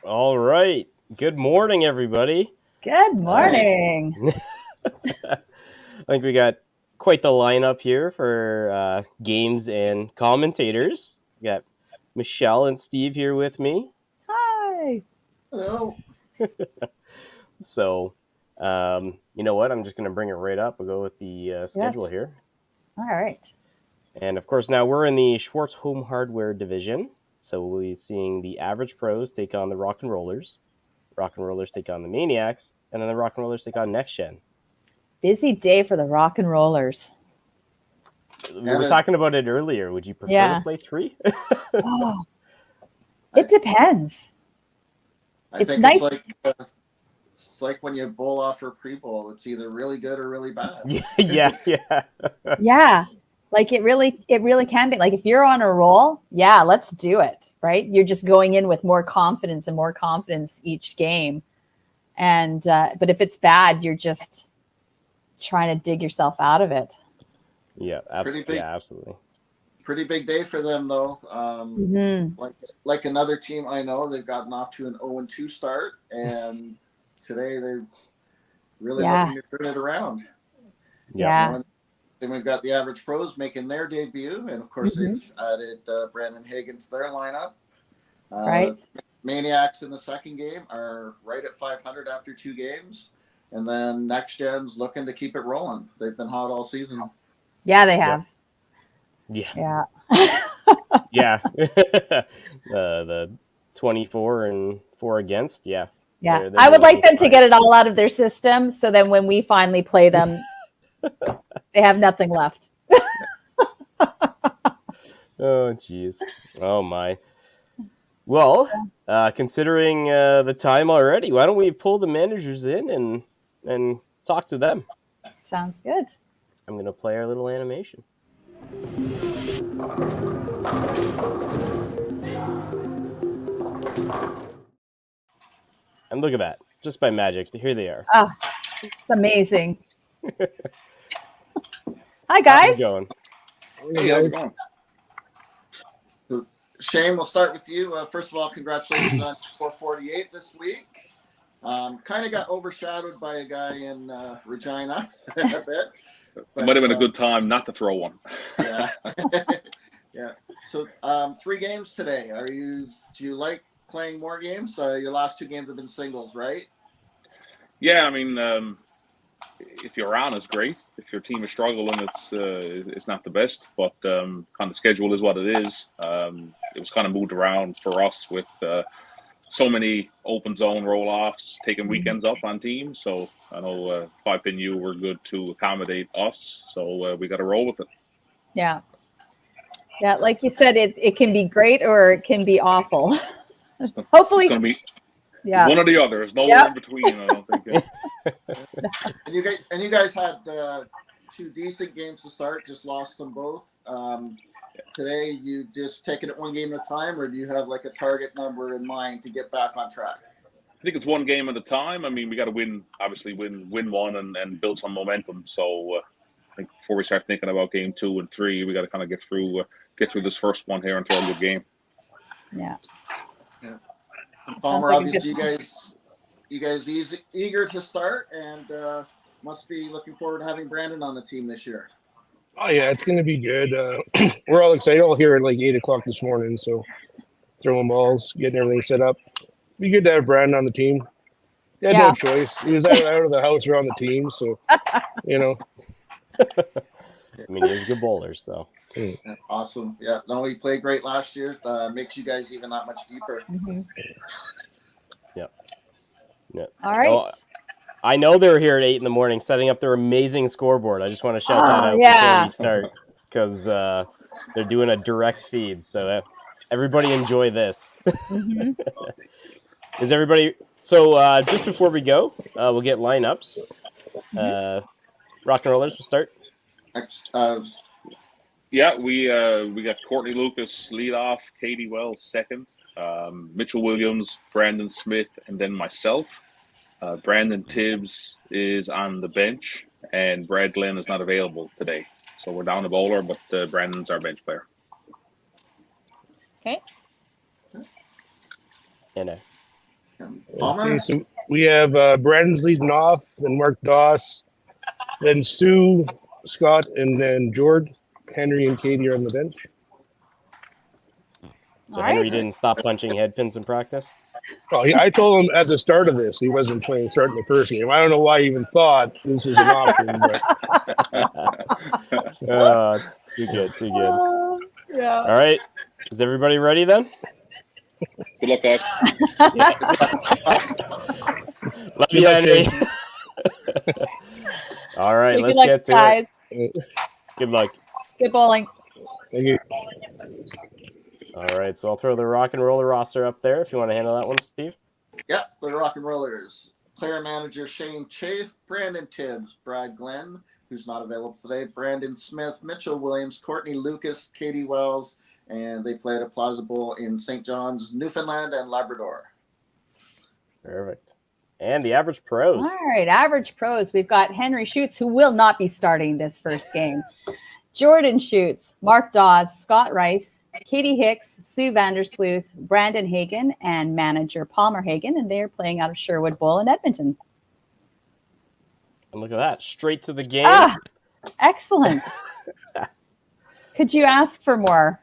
All right. Good morning, everybody. Good morning. I think we got quite the lineup here for games and commentators. We got Michelle and Steve here with me. Hi. Hello. So, you know what? I'm just going to bring it right up. We'll go with the schedule Yes. here. All right. And of course, now we're in the Schwartz Home Hardware division. So we'll be seeing the Average Pros take on the Rock and Rollers. Rock and Rollers take on the Maniacs, and then the Rock and Rollers take on Next Gen. Busy day for the Rock and Rollers. We were talking about it earlier. Would you prefer to play 3? Oh, it depends. I think nice. It's like when you bowl off for pre-bowl. It's either really good or really bad. Yeah. Yeah. Like it really can be. Like if you're on a roll, yeah, let's do it. Right? You're just going in with more confidence each game. And but if it's bad, you're just trying to dig yourself out of it. Yeah, absolutely. Pretty big day for them, though. Like another team I know, they've gotten off to an 0-2 start, and today they're really looking to turn it around. Yeah. Then we've got the Average Pros making their debut, and of course they've added Brandon Hagen to their lineup. Right. Maniacs in the second game are right at 500 after 2 games, and then Next Gen's looking to keep it rolling. They've been hot all season. Yeah, they have. Yeah. The 24-4 against. Yeah. Yeah. I would like them to get it all out of their system, so then when we finally play them, they have nothing left. Oh, geez. Oh, my. Well, considering the time already, why don't we pull the managers in and talk to them? Sounds good. I'm going to play our little animation. And look at that. Just by magic, here they are. Oh, it's amazing. Hi, guys. How's it going? Hey, how's it going? So, Shane, we'll start with you. First of all, congratulations on 448 this week. Kind of got overshadowed by a guy in Regina a bit. It might have been a good time not to throw one. Yeah. Yeah. So 3 games today. Do you like playing more games? Your last 2 games have been singles, right? Yeah, I mean, if you're on, it's great. If your team is struggling, it's not the best. But kind of schedule is what it is. It was kind of moved around for us with so many open zone roll-offs, taking weekends up on teams. So I know 5PNU were good to accommodate us. So we got to roll with it. Yeah. Yeah, like you said, it can be great or it can be awful. Hopefully. It's going to be one or the other. There's no one in between, I don't think. And you guys had 2 decent games to start, just lost them both. Today, you just taking it one game at a time, or do you have like a target number in mind to get back on track? I think it's one game at a time. I mean, we got to win one and build some momentum. So I think before we start thinking about game 2 and 3, we got to kind of get through this first one here and throw a good game. Yeah. Palmer, obviously, you guys eager to start, and must be looking forward to having Brandon on the team this year. Oh yeah, it's going to be good. We're all excited. All here at like 8:00 this morning, so throwing balls, getting everything set up. Be good to have Brandon on the team. He had no choice. He was out of the house or on the team, so you know. I mean, he was a good bowler, so. Awesome. Yeah, no, he played great last year. Makes you guys even that much deeper. Mm-hmm. Yeah. All right. Well, I know they were here at 8 in the morning setting up their amazing scoreboard. I just want to shout that out before we start because they're doing a direct feed. So everybody enjoy this. Mm-hmm. Is everybody? So just before we go, we'll get lineups. Rock and Rollers will start. Yeah, we got Courtney Lucas lead off, Katie Wells second, Mitchell Williams, Brandon Smith, and then myself. Brandon Tibbs is on the bench, and Brad Glenn is not available today. So we're down a bowler, but Brandon's our bench player. Okay. And Palmer? Okay, so we have Brandon's leading off, then Mark Doss, then Stu, Scott, and then George. Henry and Katie are on the bench. So All Henry right. didn't stop punching head pins in practice. Oh, I told him at the start of this he wasn't playing starting the first game. I don't know why he even thought this was an option, but Too good, too good. Yeah. All right, is everybody ready then? Good luck, guys. Love you, Henry. All right, Good let's luck, get to guys. it. Good luck. Good bowling. thank you. All right, so I'll throw the rock and roller roster up there if you want to handle that one, Steve. Yeah, the Rock and Rollers. Player manager Shane Chafe, Brandon Tibbs, Brad Glenn, who's not available today, Brandon Smith, Mitchell Williams, Courtney Lucas, Katie Wells, and they play at a Plaza Bowl in St. John's, Newfoundland and Labrador. Perfect. And the average pros. All right, average pros. We've got Henry Schutz, who will not be starting this first game. Jordan Schutz, Mark Dawes, Scott Rice, Katie Hicks, Sue Vandersloot, Brandon Hagen, and manager Palmer Hagen, and they're playing out of Sherwood Bowl in Edmonton. And look at that, straight to the game. Ah, excellent. Could you ask for more?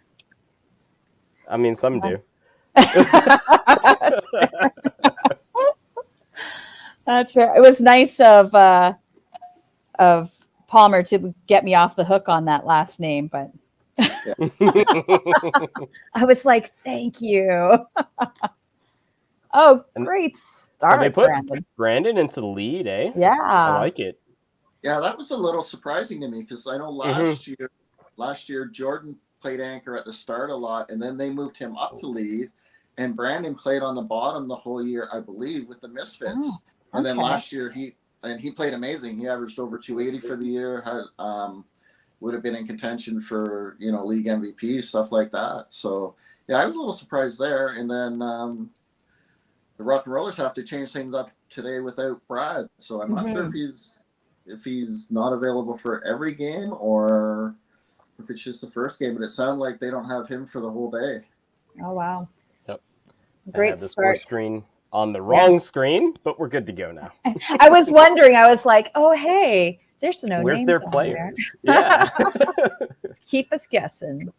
I mean, some do. That's fair. It was nice of Palmer to get me off the hook on that last name, but I was like, thank you. Oh, great start, So they put Brandon. into the lead, eh? Yeah. I like it. Yeah, that was a little surprising to me because I know last year Jordan played anchor at the start a lot, and then they moved him up to lead, and Brandon played on the bottom the whole year, I believe, with the Misfits. Oh, and then okay. last year he played amazing. He averaged over 280 for the year. Would have been in contention for league MVP, stuff like that. So yeah, I was a little surprised there. And then the Rock and Rollers have to change things up today without Brad. So I'm not sure if he's not available for every game or if it's just the first game. But it sounded like they don't have him for the whole day. Oh wow. Yep. Great I had the score start. screen on the wrong screen, but we're good to go now. I was wondering. I was like, oh hey, there's no Where's names their on players? there. Yeah. Keep us guessing.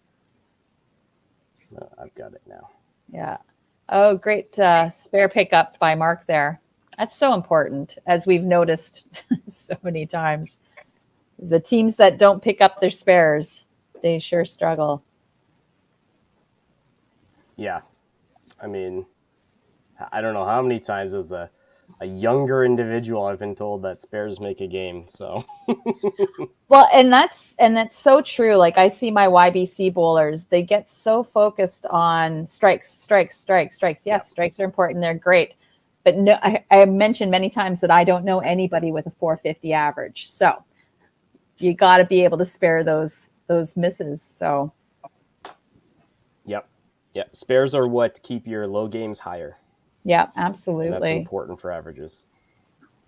No, I've got it now. Yeah. Oh, great spare pickup by Mark there. That's so important, as we've noticed so many times. The teams that don't pick up their spares, they sure struggle. Yeah. I mean, I don't know how many times as a younger individual I've been told that spares make a game. So Well, and that's so true. Like I see my YBC bowlers, they get so focused on strikes. Yes, strikes are important. They're great. But no, I mentioned many times that I don't know anybody with a 450 average. So you got to be able to spare those misses. So Yep. Yeah. Spares are what keep your low games higher. yeah, And absolutely. that's important for averages.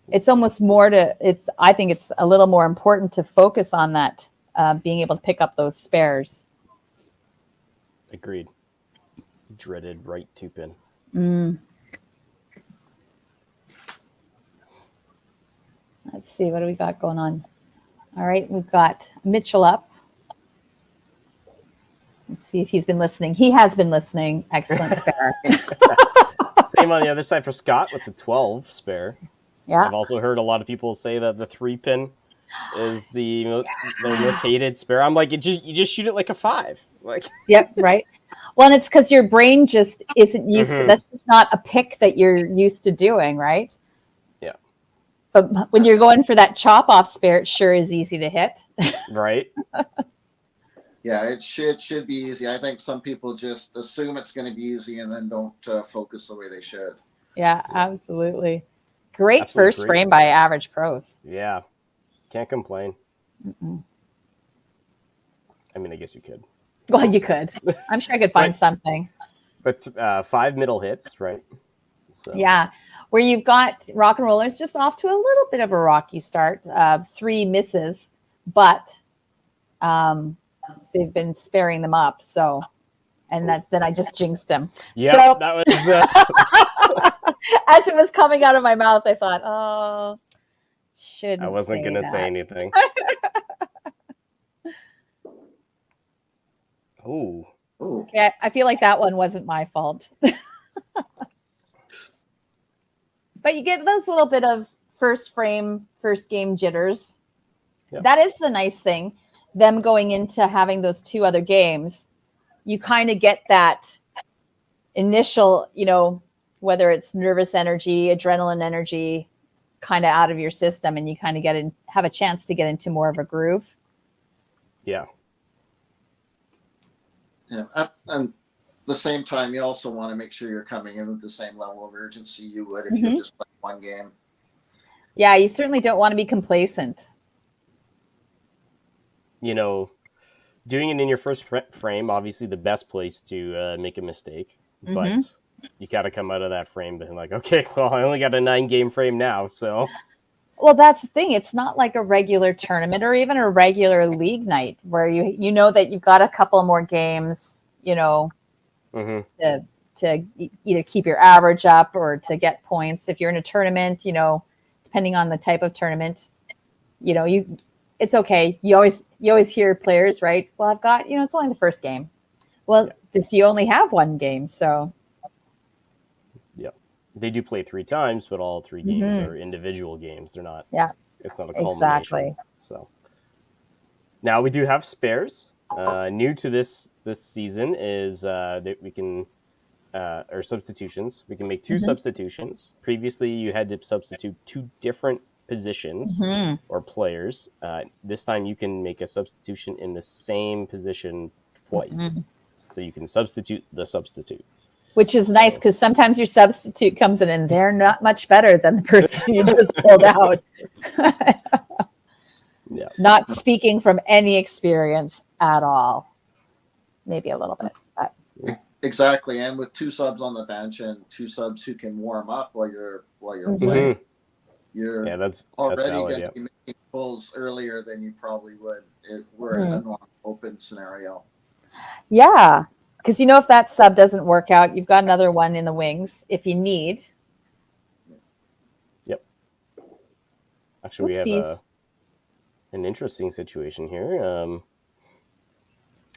It's almost I think it's a little more important to focus on that, being able to pick up those spares. Agreed. Dreaded right two pin. Let's see, what do we got going on? All right, we've got Mitchell up. Let's see if he's been listening. He has been listening. Excellent spare. Same on the other side for Scott with the 12 spare. Yeah. I've also heard a lot of people say that the 3-pin is their most hated spare. I'm like, you just shoot it like a 5. Like, Yep, right. Well, and it's because your brain just isn't used to. That's just not a pick that you're used to doing, right? Yeah. But when you're going for that chop off spare, it sure is easy to hit. right? Yeah, it should be easy. I think some people just assume it's going to be easy and then don't focus the way they should. Yeah, absolutely. Great Absolutely first great. frame by average pros. Yeah. Can't complain. Mm-mm. I mean, I guess you could. Well, you could. I'm sure I could find something. But 5 middle hits, right? So. Yeah, where you've got Rock and Rollers just off to a little bit of a rocky start. 3 misses, but they've been sparing them up. So, and then I just jinxed him. Yeah, so, that was. As it was coming out of my mouth, I thought, oh, shouldn't. I wasn't going to say anything. Ooh. Ooh. Okay, I feel like that one wasn't my fault. But you get those little bit of first game jitters. Yep. That is the nice thing. Them going into having those two other games, you kind of get that initial, whether it's nervous energy, adrenaline energy, kind of out of your system, and you kind of have a chance to get into more of a groove. Yeah. Yeah. At the same time, you also want to make sure you're coming in with the same level of urgency you would if you just played one game. Yeah, you certainly don't want to be complacent. Doing it in your first frame, obviously the best place to make a mistake, but you got to come out of that frame being like, okay, well, I only got a 9-game frame now, so. Well, that's the thing. It's not like a regular tournament or even a regular league night where you know that you've got a couple more games, to either keep your average up or to get points. If you're in a tournament, depending on the type of tournament, it's okay. You always hear players, right? Well, I've got, it's only the first game. Well, you only have one game, so. Yeah. They do play 3 times, but all 3 games are individual games. They're not. Yeah. It's not a culmination. Exactly. So now we do have spares. New to this season is that we can, or substitutions. We can make 2 substitutions. Previously, you had to substitute 2 different positions or players. This time, you can make a substitution in the same position twice. So you can substitute the substitute. Which is nice because sometimes your substitute comes in and they're not much better than the person you just pulled out. Yeah. Not speaking from any experience at all. Maybe a little bit. But. Exactly, and with 2 subs on the bench and 2 subs who can warm up while you're playing, you're that's already valid, going to be making pulls earlier than you probably would if we're in a non-open scenario. Yeah, because if that sub doesn't work out, you've got another one in the wings if you need. Yep. Actually, we have an interesting situation here.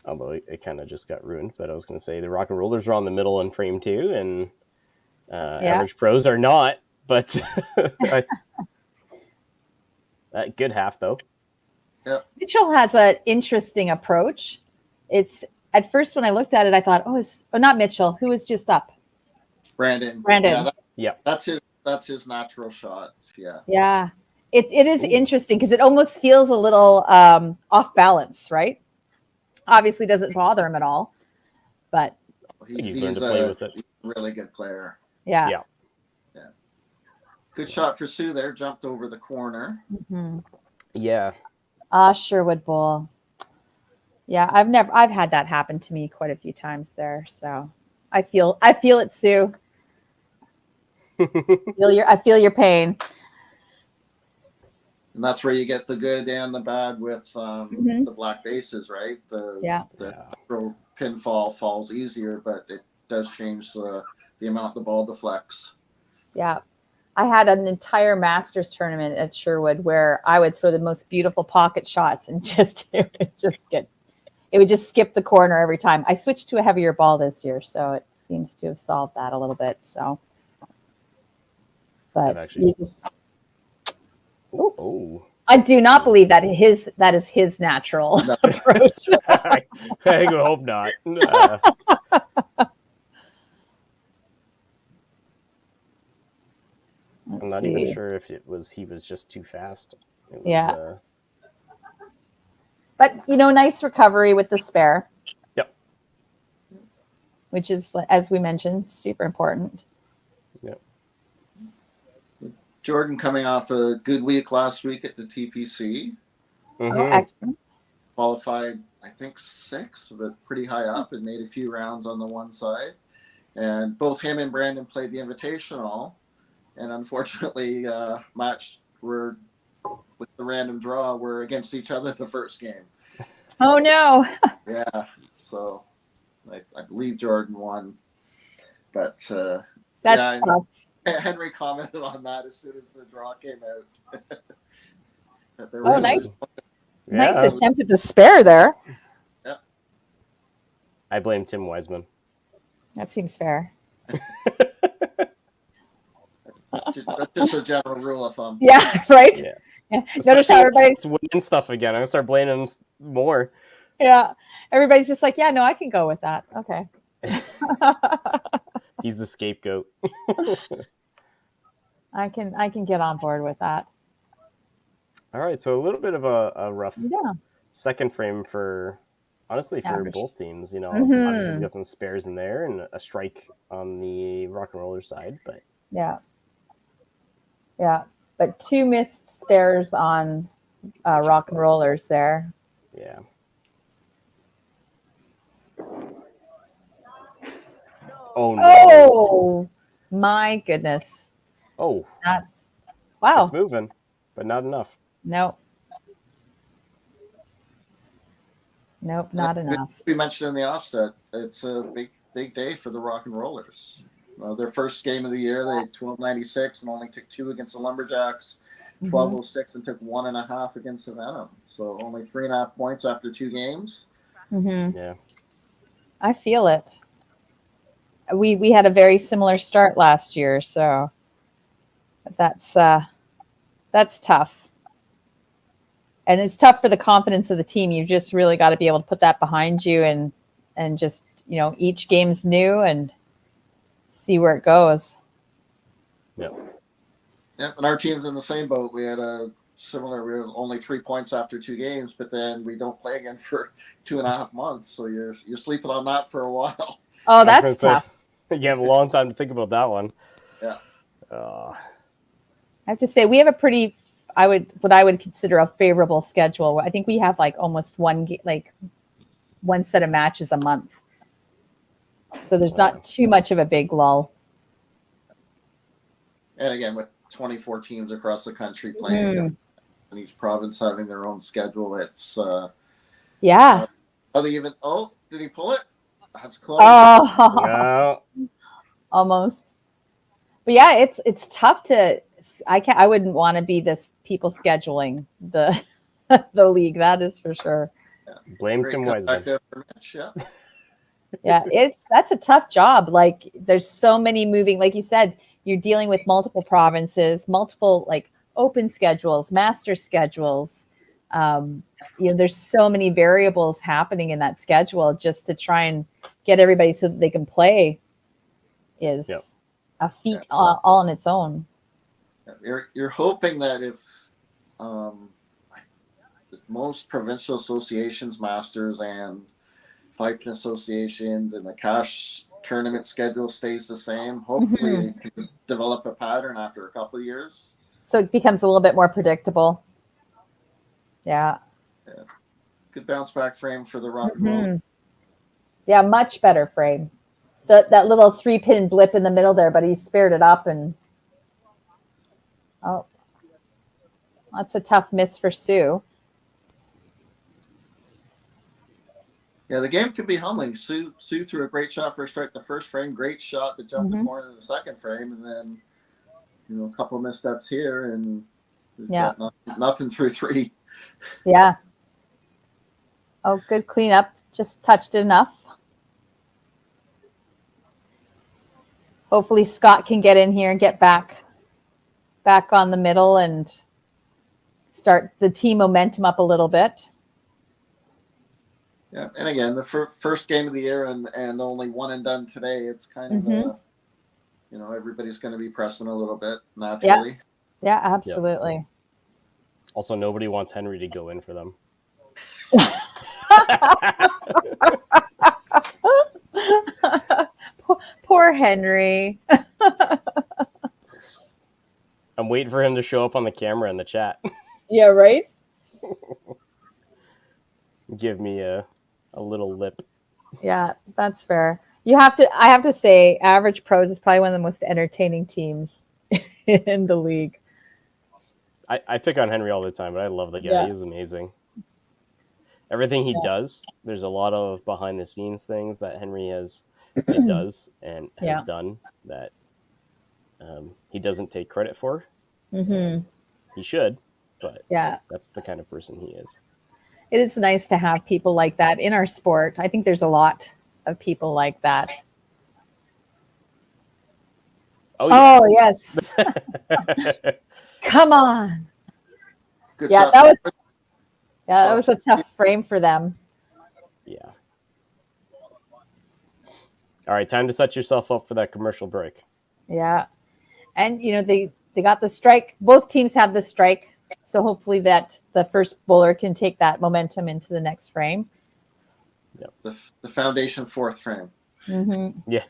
Although it kind of just got ruined, but I was going to say the Rock and Rollers are on the middle in frame 2, and Average Pros are not. But good half though. Yep. Mitchell has an interesting approach. It's at first when I looked at it, I thought, not Mitchell. Who was just up? Brandon. Yeah, that's his natural shot. Yeah. Yeah. It is interesting because it almost feels a little off balance, right? Obviously doesn't bother him at all, but he's learned to play with it. He's a really good player. Yeah. Good shot for Sue there. Jumped over the corner. Yeah. Sherwood Bowl. Yeah, I've had that happen to me quite a few times there. So I feel it, Sue. I feel your pain. And that's where you get the good and the bad with the black bases, right? The natural pinfall falls easier, but it does change the amount the ball deflects. Yeah. I had an entire Masters tournament at Sherwood where I would throw the most beautiful pocket shots and it would just skip the corner every time. I switched to a heavier ball this year, so it seems to have solved that a little bit. So, but you just. Oh. I do not believe that is his natural approach. I hope not. I'm not even sure if he was just too fast. But nice recovery with the spare. Yep. Which is, as we mentioned, super important. Yep. Jordan coming off a good week last week at the TPC. Oh, excellent. Qualified, I think 6, but pretty high up, and made a few rounds on the one side. And both him and Brandon played the Invitational, and unfortunately, matched with the random draw, were against each other the first game. Oh no! Yeah, so I believe Jordan won, but that's tough. Henry commented on that as soon as the draw came out. Oh, nice. Yeah. Nice attempt at the spare there. Yeah. I blame Tim Wiseman. That seems fair. That's just a general rule of thumb. Yeah, right? Yeah. Notice how everybody's winning stuff again. I'm going to start blaming him more. Yeah. Everybody's just like, yeah, no, I can go with that. Okay. He's the scapegoat. I can get on board with that. All right, so a little bit of a rough second frame for Average. both teams. You know, Mhm. obviously we got some spares in there and a strike on the rock and roller side, but Yeah. But 2 missed spares on rock and rollers there. yeah. Oh no! Oh my goodness! Oh, That's wow. it's moving, but not enough. Nope, not enough. We mentioned in the offset, it's a big day for the rock and rollers. Their first game of the year, they had 1296 and only took 2 against the Lumberjacks, 1206 and took 1.5 against the Venom. So only 3.5 points after 2 games. Mm-hmm. Yeah, I feel it. We had a very similar start last year, so that's tough. And it's tough for the confidence of the team. You just really got to be able to put that behind you and just, each game's new and see where it goes. Yep. Yep, and our team's in the same boat. We had we were only 3 points after 2 games, but then we don't play again for 2.5 months. So you're sleeping on that for a while. Oh, that's tough. You have a long time to think about that one. Yeah. I have to say we have a pretty, what I would consider a favorable schedule. I think we have almost one set of matches a month. So there's not too much of a big lull. And again, with 24 teams across the country playing, and each province having their own schedule, it's yeah. Did he pull it? That's close. Oh, No. Almost. But yeah, it's tough to. I wouldn't want to be this people scheduling the league. That is for sure. Yeah. Blame Tim Wiseman. Yeah, that's a tough job. There's so many moving. Like you said, you're dealing with multiple provinces, multiple open schedules, master schedules. There's so many variables happening in that schedule just to try and get everybody so that they can play is a feat all on its own. You're hoping that if most provincial associations, masters and fighting associations and the cash tournament schedule stays the same, hopefully you can develop a pattern after a couple of years. So it becomes a little bit more predictable. Yeah. Good bounce back frame for the rock and roll. Yeah, much better frame. That little 3-pin blip in the middle there, but he spared it up and that's a tough miss for Sue. Yeah, the game can be humbling. Sue threw a great shot for a strike the first frame, great shot to jump the corner of the second frame, and then a couple of missteps here, and nothing through 3. Yeah. Oh, good cleanup. Just touched it enough. Hopefully Scott can get in here and get back on the middle and start the team momentum up a little bit. Yeah, and again, the first game of the year and only one and done today. It's kind of everybody's going to be pressing a little bit naturally. Yeah, absolutely. Yep. Also, nobody wants Henry to go in for them. Poor Henry. I'm waiting for him to show up on the camera in the chat. Yeah, right? Give me a little lip. Yeah, that's fair. I have to say, Average Pros is probably one of the most entertaining teams in the league. I pick on Henry all the time, but I love the guy. Yeah. He's amazing. Everything he does, there's a lot of behind the scenes things that Henry does and has done that he doesn't take credit for. Mm-hmm. He should, but Yeah. that's the kind of person he is. It is nice to have people like that in our sport. I think there's a lot of people like that. Oh, yeah. Oh, yes. Come on. Good Yeah, shot. that was a tough frame for them. Yeah. All right, time to set yourself up for that commercial break. Yeah. And, they got the strike. Both teams have the strike. So hopefully that the first bowler can take that momentum into the next frame. Yep. The foundation fourth frame. Mm-hmm. Yeah.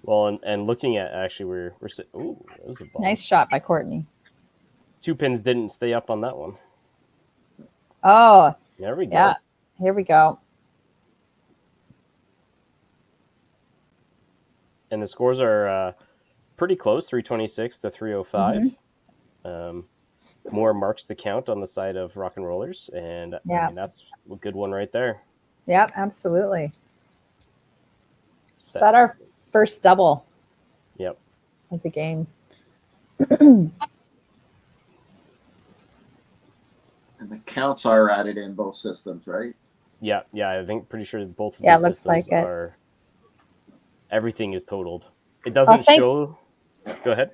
Well, and looking at actually, we're ooh, that was a ball. Nice shot by Courtney. 2 pins didn't stay up on that one. Oh, There we go. yeah. Here we go. And the scores are pretty close, 326 to 305. More marks to count on the side of Rock and Rollers, and Yeah. I mean, that's a good one right there. Yep, absolutely. Set. Is that our first double Yep. of the game? And the counts are added in both systems, right? Yeah, I think pretty sure both of Yeah, these it looks systems like it. are. Everything is totaled. It doesn't show. Go ahead.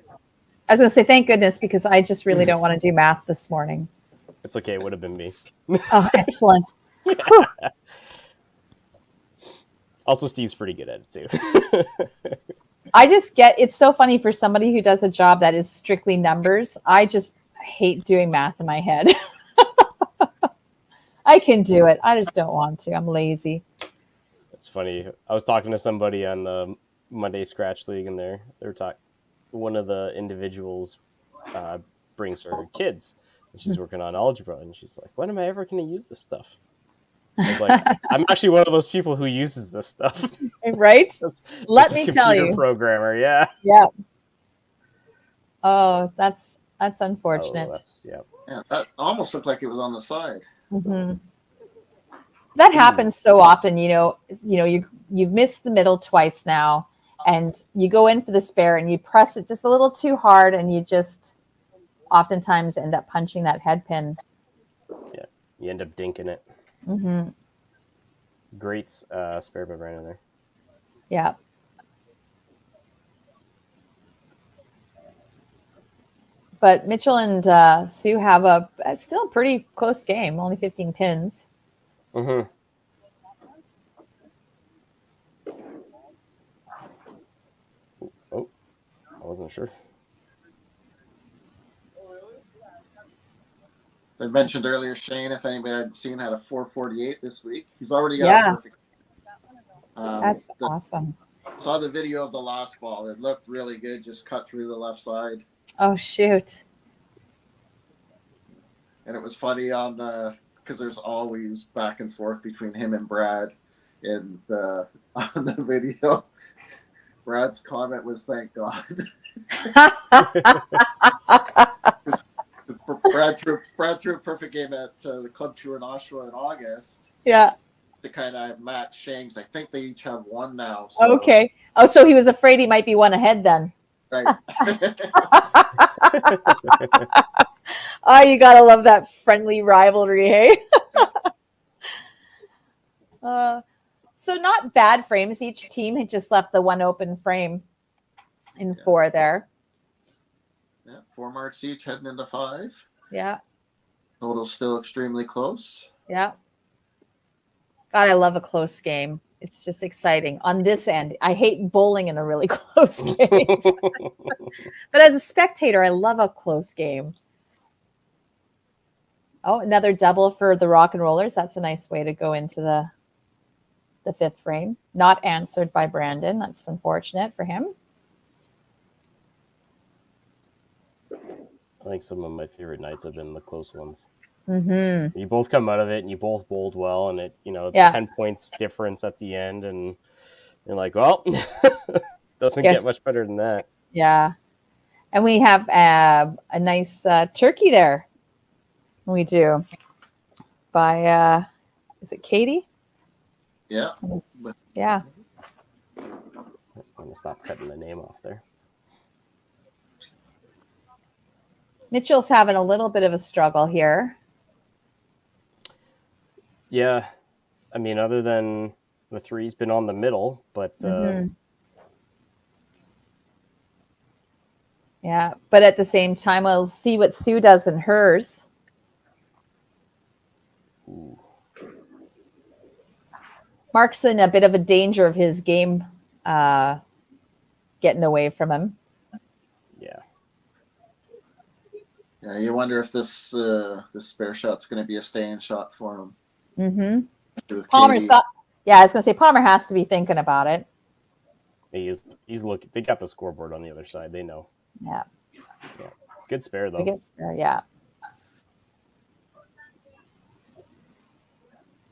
I was going to say thank goodness because I just really don't want to do math this morning. It's okay. It would have been me. Oh, excellent. Also, Steve's pretty good at it too. I just it's so funny for somebody who does a job that is strictly numbers. I just hate doing math in my head. I can do it. I just don't want to. I'm lazy. It's funny. I was talking to somebody on the Monday Scratch League, and they're talking. One of the individuals brings her kids, and she's working on algebra, and she's like, "When am I ever going to use this stuff?" I was like, "I'm actually one of those people who uses this stuff." Right? Let a me tell you, programmer. Yeah. Yeah. Oh, that's unfortunate. Yeah, that almost looked like it was on the side. Mm-hmm. That happens so often. You've missed the middle twice now, and you go in for the spare and you press it just a little too hard, and you just oftentimes end up punching that head pin. Yeah, you end up dinking it. Mm-hmm. Great spare by Brandon there. Yeah. But Mitchell and Sue have a still pretty close game, only 15 pins. Mm-hmm. Oh, I wasn't sure. I mentioned earlier, Shane, if anybody hadn't seen, had a 448 this week. He's already got a perfect. That's awesome. Saw the video of the last ball. It looked really good. Just cut through the left side. Oh, shoot. And it was funny on because there's always back and forth between him and Brad in on the video. Brad's comment was, "Thank God." Brad threw a perfect game at the club tour in Oshawa in August. Yeah. To kind of match Shane's. I think they each have one now. So. Okay. Oh, so he was afraid he might be one ahead then. Right. Oh, you gotta love that friendly rivalry, hey? So not bad frames. Each team had just left the one open frame in 4 there. Yeah, 4 marks each heading into 5. Yeah. Total's still extremely close. Yeah. God, I love a close game. It's just exciting. On this end, I hate bowling in a really close game. But as a spectator, I love a close game. Oh, another double for the Rock and Rollers. That's a nice way to go into the 5th frame. Not answered by Brandon. That's unfortunate for him. I think some of my favorite nights have been the close ones. Mm-hmm. You both come out of it and you both bowled well, and it's 10 points difference at the end, and you're like, well, doesn't get much better than that. Yeah. And we have a nice turkey there. We do. By, is it Katie? Yeah. Yeah. gonna stop cutting the name off there. Mitchell's having a little bit of a struggle here. Yeah, I mean, other than the three's been on the middle, but yeah, but at the same time, we'll see what Sue does in hers. ooh, Mark's in a bit of a danger of his game getting away from him. yeah, Yeah, you wonder if this this spare shot's going to be a stay-in shot for him. With Palmer's Katie. got. Yeah, I was going to say Palmer has to be thinking about it. he's looking. They got the scoreboard on the other side. They know. Yeah, Good spare though. I guess. Yeah.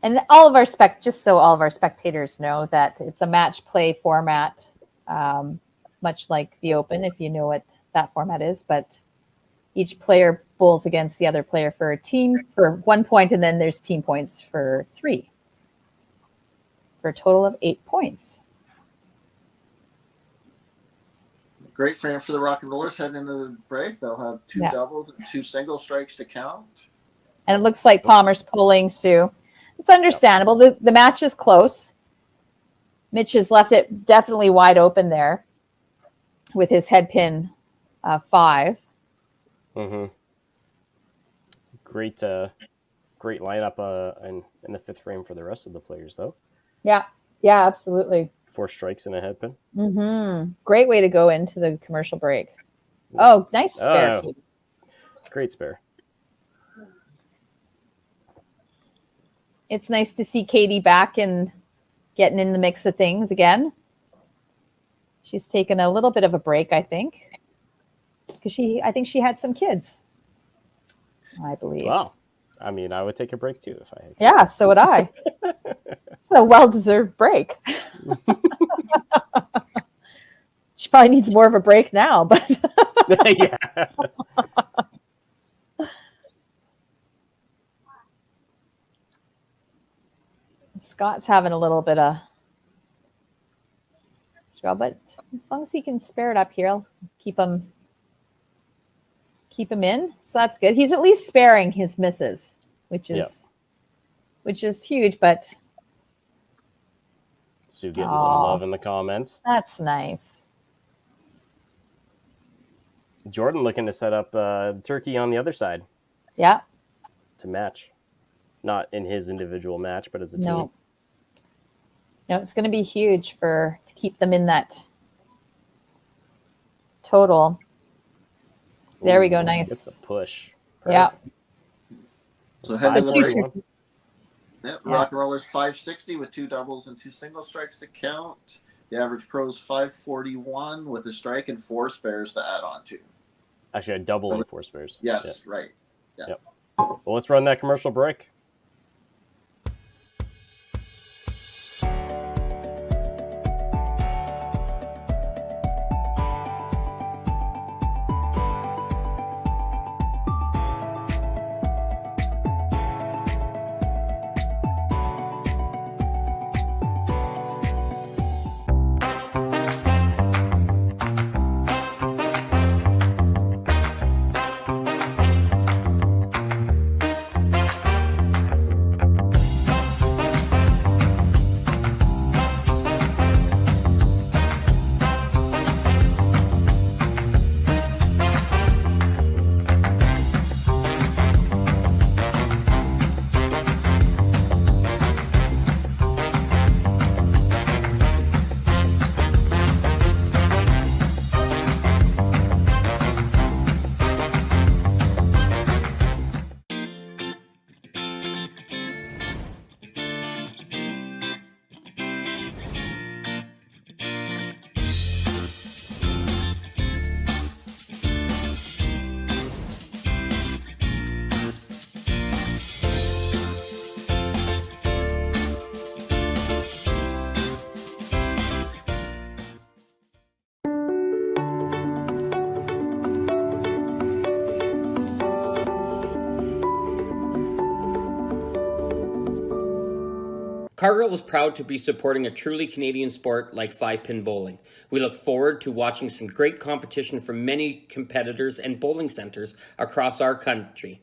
And all of our just so all of our spectators know that it's a match play format, much like the Open, if you know what that format is. But each player bowls against the other player for a team for 1 point, and then there's team points for 3, for a total of 8 points. Great frame for the Rock and Rollers heading into the break. They'll have 2 doubles and 2 single strikes to count. And it looks like Palmer's pulling Sue. It's understandable. The match is close. Mitch has left it definitely wide open there with his head pin 5. Great lineup in the 5th frame for the rest of the players though. Yeah, absolutely. 4 strikes and a head pin. Great way to go into the commercial break. Oh, nice spare. Oh, great spare. It's nice to see Katie back and getting in the mix of things again. She's taken a little bit of a break, I think, because I think she had some kids, I believe. Wow. I mean, I would take a break too if I had. Yeah, so would I. It's a well-deserved break. She probably needs more of a break now, but Yeah. Scott's having a little bit of struggle, but as long as he can spare it up here, I'll keep him in. So that's good. He's at least sparing his misses, which is huge. But Sue getting some love in the comments. That's nice. Jordan looking to set up Turkey on the other side. Yeah. To match. Not in his individual match, but as a team. No, it's going to be huge to keep them in that total. There we go. Nice. It's a push. Yeah. So head to the break. 5-41. Yep, Rock and Rollers 560 with 2 doubles and 2 single strikes to count. The average pro is 541 with a strike and 4 spares to add on to. Actually, a double and 4 spares. Yes, right. Yeah. Yep. Well, let's run that commercial break. Cargill is proud to be supporting a truly Canadian sport like 5-pin bowling. We look forward to watching some great competition from many competitors and bowling centres across our country.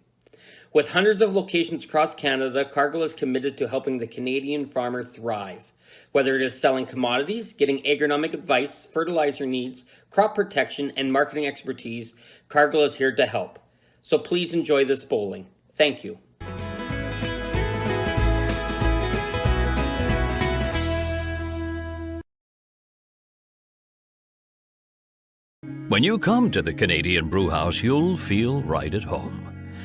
With hundreds of locations across Canada, Cargill is committed to helping the Canadian farmer thrive. Whether it is selling commodities, getting agronomic advice, fertilizer needs, crop protection, and marketing expertise, Cargill is here to help. So please enjoy this bowling. Thank you. When you come to the Canadian Brew House, you'll feel right at home.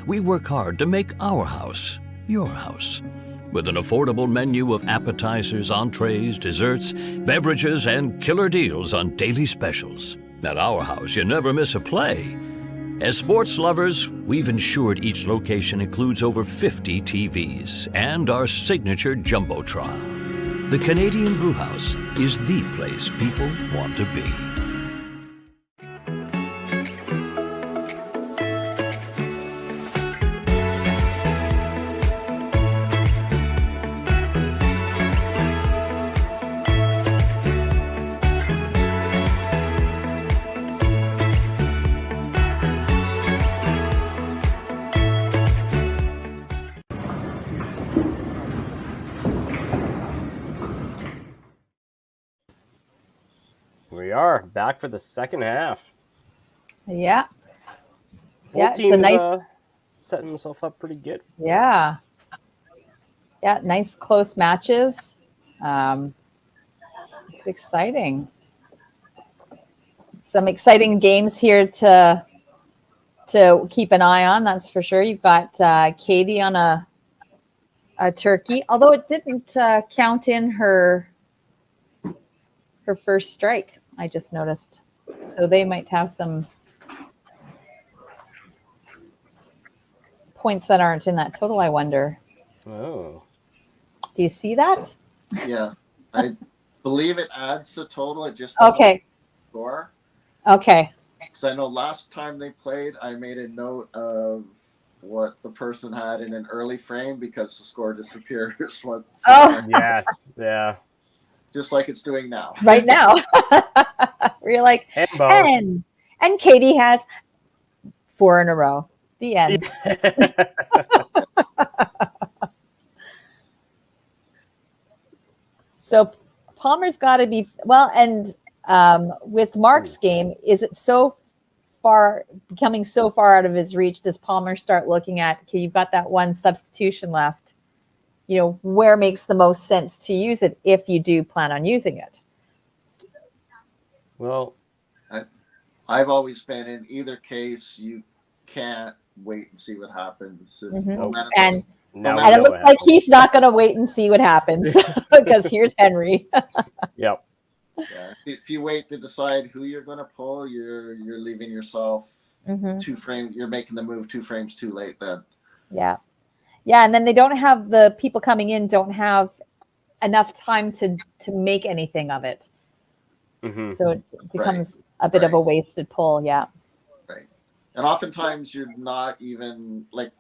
We work hard to make our house your house. With an affordable menu of appetizers, entrees, desserts, beverages, and killer deals on daily specials. At our house, you never miss a play. As sports lovers, we've ensured each location includes over 50 TVs and our signature Jumbotron. The Canadian Brew House is the place people want to be. We are back for the second half. Yeah. Both Yeah, it's teams a nice setting themselves up pretty good. Yeah. Yeah, nice close matches. It's exciting. Some exciting games here to keep an eye on, that's for sure. You've got Katie on a turkey, although it didn't count in her first strike, I just noticed. So they might have some points that aren't in that total, I wonder. Oh. Do you see that? Yeah. I believe it adds the total. It just doesn't Okay. score. Okay. Because I know last time they played, I made a note of what the person had in an early frame because the score disappears once. Oh. Yes. Yeah. Just like it's doing now. Right now. We're like, And Katie has 4 in a row. The end. So Palmer's got to be, well, and with Mark's game, is it so far, becoming so far out of his reach, does Palmer start looking at, okay, you've got that one substitution left, you know, where makes the most sense to use it if you do plan on using it? Well, I've always been in either case, you can't wait and see what happens. Mm-hmm. And it looks like he's not going to wait and see what happens because here's Henry. Yep. Yeah. If you wait to decide who you're going to pull, you're leaving yourself 2 frames. You're making the move 2 frames too late then. Yeah. Yeah. And then they don't have, the people coming in don't have enough time to make anything of it. Mm-hmm. So it becomes a bit of a wasted pull. Yeah. Right. And oftentimes you're not even like,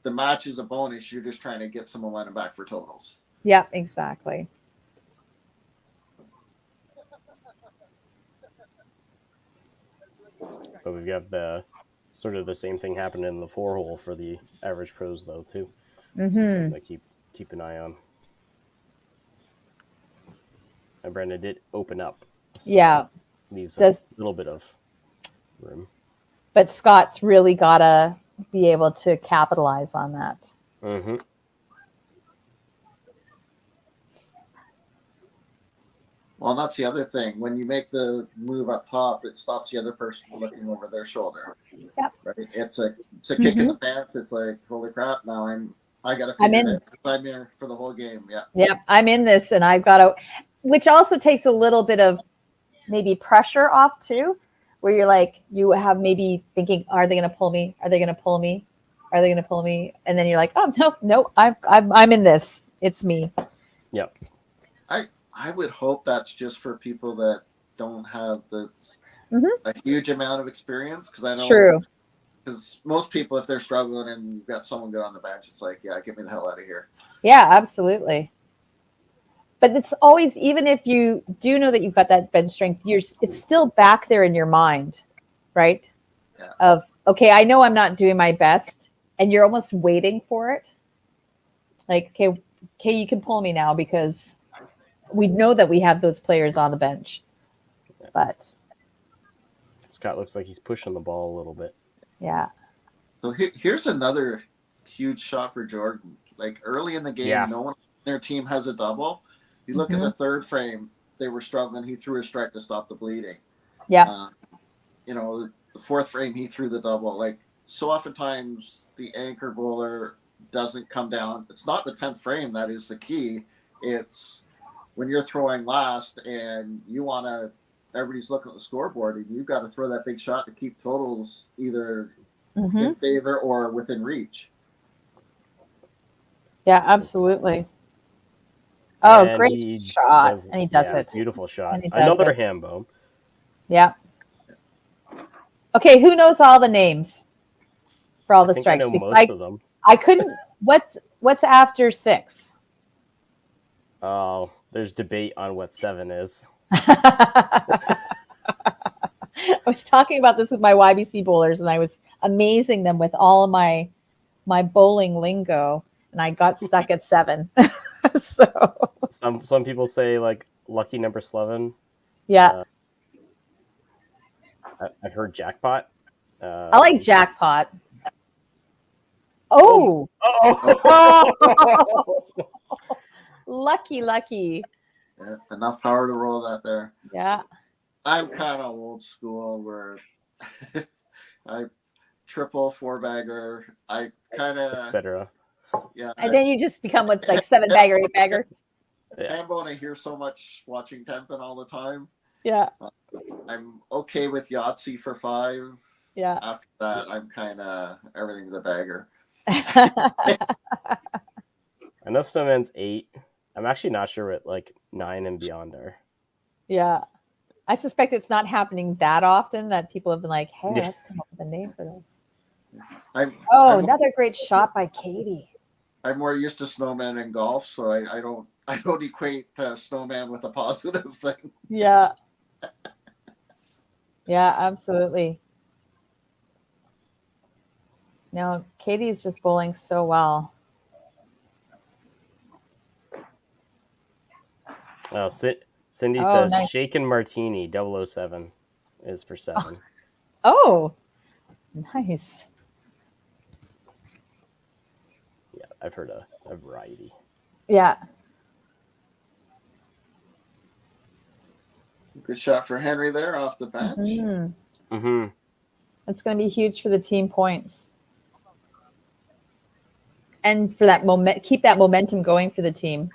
the match is a bonus. You're just trying to get some momentum back for totals. Yeah, exactly. But we've got the sort of the same thing happening in the 4-hole for the average pros though too. Mm-hmm. So keep an eye on. And Brenda did open up. So yeah. Leaves a little bit of room. But Scott's really got to be able to capitalize on that. Mm-hmm. Well, that's the other thing. When you make the move up top, it stops the other person from looking over their shoulder. Yep. Right? It's a kick in the pants. It's like, holy crap! Now I got to figure this. I'm here for the whole game. Yeah. Yep. I'm in this, and I've got to, which also takes a little bit of maybe pressure off too, where you're like, you have maybe thinking, are they going to pull me? Are they going to pull me? Are they going to pull me? And then you're like, oh no, I'm in this. It's me. Yep. I would hope that's just for people that don't have a huge amount of experience, because I know. True. Because most people, if they're struggling and you've got someone good on the bench, it's like, yeah, get me the hell out of here. Yeah, absolutely. But it's always, even if you do know that you've got that bench strength, it's still back there in your mind, right? Yeah. Of, okay, I know I'm not doing my best, and you're almost waiting for it. Like, okay, you can pull me now because we know that we have those players on the bench. But Scott looks like he's pushing the ball a little bit. yeah. So here's another huge shot for Jordan. Like early in the game, no one on their team has a double. You look at the third frame, they were struggling. He threw a strike to stop the bleeding. Yeah. The fourth frame, he threw the double. Like, so oftentimes the anchor bowler doesn't come down. It's not the 10th frame that is the key. It's when you're throwing last and everybody's looking at the scoreboard and you've got to throw that big shot to keep totals either in favor or within reach. Yeah, absolutely. Oh, And great shot. And he does it. Beautiful shot. Does Another it. ham bone. Yeah. Okay, who knows all the names for all the strikes? I know most of them. I couldn't. What's after 6? Oh, there's debate on what 7 is. I was talking about this with my YBC bowlers, and I was amazing them with all of my bowling lingo, and I got stuck at 7. So some people say like lucky number 11. Yeah. I've heard jackpot. I like jackpot. Oh. Lucky. Yeah, enough power to roll that there. Yeah. I'm kind of old school where I triple 4-bagger. I kind of etc. Yeah. And then you just become with like 7-bagger, 8-bagger. Hambo, and I hear so much watching Tempin all the time. Yeah. I'm okay with Yahtzee for 5. Yeah. After that, I'm kind of everything's a bagger. I know Snowman's 8. I'm actually not sure what like 9 and beyond are. Yeah. I suspect it's not happening that often that people have been like, hey, let's come up with a name for this. Another great shot by Katie. I'm more used to snowman in golf, so I don't equate snowman with a positive thing. Yeah. Yeah, absolutely. No, Katie's just bowling so well. Oh, Cindy says nice. Shaken Martini 007 is for 7. Oh, nice. Yeah, I've heard a variety. Yeah. Good shot for Henry there off the bench. It's going to be huge for the team points. And for that keep that momentum going for the team.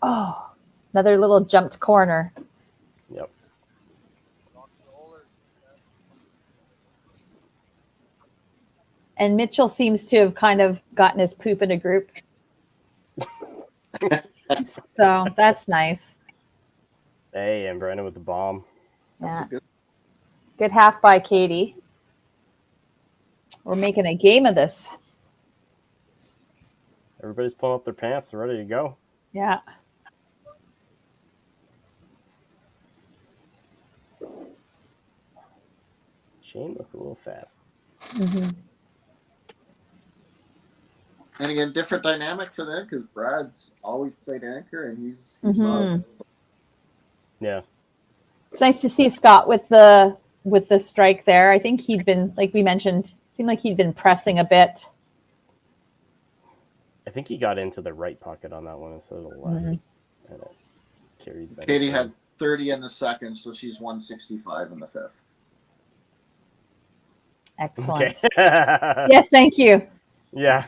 Oh, another little jumped corner. Yep. And Mitchell seems to have kind of gotten his poop in a group. So that's nice. Hey, and Brandon with the bomb. Yeah. Good half by Katie. We're making a game of this. Everybody's pulling up their pants. They're ready to go. Yeah. Shane looks a little fast. And again, different dynamic for them because Brad's always played anchor and he's not. Yeah. It's nice to see Scott with the strike there. I think he'd been, like we mentioned, seemed like he'd been pressing a bit. I think he got into the right pocket on that one instead of the left. And it carried better. Katie had 30 in the second, so she's 165 in the fifth. Excellent. Okay. Yes, thank you. Yeah.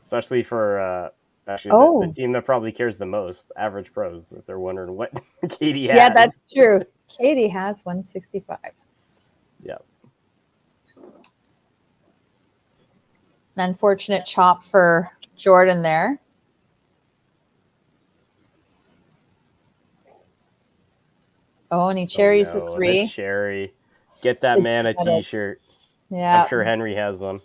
Especially for the team that probably cares the most, Average Pros, if they're wondering what Katie has. Yeah, that's true. Katie has 165. Yeah. An unfortunate chop for Jordan there. Oh, and he cherries the 3. The cherry. Get that man a t-shirt. Yeah. I'm sure Henry has one.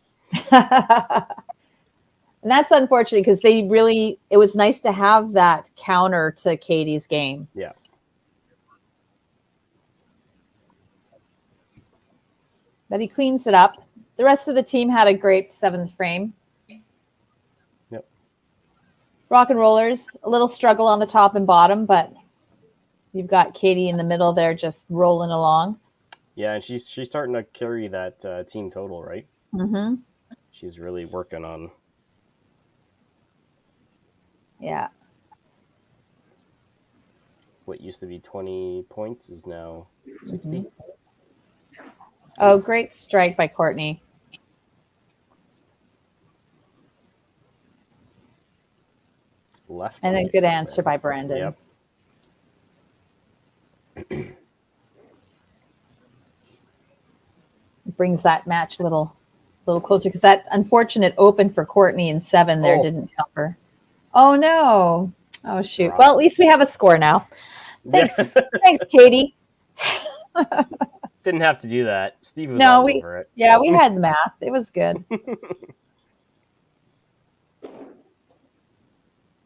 And that's unfortunate because it was nice to have that counter to Katie's game. Yeah. But he cleans it up. The rest of the team had a great 7th frame. Yep. Rock and Rollers, a little struggle on the top and bottom, but you've got Katie in the middle there just rolling along. Yeah, and she's starting to carry that team total, right? Mm-hmm. She's really working on. Yeah. What used to be 20 points is now 60. Mm-hmm. Oh, great strike by Courtney. Left. And a good answer by Brandon. Yep. Brings that match a little closer because that unfortunate open for Courtney in 7 there didn't help her. Oh no. Oh shoot. Well, at least we have a score now. Thanks. Yeah. Thanks, Katie. Didn't have to do that. Steve was all over it. Yeah, we had math. It was good.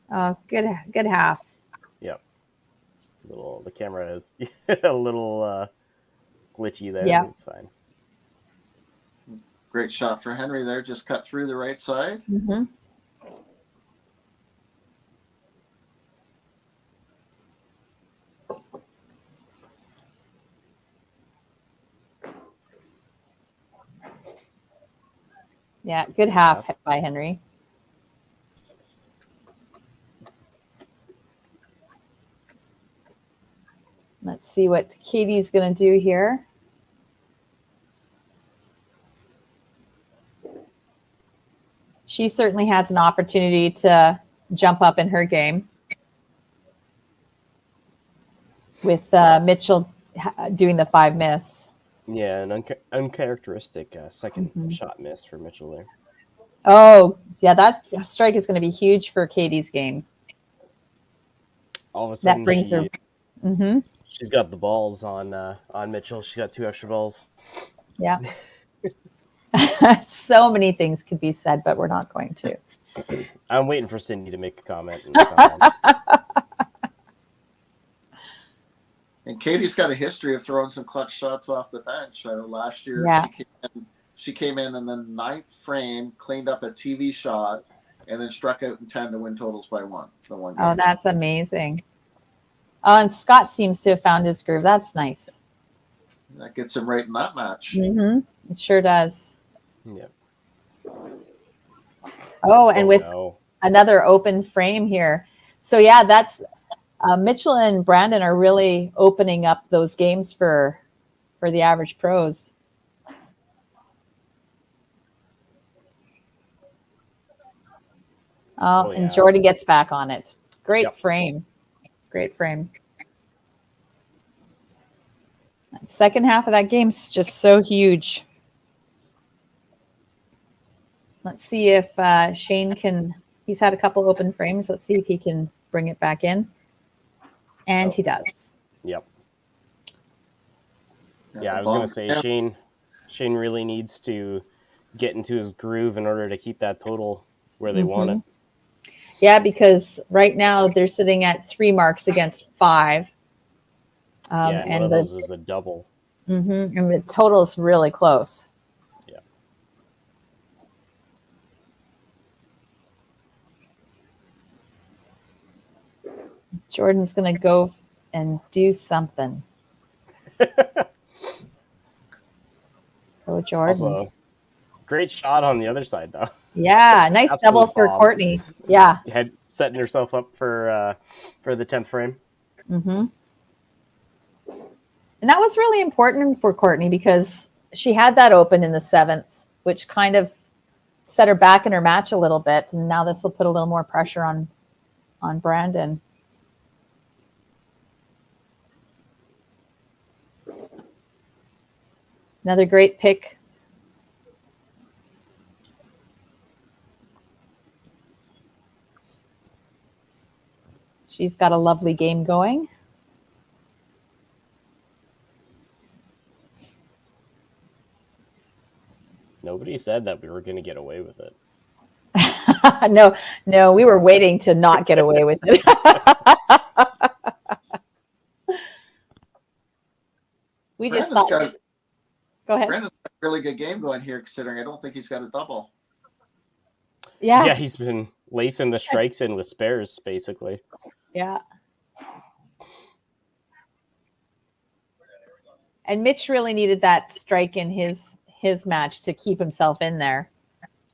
Oh, good half. Yep. The camera is a little glitchy there. Yeah. It's fine. Great shot for Henry there. Just cut through the right side. Mm-hmm. Yeah, good half by Henry. Let's see what Katie's going to do here. She certainly has an opportunity to jump up in her game with Mitchell doing the 5 miss. Yeah, an uncharacteristic second shot miss for Mitchell there. Oh, yeah, that strike is going to be huge for Katie's game. All of a sudden, that brings her. Mm-hmm. She's got the balls on Mitchell. She's got 2 extra balls. Yeah. So many things could be said, but we're not going to. I'm waiting for Cindy to make a comment in the comments. And Katie's got a history of throwing some clutch shots off the bench. I know last year she came in the 9th frame, cleaned up a TV shot, and then struck out in 10 to win totals by 1. The one game. Oh, that's amazing. Oh, and Scott seems to have found his groove. That's nice. That gets him right in that match. Mm-hmm. It sure does. Yeah. Oh, and another open frame here. So yeah, that's Mitchell and Brandon are really opening up those games for the average pros. Oh, and Jordan gets back on it. Great frame. Great frame. That second half of that game's just so huge. Let's see if Shane can. He's had a couple open frames. Let's see if he can bring it back in. And he does. Yep. Yeah, I was going to say Shane really needs to get into his groove in order to keep that total where they want it. Yeah, because right now they're sitting at 3 marks against 5. And one of those is a double. Mm-hmm, and the total is really close. Yeah. Jordan's going to go and do something. Go, Jordan. Also, great shot on the other side, though. Yeah, nice double for Courtney. Yeah. Had setting herself up for the 10th frame. Mm-hmm. And that was really important for Courtney because she had that open in the 7th, which kind of set her back in her match a little bit. And now this will put a little more pressure on Brandon. Another great pick. She's got a lovely game going. Nobody said that we were going to get away with it. No, we were waiting to not get away with it. We just Brandon's thought. Go ahead. Brandon's got a really good game going here, considering I don't think he's got a double. Yeah. He's been lacing the strikes in with spares, basically. Yeah. And Mitch really needed that strike in his match to keep himself in there.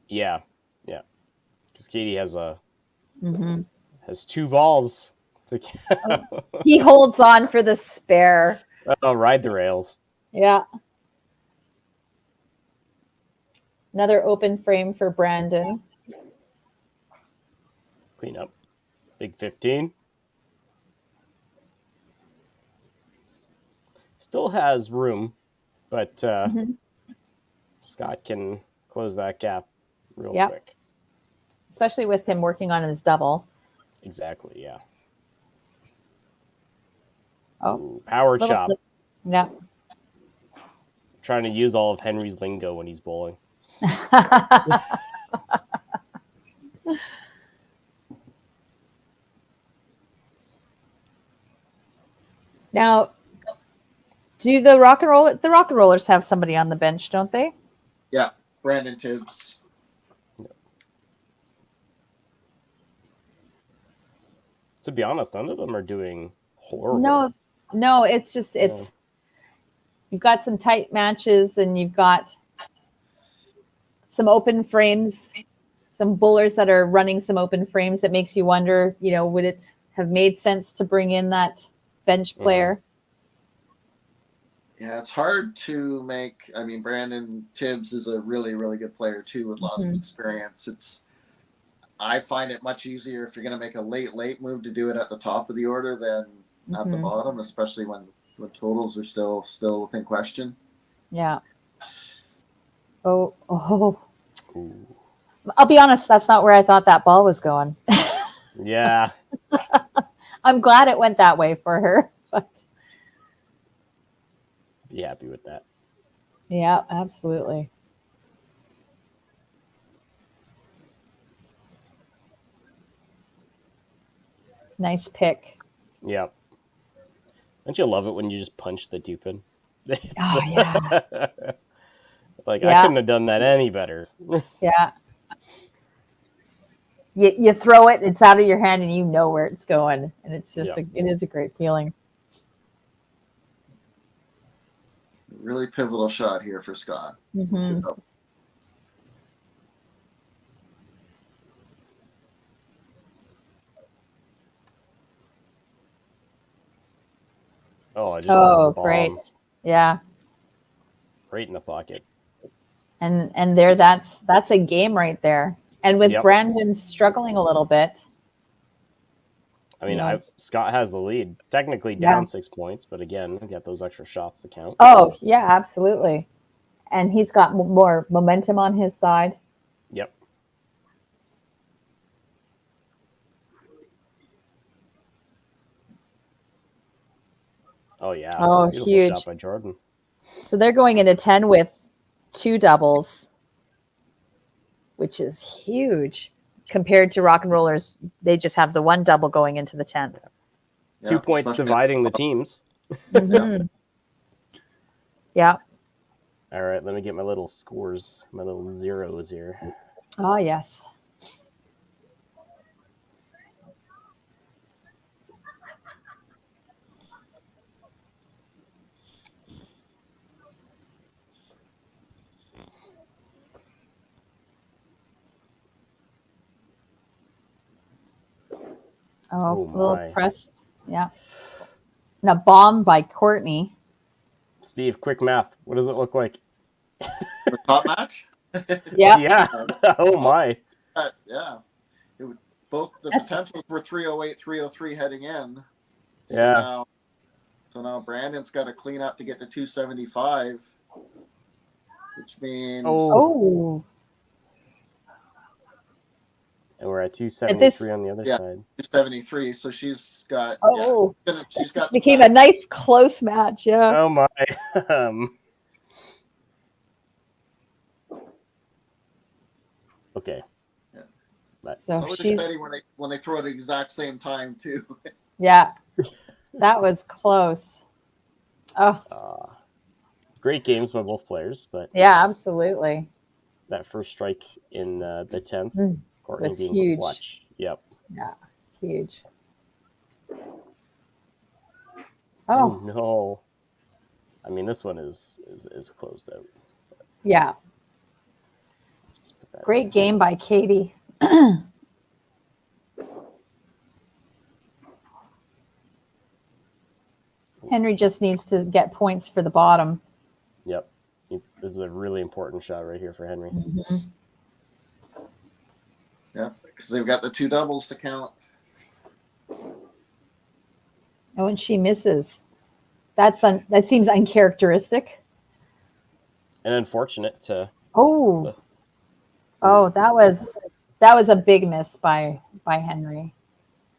Yeah. Because Katie has has 2 balls to He holds on for the spare. Oh, ride the rails. Yeah. Another open frame for Brandon. Clean up. Big 15. Still has room, but Scott can close that gap real quick. Especially with him working on his double. Exactly, yeah. Oh, ooh, power chop. Yeah. Trying to use all of Henry's lingo when he's bowling. Now, do the rock and rollers have somebody on the bench, don't they? Yeah, Brandon Tibbs. To be honest, none of them are doing horrible. No, it's just you've got some tight matches and you've got some open frames, some bowlers that are running some open frames that makes you wonder, would it have made sense to bring in that bench player? Yeah, it's hard to make. I mean, Brandon Tibbs is a really, really good player too with lots of experience. I find it much easier if you're going to make a late move to do it at the top of the order than at the bottom, especially when totals are still within question. Yeah. Oh. Ooh. I'll be honest, that's not where I thought that ball was going. Yeah. I'm glad it went that way for her, but be happy with that. Yeah, absolutely. Nice pick. Yeah. Don't you love it when you just punch the dupin? Oh, yeah. I couldn't have done that any better. Yeah. You throw it, it's out of your hand, and you know where it's going. And it's just, it is a great feeling. Really pivotal shot here for Scott. Mm-hmm. Oh, I just great. Yeah. Right in the pocket. And there, that's a game right there. And with Brandon struggling a little bit. I mean, Scott has the lead. Technically down 6 points, but again, get those extra shots to count. Oh, yeah, absolutely. And he's got more momentum on his side. Yep. Oh, yeah. Oh, beautiful huge shot by Jordan. So they're going into 10 with 2 doubles, which is huge compared to rock and rollers. They just have the 1 double going into the 10th. 2 points dividing the teams. Yeah. All right, let me get my little scores, my little zeros here. Oh, yes. Oh, a little pressed. Yeah. And a bomb by Courtney. Steve, quick math. What does it look like? The top match? Yeah. Oh, my. Yeah. Both the potentials were 308, 303 heading in. So now Brandon's got to clean up to get to 275, which means... Oh. And we're at 273 on the other side. 273. So she's got. Oh, she's got. Became a nice close match. Yeah. Oh my. Okay. Yeah. So It's always she's exciting when they throw at the exact same time too. yeah, that was close. Oh, Great games by both players, but yeah, absolutely. that first strike in the 10th, Courtney Was being huge. clutch. Yep. Yeah, huge. Oh Oh, no. I mean, this one is closed out. yeah. Just put that Great game by Katie. Henry just needs to get points for the bottom. Yep. This is a really important shot right here for Henry. Yeah, because they've got the 2 doubles to count. Oh, and she misses. That seems uncharacteristic. And unfortunate to Oh, that was a big miss by Henry.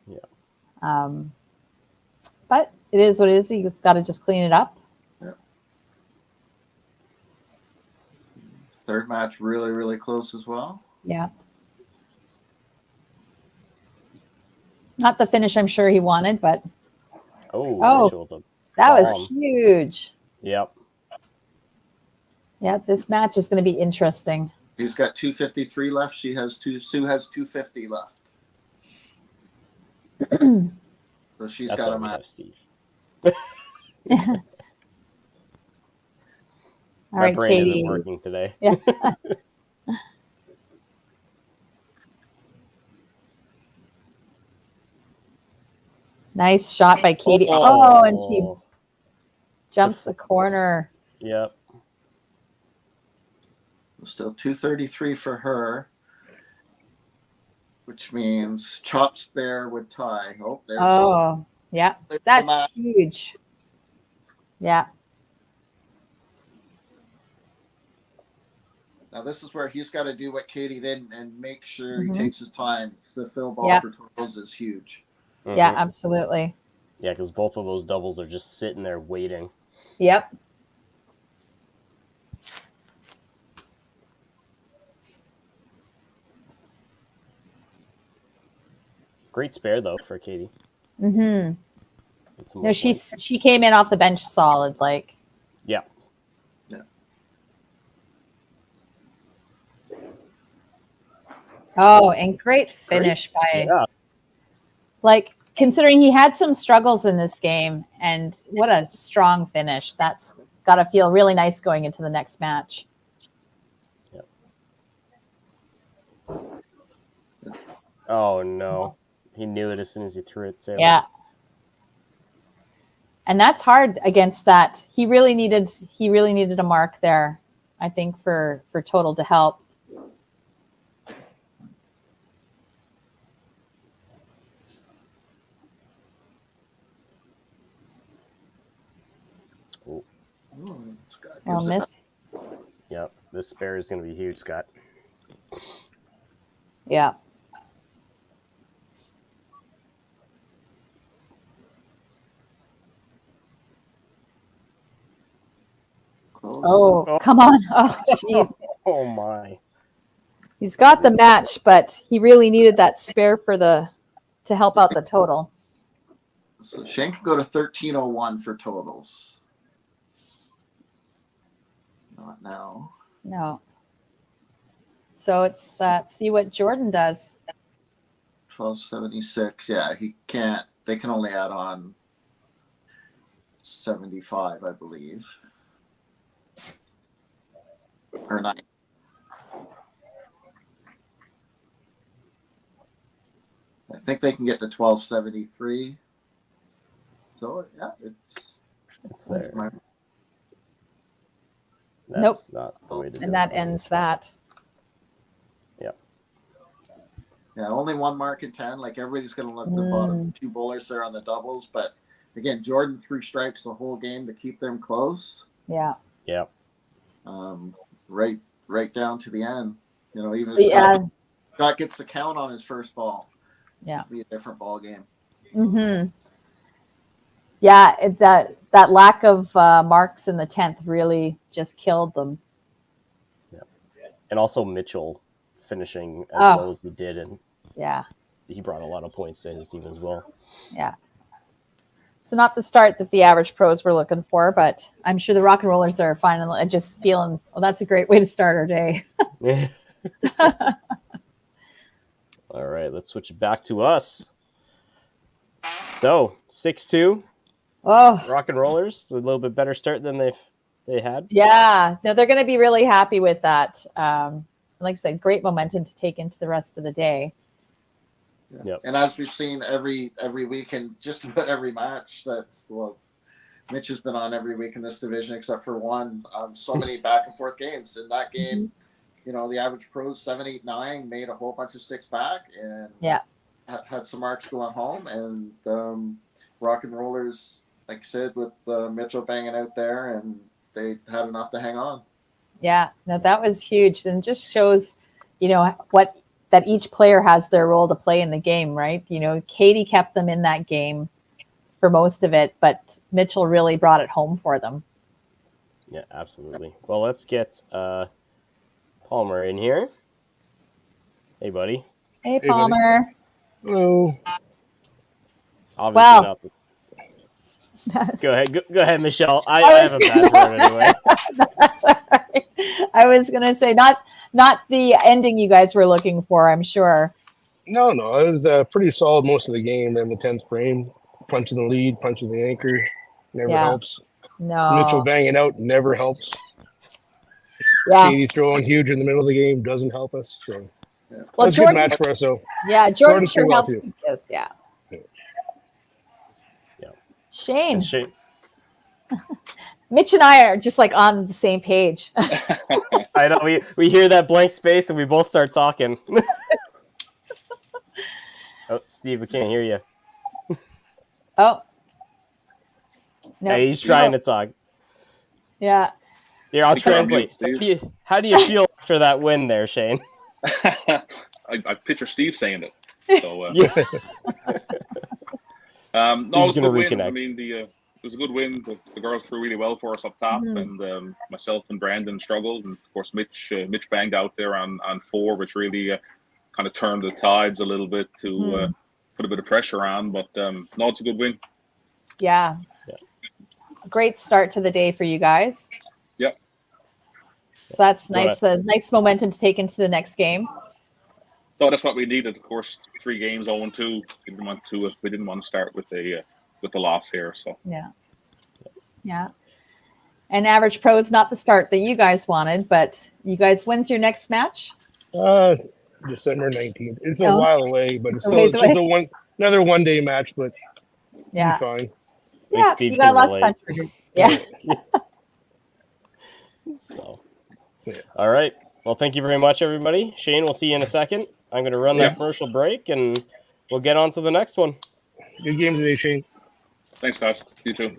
Yeah. But it is what it is. He's got to just clean it up. Yeah. Third match really, really close as well. Yeah. Not the finish I'm sure he wanted, but Mitchell with the that bomb. was huge. Yep. Yeah, this match is going to be interesting. He's got 253 left. Sue has 250 left. So she's That's got why a we match. have Steve. All right, My brain Katie. isn't working today. Yeah. Nice shot by Katie. Oh, and she jumps the corner. Yep. Still 233 for her, which means chop spare would tie. Oh, there's. Oh, yeah. there's the That's match. huge. Yeah. Now this is where he's got to do what Katie did and make sure Mhm. he takes his time. So the fill ball Yeah. for totals is huge. Yeah, Mhm. absolutely. Yeah, because both of those doubles are just sitting there waiting. Yep. Great spare though for Katie. Mm-hmm. Get some No, more she points. came in off the bench solid, like. Yeah. Oh, and great finish by Yeah. like considering he had some struggles in this game, and what a strong finish. That's got to feel really nice going into the next match. Oh no. He knew it as soon as he threw it too. Yeah. And that's hard against that. He really needed a mark there, I think, for total to help. Ooh, Scott Well, gives it miss. Yep. This spare is going to be huge, Scott. Yeah. close. Oh, come on. Oh, jeez. Oh my. He's got the match, but he really needed that spare to help out the total. So Shane can go to 1301 for totals. Not now. No. So it's see what Jordan does. 1276. Yeah, he can't. They can only add on 75, I believe. Or 9. I think they can get to 1273. So yeah, It's there. my- That's not the way to do it. And that ends that. yeah, only one mark in 10. Like everybody's gonna look at the bottom 2 bowlers there on the doubles, but again, Jordan 3 strikes the whole game to keep them close. Yeah. Yeah. Right down to the end. You know, even if Scott gets the count on his first ball. Yeah. It'll be a different ball game. Mm-hmm. Yeah, that lack of marks in the 10th really just killed them. And also Mitchell finishing as well as he did, and Yeah. He brought a lot of points to his team as well. Yeah. So not the start that the average pros were looking for, but I'm sure the rock and rollers are finally just feeling, well, that's a great way to start our day. All right, let's switch it back to us. So 6-2. Oh, Rock and rollers, a little bit better start than they had. yeah. No, they're going to be really happy with that. Like I said, great momentum to take into the rest of the day. Yeah. Yep. And as we've seen every week and just about every match Mitch has been on every week in this division except for one. So many back and forth games. In that game, the average pros 7, 8, 9 made a whole bunch of sticks back and had some marks going home. And rock and rollers, like I said, with Mitchell banging out there, and they had enough to hang on. Yeah, no, that was huge, and just shows, what that each player has their role to play in the game, right? Katie kept them in that game for most of it, but Mitchell really brought it home for them. Yeah, absolutely. Well, let's get Palmer in here. Hey, buddy. Hey, Palmer. Hello. Obviously not. Go ahead. Go ahead, Michelle. I have a bad word anyway. That's all right. I was going to say, not the ending you guys were looking for, I'm sure. No, it was pretty solid most of the game. Then the 10th frame, punching the lead, punching the anchor, never helps. No. Mitchell banging out never helps. Yeah. Katie throwing huge in the middle of the game doesn't help us. So well, it's a good match for us, though. Yeah, Jordan sure helped us. Yeah. Shane. Mitch and I are just like on the same page. I know we hear that blank space and we both start talking. Oh, Steve, we can't hear you. Oh. No. Hey, he's trying to talk. Yeah. Here, I'll translate. How do you feel after that win there, Shane? I picture Steve saying it. So, no, it was a good win. I mean, it was a good win. The girls threw really well for us up top, and myself and Brandon struggled, and of course Mitch banged out there on 4, which really kind of turned the tides a little bit to put a bit of pressure on. But no, it's a good win. Yeah. Great start to the day for you guys. Yep. So that's nice. Nice momentum to take into the next game. No, that's what we needed. Of course, 3 games, 0-2. We didn't want to start with the loss here. So yeah. And average pro is not the start that you guys wanted, but you guys, when's your next match? December 19th. It's a while away, but it's still just another one-day match. But yeah, fine. Yeah, you got lots of fun. Yeah. So, all right. Well, thank you very much, everybody. Shane, we'll see you in a second. I'm going to run that commercial break, and we'll get on to the next one. Good game today, Shane. Thanks, guys. You too.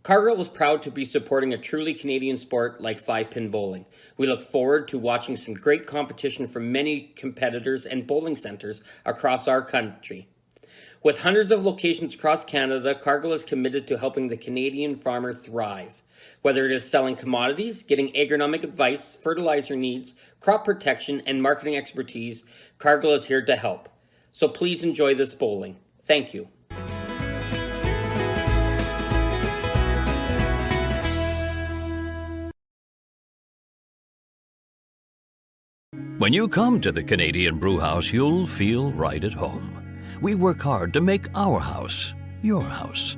Cargill is proud to be supporting a truly Canadian sport like 5-pin bowling. We look forward to watching some great competition from many competitors and bowling centers across our country. With hundreds of locations across Canada, Cargill is committed to helping the Canadian farmer thrive. Whether it is selling commodities, getting agronomic advice, fertilizer needs, crop protection, and marketing expertise, Cargill is here to help. So please enjoy this bowling. Thank you. When you come to the Canadian Brewhouse, you'll feel right at home. We work hard to make our house your house.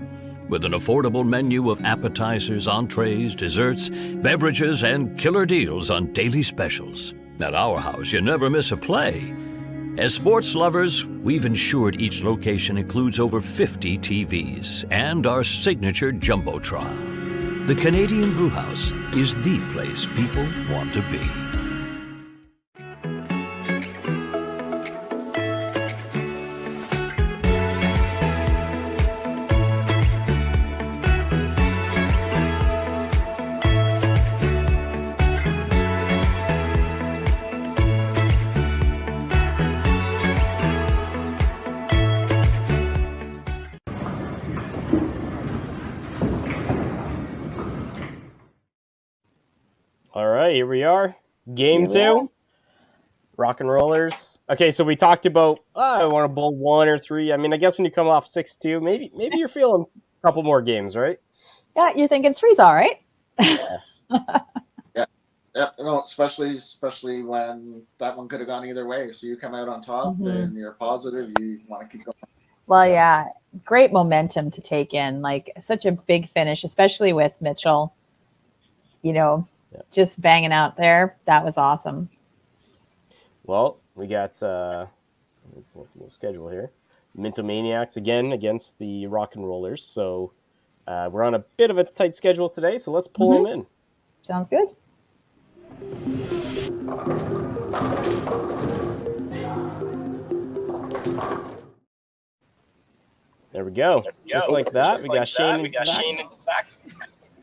With an affordable menu of appetizers, entrees, desserts, beverages, and killer deals on daily specials. At our house, you never miss a play. As sports lovers, we've ensured each location includes over 50 TVs and our signature Jumbotron. The Canadian Brewhouse is the place people want to be. All right, here we are. Game two. Rock and Rollers. Okay, so we talked about I want to bowl 1 or 3. I mean, I guess when you come off 6-2, maybe you're feeling a couple more games, right? Yeah, you're thinking 3's all right. Yeah, no, especially when that one could have gone either way. So you come out on top and you're positive. You want to keep going. Well, yeah, great momentum to take in. Like such a big finish, especially with Mitchell. You know, just banging out there. That was awesome. Well, we got schedule here. Minto Maniacs again against the Rock and Rollers. So we're on a bit of a tight schedule today. So let's pull them in. Sounds good. There we go. Just like that. We got Shane and Zach.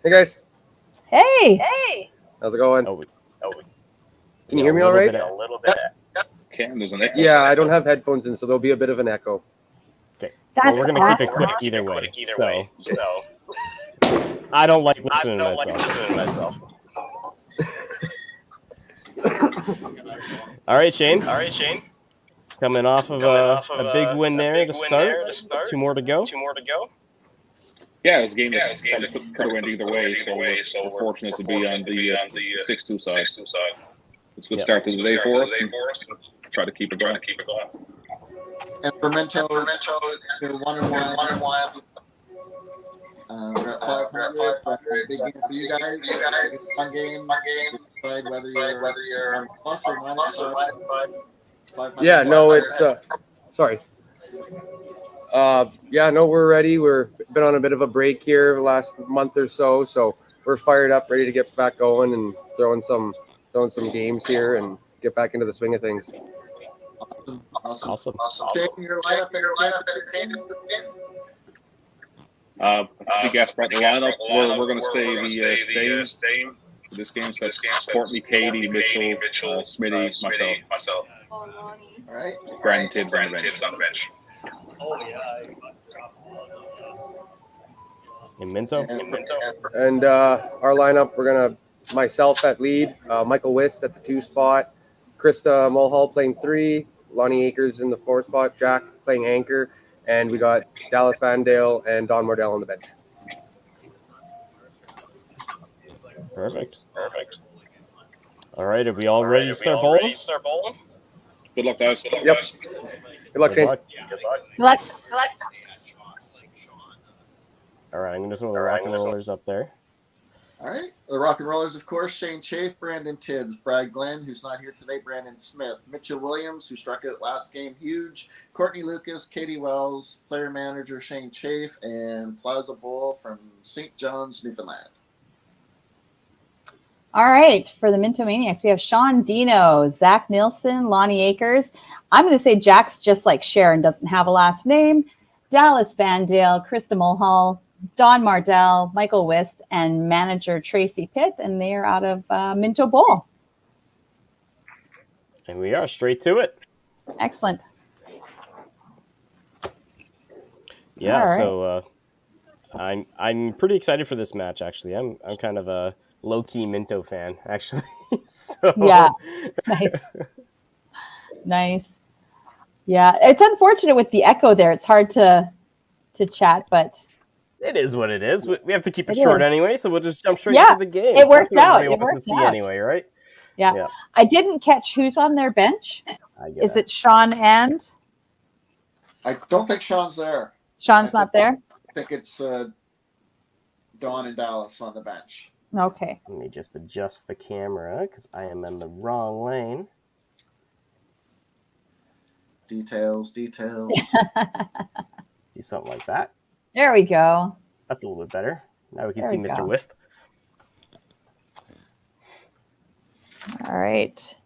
Hey guys, Hey. how's it going? Oh, Can you hear me all right? A little bit. Cam, there's an echo. Yeah, I don't have headphones in, so there'll be a bit of an echo. Okay. That's we're going to keep it awesome. quick either way. So I don't like listening to myself. All right, Shane. Coming off of a big win there to start. 2 more to go. Yeah, it was a game that could have went either way, so we're fortunate to be on the 6-2 side. It's a good start to the day for us, and try to keep it going. And for Minto, you're 1-1. We're at 500. Big game for you guys. It's a fun game. Decide whether you're on plus or minus 500. Yeah, no, it's sorry. Yeah, no, we're ready. We're been on a bit of a break here the last month or so we're fired up, ready to get back going and throwing some games here and get back into the swing of things. Awesome. Shane, your lineup I think that's about the lineup. We're going to stay the same. This game, so that's Courtney, Katie, Mitchell, Smitty, myself. All right. Brandon Tibbs on the bench. And Minto. And our lineup, we're gonna myself at lead, Michael Wist at the 2 spot, Krista Mulhall playing 3, Lonnie Akers in the 4 spot, Jack playing anchor, and we got Dallas Vandale and Don Mordell on the bench. Perfect. All right, are we all ready to start bowling? Good luck, guys. Yep. Good luck, Shane. Good luck. All right, I'm going to throw the Rock and Rollers up there. All right. The Rock and Rollers, of course, Shane Chafe, Brandon Tibbs, Brad Glenn, who's not here today, Brandon Smith, Mitchell Williams, who struck it last game huge, Courtney Lucas, Katie Wells, player manager Shane Chafe, and Plaza Bowl from St. John's, Newfoundland. All right, for the Minto Maniacs, we have Sean Dino, Zach Nilsson, Lonnie Akers. I'm going to say Jack's just like Sharon, doesn't have a last name. Dallas Vandale, Krista Mulhall, Don Mardell, Michael Wist, and manager Tracy Pitt, and they are out of Minto Bowl. And we are straight to it. Excellent. Yeah, All right. so I'm pretty excited for this match. Actually, I'm kind of a low key Minto fan, actually. So... Yeah, nice. Yeah, it's unfortunate with the echo there. It's hard to chat, but it is what it is. We have to keep it It short is. anyway, so we'll just jump straight Yeah, into the game. it worked That's what out. everybody It wants worked to see out. anyway, right? Yeah. I didn't catch who's on their bench. Is it Sean and? I don't think Sean's there. Sean's not there? I think it's Dawn and Dallas on the bench. Okay. Let me just adjust the camera because I am in the wrong lane. Details. Do something like that. There we go. That's a little bit better. Now we can There see we Mr. go. Wist. All right.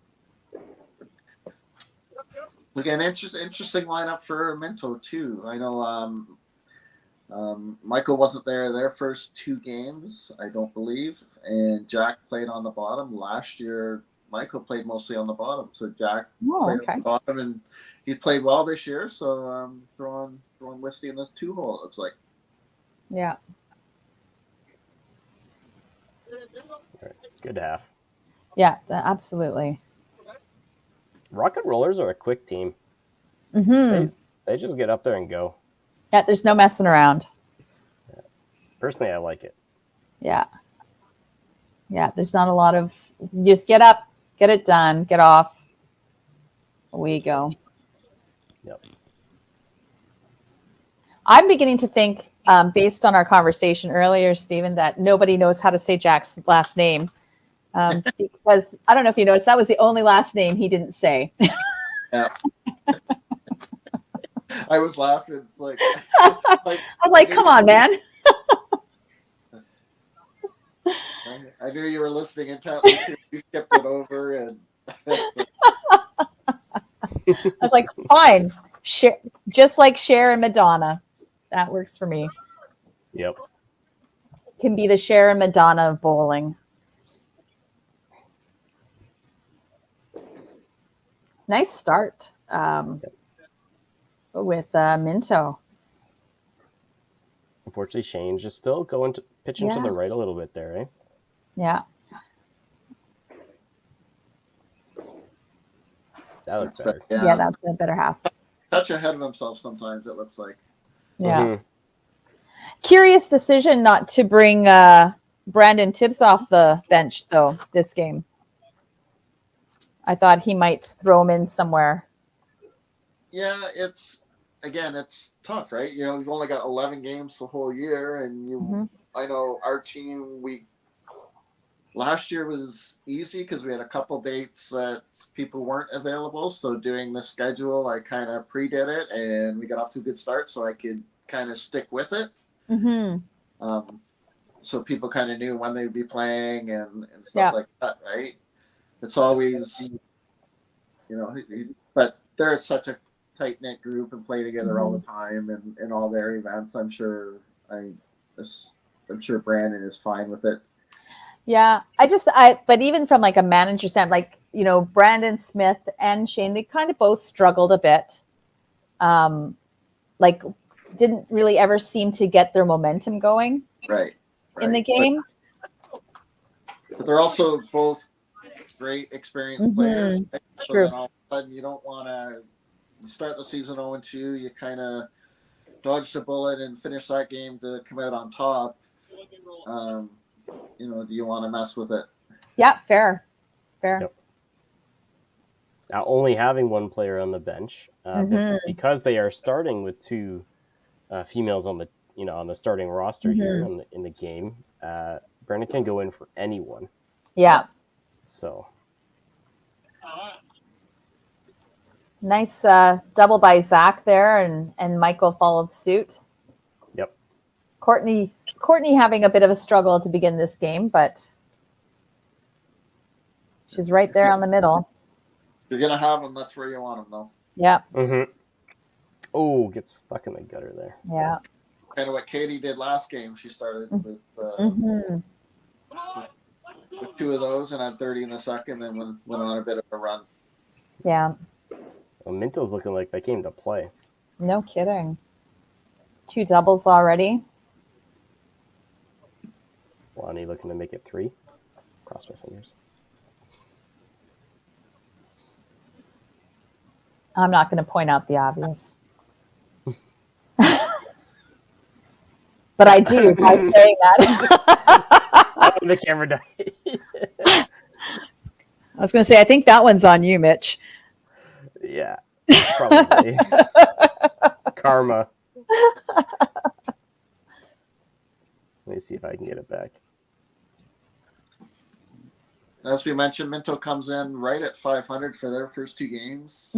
Look, an interesting lineup for Minto too. I know Michael wasn't there their first 2 games, I don't believe, and Jack played on the bottom. Last year, Michael played mostly on the bottom, so Jack played on the bottom, and he played well this year. So throwing Wisty in this 2-hole, it looks like. Yeah. Right. Good half. Yeah, absolutely. Rock and Rollers are a quick team. Mm-hmm. They just get up there and go. Yeah, there's no messing around. Yeah. Personally, I like it. Yeah. Yeah, there's not a lot of, just get up, get it done, get off. Away you go. Yep. I'm beginning to think, based on our conversation earlier, Stephen, that nobody knows how to say Jack's last name. Because I don't know if you noticed, that was the only last name he didn't say. Yeah. I was laughing. It's like, I was like, come on, man. I knew you were listening intently too. You skipped it over, and I was like, fine. Just like Cher and Madonna. That works for me. Yep. Can be the Cher and Madonna of bowling. Nice start with Minto. Unfortunately, Shane's just still pitching to the right a little bit there, eh? Yeah. That looks better. Yeah, that's a better half. Touch ahead of himself sometimes, it looks like. Yeah. Mm-hmm. Curious decision not to bring Brandon Tibbs off the bench, though, this game. I thought he might throw him in somewhere. Yeah, it's tough, right? You know, we've only got 11 games the whole year, and I know our team, last year was easy because we had a couple dates that people weren't available. So doing the schedule, I kind of pre-did it, and we got off to a good start, so I could kind of stick with it. Mm-hmm. So people kind of knew when they would be playing and stuff like that, right? It's always, but they're such a tight-knit group and play together all the time and in all their events. I'm sure Brandon is fine with it. Yeah, but even from like a manager standpoint, like, Brandon Smith and Shane, they kind of both struggled a bit. Like, didn't really ever seem to get their momentum going in the game. But they're also both great experienced players. Right? So True. then all of a sudden you don't want to start the season 0-2. You kind of dodged a bullet and finish that game to come out on top. Do you want to mess with it? Yeah, fair. Yep. Now, only having one player on the bench, but because they are starting with 2 females on the starting roster here in the game, Brandon can go in for anyone. Yeah. So nice double by Zach there, and Michael followed suit. Yep. Courtney having a bit of a struggle to begin this game, but she's right there on the middle. You're gonna have them. That's where you want them, though. Yeah. Mm-hmm. Oh, gets stuck in the gutter there. Yeah. kind of what Katie did last game. She started with with 2 of those and had 30 in the second, and went on a bit of a run. Yeah. Well, Minto's looking like they came to play. No kidding. 2 doubles already. Lonnie looking to make it 3. Cross my fingers. I'm not going to point out the obvious. But I do by saying that. The camera died. I was going to say, I think that one's on you, Mitch. Yeah, probably. Karma. Let me see if I can get it back. As we mentioned, Minto comes in right at 500 for their first 2 games.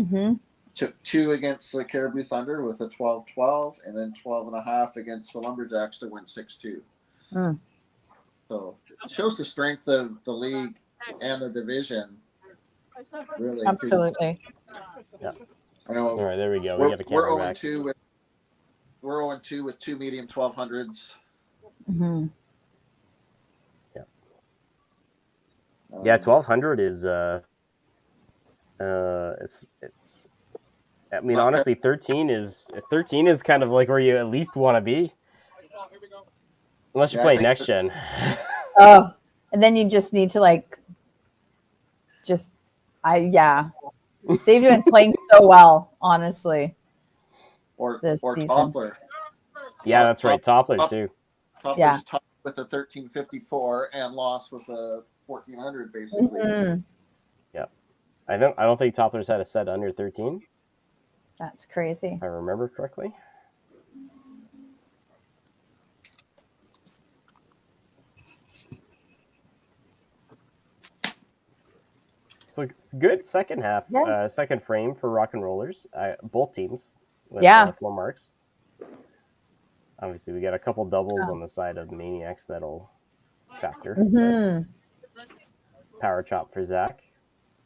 Took 2 against the Caribou Thunder with a 12-12, and then 12.5 against the Lumberjacks to win 6-2. So it shows the strength of the league and the division. Really, absolutely. Yeah. I know. All right, there we go. We got the camera back. We're 0-2 with 2 medium 1200s. Yeah, 1200 is it's. I mean, honestly, 13 is kind of like where you at least want to be, unless you're playing next gen. Oh, and then you just need to they've been playing so well, honestly. Or season. Toppler. Yeah, that's right, Toppler too. Toppler's top with a 1354 and lost with a 1400 basically. Yeah, I don't think Toppler's had a set under 13. That's crazy. If I remember correctly. So it's good second half, second frame for Rock and Rollers. Both teams with 4 marks. Obviously, we got a couple doubles on the side of Maniacs that'll factor. Power chop for Zach,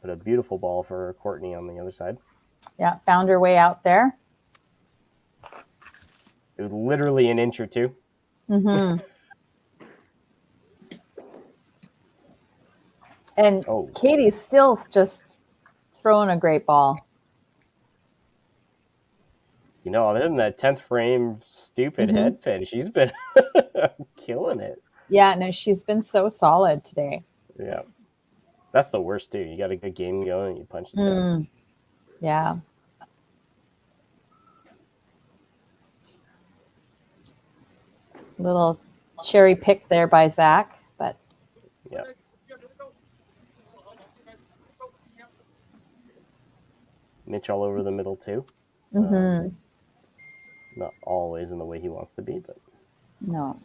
but a beautiful ball for Courtney on the other side. Yeah, found her way out there. It was literally an inch or 2. And Katie's still just throwing a great ball. You know, other than that 10th frame stupid head pin, she's been killing it. Yeah, no, she's been so solid today. Yeah. That's the worst, too. You got a good game going and you punch the 10. Yeah. Little cherry pick there by Zach, but yeah. Mitch all over the middle too. Not always in the way he wants to be, but no.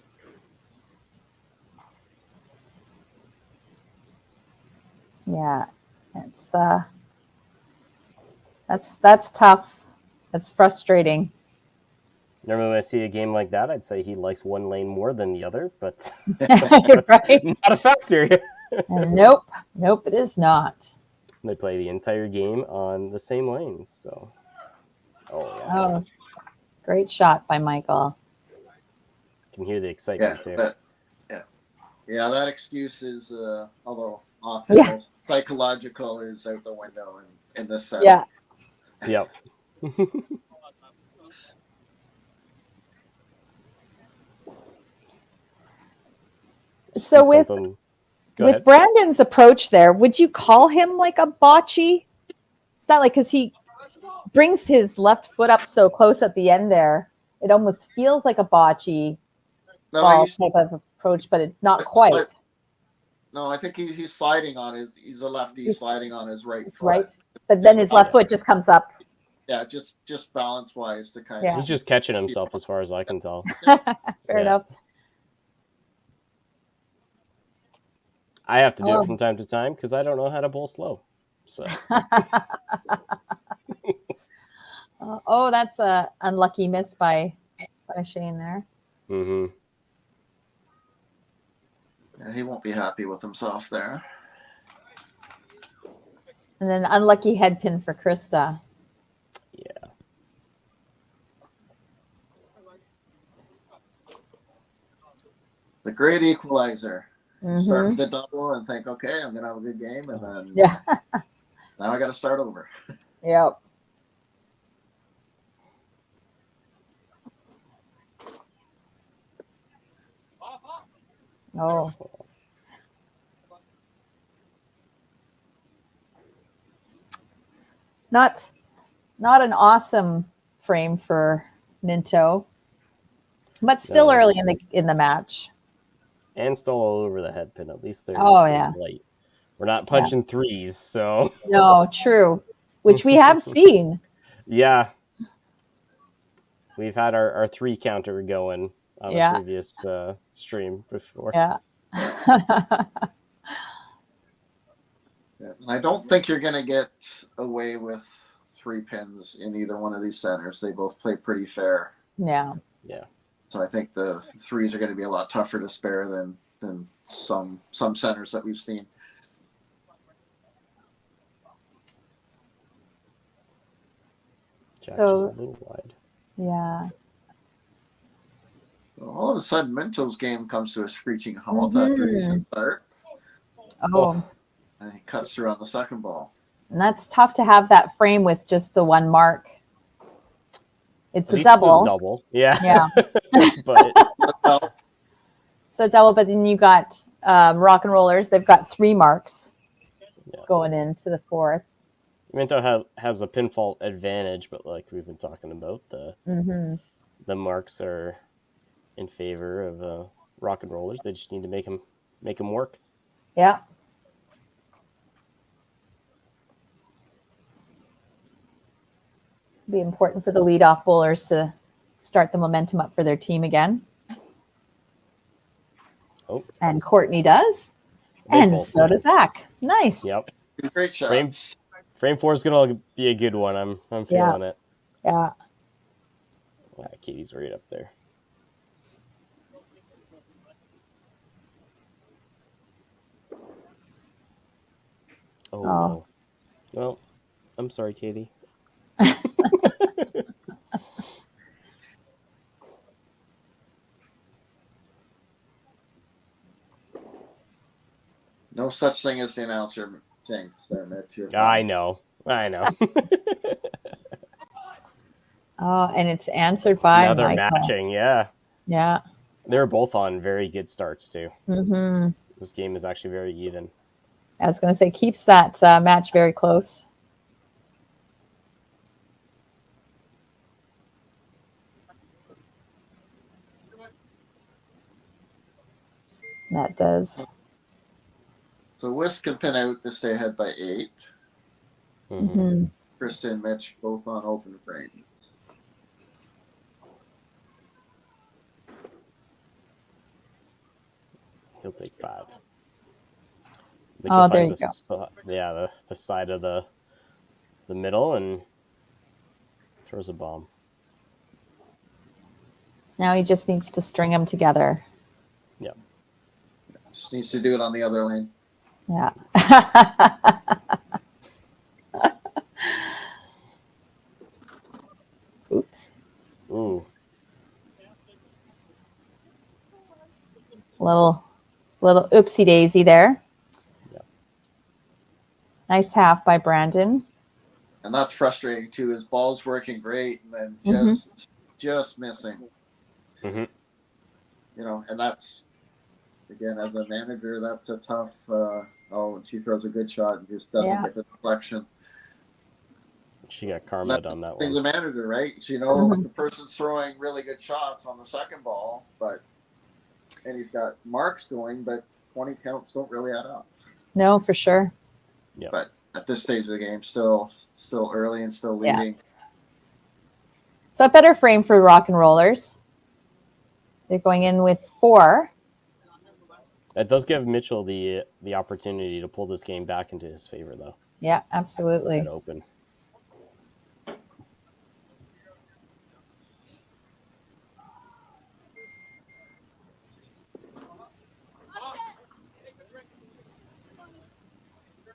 Yeah, it's that's tough. That's frustrating. Normally when I see a game like that, I'd say he likes one lane more than the other, but you're right. Not a factor. Nope, it is not. They play the entire game on the same lanes, so. Oh, great shot by Michael. Can hear the excitement too. That excuse is, although often psychological, is out the window in this set. Yeah. Yep. So with Brandon's approach there, would you call him like a bocce? It's not like, because he brings his left foot up so close at the end there, it almost feels like a bocce type of approach, but it's not quite. No, I think he's sliding on he's a lefty, he's sliding on his right foot. Right, but then his left foot just comes up. Yeah, just balance wise to kind of. He's just catching himself as far as I can tell. Fair enough. I have to do it from time to time because I don't know how to bowl slow. So. That's a unlucky miss by Shane there. Mm-hmm. Yeah, he won't be happy with himself there. And then unlucky head pin for Krista. Yeah. The great equalizer. Mhm. Start with the double and think, okay, I'm gonna have a good game, and then Yeah. now I got to start over. Yep. Oh. Not an awesome frame for Minto, but still No. early in the match. And still all over the head pin. At least there's, Yeah. light. We're not punching threes, so No, true. Which we have seen. yeah. We've had our 3 counter going on a previous stream before. Yeah. I don't think you're going to get away with 3 pins in either one of these centers. They both play pretty fair. Yeah. Yeah. So I think the threes are going to be a lot tougher to spare than some centers that we've seen. Jack So- just a little wide. Yeah. So all of a sudden, Minto's game comes to a screeching halt after a decent start. Oh. And he cuts through on the second ball. And that's tough to have that frame with just the one mark. It's At a least double. It's a double. Yeah. Yeah. But So double, but then you got Rock and Rollers. They've got 3 marks going into the fourth. Minto has a pinfall advantage, but like we've been talking about, the marks are in favor of Rock and Rollers. They just need to make them work. Yeah. Be important for the leadoff bowlers to start the momentum up for their team again. Oh. And Courtney does. And so does Zach. Nice. Yep. Great shots. Frame 4 is gonna be a good one. I'm feeling it. Yeah. Yeah, Katie's right up there. Oh. No. Well, I'm sorry, Katie. No such thing as the announcer jinx there, Mitch. I know. Oh, and it's answered by now they're Michael. matching, yeah. Yeah. They're both on very good starts, too. Mm-hmm. This game is actually very even. I was going to say, keeps that match very close. That does. So Whisk can pin out to stay ahead by 8. Mm-hmm. Chris and Mitch both on open frames. He'll take 5. Oh, there you go. Yeah, the side of the middle and throws a bomb. Now he just needs to string them together. Yep. Just needs to do it on the other lane. Yeah. Oops. Ooh. Little oopsie daisy there. Yep. Nice half by Brandon. And that's frustrating too. His ball's working great and then just missing. Mm-hmm. You know, and that's, again, as a manager, that's a tough. And she throws a good shot and just doesn't get the deflection. She got karma on that one. Thing's a manager, right? So, you know, the person's throwing really good shots on the second ball, and he's got marks going, but 20 counts don't really add up. No, for sure. Yeah. But at this stage of the game, still early and still leading. Yeah. So a better frame for Rock and Rollers. They're going in with 4. That does give Mitchell the opportunity to pull this game back into his favor, though. Yeah, absolutely. At open.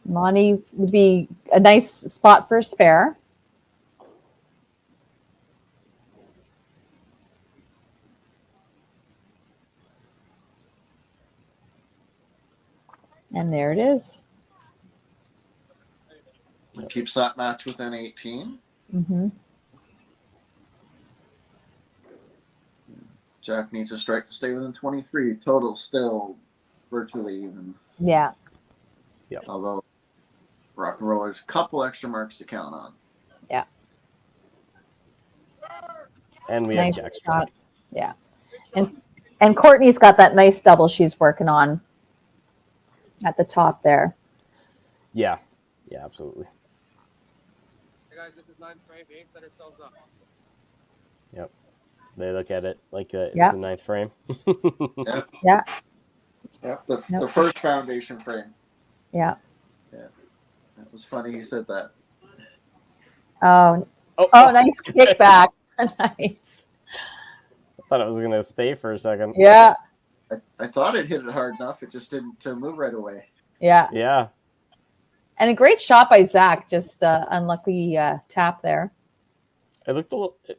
Lonnie would be a nice spot for a spare. And there it is. Keeps that match within 18. Mm-hmm. Jack needs a strike to stay within 23. Total still virtually even. Yeah. Although Rock and Rollers, a couple extra marks to count on. Yeah. And we Nice have Jack's shot. strike. Yeah. And Courtney's got that nice double she's working on at the top there. Yeah. Yeah, absolutely. Hey guys, this is 9th frame. We ain't set ourselves up. Yep. They look at it like it's Yeah. the 9th frame. Yeah. The first foundation frame. Yeah. That was funny you said that. Oh, Oh, nice kickback. Nice. I thought it was going to stay for a second. Yeah. I thought it hit it hard enough. It just didn't move right away. Yeah. Yeah. And a great shot by Zach. Just unlucky tap there. It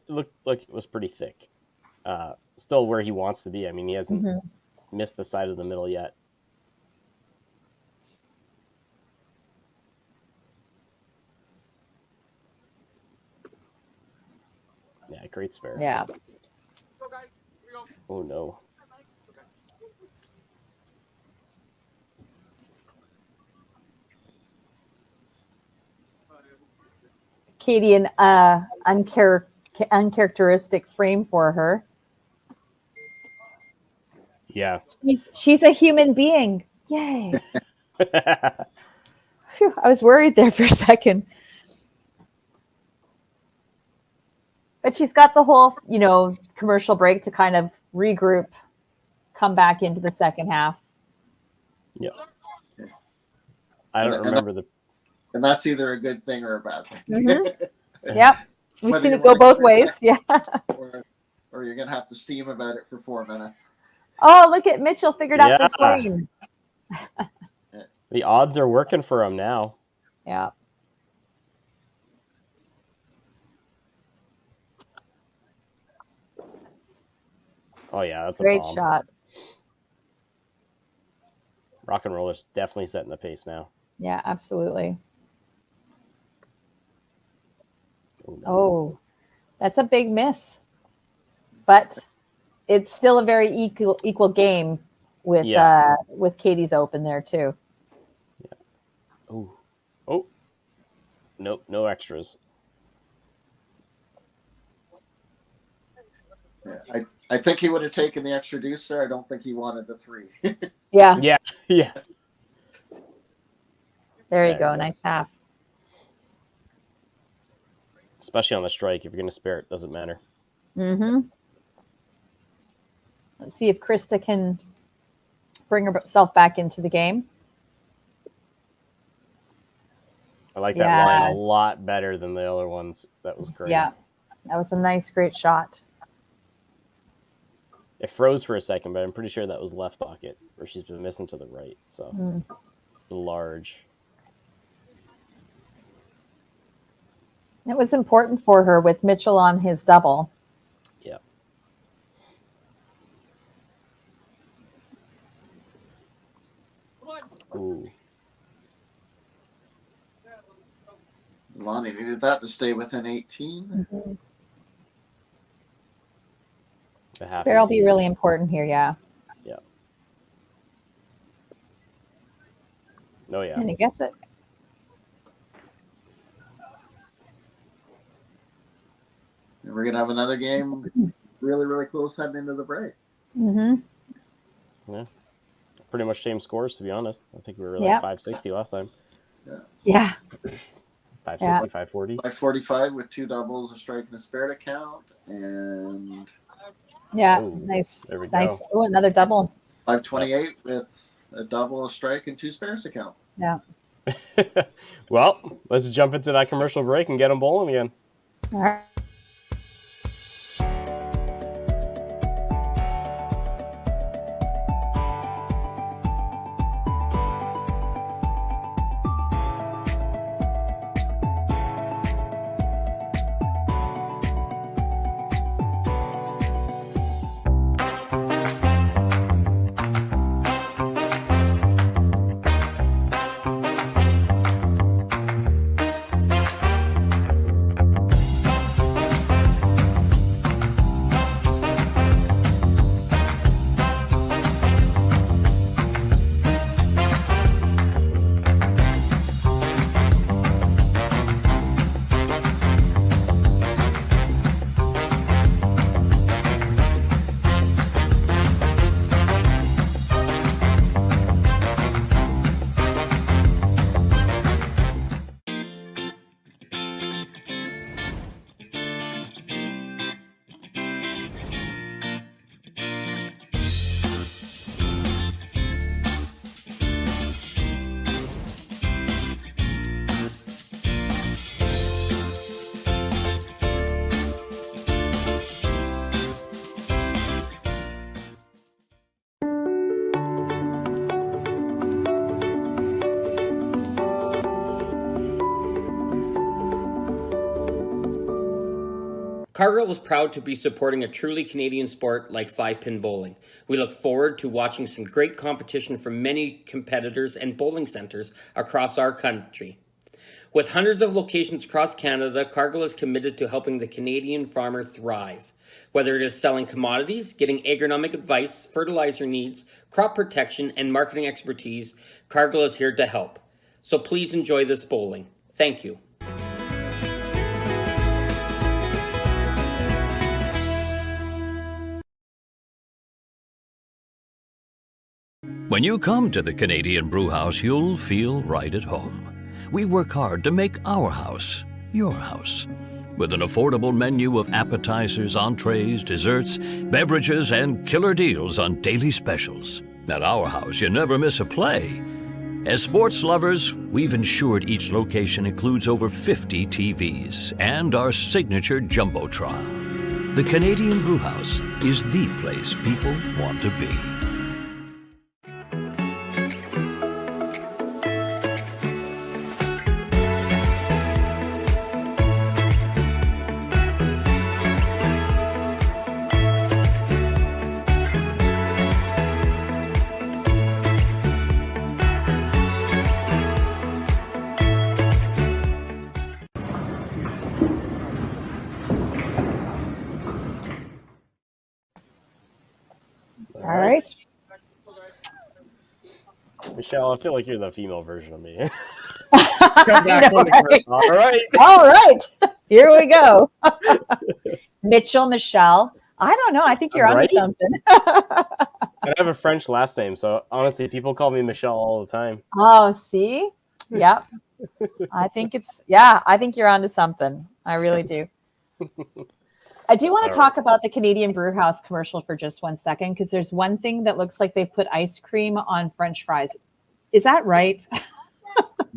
looked like it was pretty thick. Still where he wants to be. I mean, he hasn't missed the side of the middle yet. Yeah, great spare. Yeah. Oh no. Katie, an uncharacteristic frame for her. Yeah. She's a human being. Yay. Phew, I was worried there for a second. But she's got the whole, commercial break to kind of regroup, come back into the second half. Yep. I don't remember the. And that's either a good thing or a bad thing. Mm-hmm. Yep. We've Whether seen you it go want both to- ways. Yeah. Or you're going to have to steam about it for 4 minutes. Oh, look at Mitchell figured out this Yeah. lane. The odds are working for him now. Yeah. Oh yeah, that's a Great bomb. shot. Rock and Roller's definitely setting the pace now. Yeah, absolutely. Oh, no. Oh, that's a big miss. But it's still a very equal game with Katie's open there too. Oh. Nope, no extras. Yeah, I think he would have taken the extra deuce there. I don't think he wanted the 3. Yeah. Yeah. There you There go. you go. Nice half. Especially on the strike. If you're going to spare it, doesn't matter. Mm-hmm. Let's see if Krista can bring herself back into the game. I like that Yeah. line a lot better than the other ones. That was great. Yeah, that was a nice, great shot. It froze for a second, but I'm pretty sure that was left pocket where she's been missing to the right. So it's large. It was important for her with Mitchell on his double. Yeah. Ooh. Lonnie needed that to stay within 18. Mm-hmm. The half Spare will is be huge. really important here, yeah. Yeah. Oh yeah. And he gets it. And we're going to have another game really, really close heading into the break. Mm-hmm. Yeah. Pretty much same scores, to be honest. I think we were like Yeah. 560 last time. Yeah. 560, Yeah. 540. 545 with 2 doubles, a strike, and a spare to count. And Yeah. Oh, Nice. there we Nice. go. Oh, another double. 528 with a double, a strike, and 2 spares to count. Yeah. Well, let's jump into that commercial break and get them bowling again. All right. Cargill is proud to be supporting a truly Canadian sport like 5-pin bowling. We look forward to watching some great competition from many competitors and bowling centers across our country. With hundreds of locations across Canada, Cargill is committed to helping the Canadian farmer thrive. Whether it is selling commodities, getting agronomic advice, fertilizer needs, crop protection, and marketing expertise, Cargill is here to help. So please enjoy this bowling. Thank you. When you come to the Canadian Brewhouse, you'll feel right at home. We work hard to make our house your house. With an affordable menu of appetizers, entrees, desserts, beverages, and killer deals on daily specials. At our house, you never miss a play. As sports lovers, we've ensured each location includes over 50 TVs and our signature Jumbotron. The Canadian Brewhouse is the place people want to be. All right. Michelle, I feel like you're the female version of me. Come back on the All right. All right. Here we go. Mitchell, Michelle. I don't know. I think you're onto Right? something. And I have a French last name, so honestly, people call me Michelle all the time. Oh, see? Yep. I think you're onto something. I really do. I do want to talk about the Canadian Brewhouse commercial for just 1 second, because there's one thing that looks like they've put ice cream on French fries. Is that right?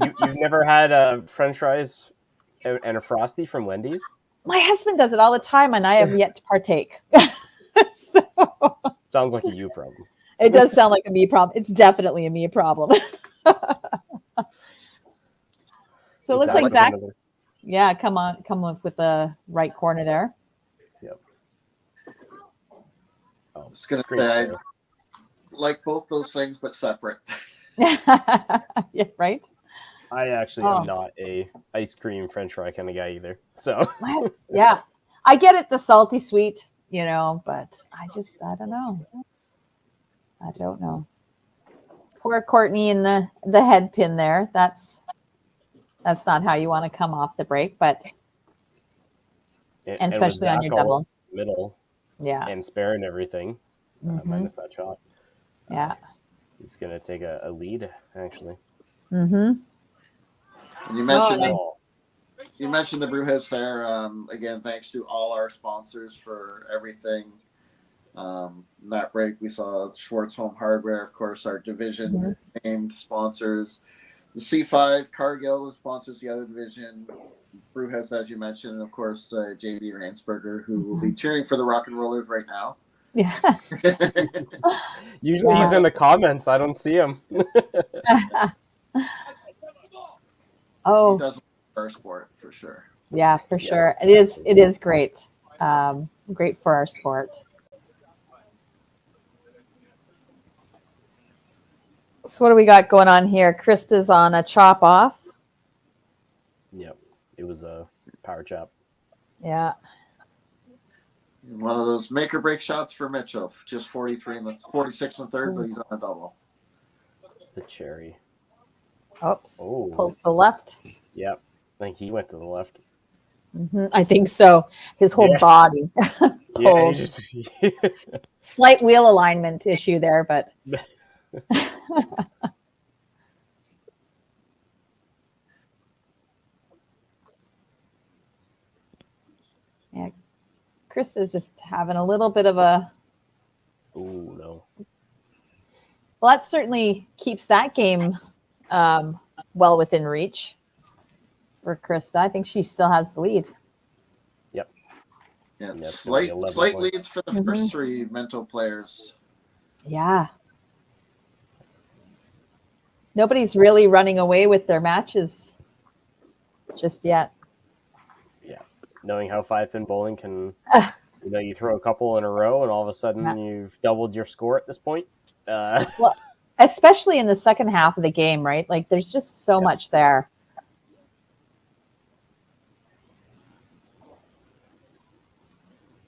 You've never had French fries and a Frosty from Wendy's? My husband does it all the time, and I have yet to partake. So, Sounds like a you problem. it does sound like a me problem. It's definitely a me problem. So it looks like Zach. Yeah, come up with the right corner there. Yep. I was going to say, I like both those things, but separate. Yeah, right? I actually am not a ice cream French fry kind of guy either. So yeah, I get it, the salty sweet, but I don't know. I don't know. Poor Courtney in the head pin there. That's not how you want to come off the break, but and especially on your double middle, yeah, and spare and everything, minus that shot. Yeah, He's going to take a lead, actually. Mm-hmm. And you mentioned you mentioned the brew house there. Again, thanks to all our sponsors for everything. In that break, we saw Schwartz Home Hardware, of course, our division named sponsors. The C5 Cargill sponsors the other division. Brew house, as you mentioned, and of course, JB Ransberger, who will be cheering for the Rock and Rollers right now. Yeah. Usually he's in the comments. I don't see him. Oh, He does our sport for sure. Yeah, for sure. It is great. Great for our sport. So what do we got going on here? Krista's on a chop off. Yep. It was a power chop. Yeah. One of those make or break shots for Mitchell. Just 46 and third, but he's on a double. The cherry. Oops. Oh. Pulls to the left. Yep. I think he went to the left. Mm-hmm. I think so. His whole body pulled. Slight wheel alignment issue there, but. Yeah, Krista's just having a little bit of a. Ooh, no. Well, that certainly keeps that game well within reach for Krista. I think she still has the lead. Yep. Yeah, Yep, slight leads for the Mm-hmm. first three mental players. Yeah. Nobody's really running away with their matches just yet. Yeah. knowing how 5-pin bowling can, you throw a couple in a row and all of a sudden you've doubled your score at this point. Well, especially in the second half of the game, right? Like there's just so much there.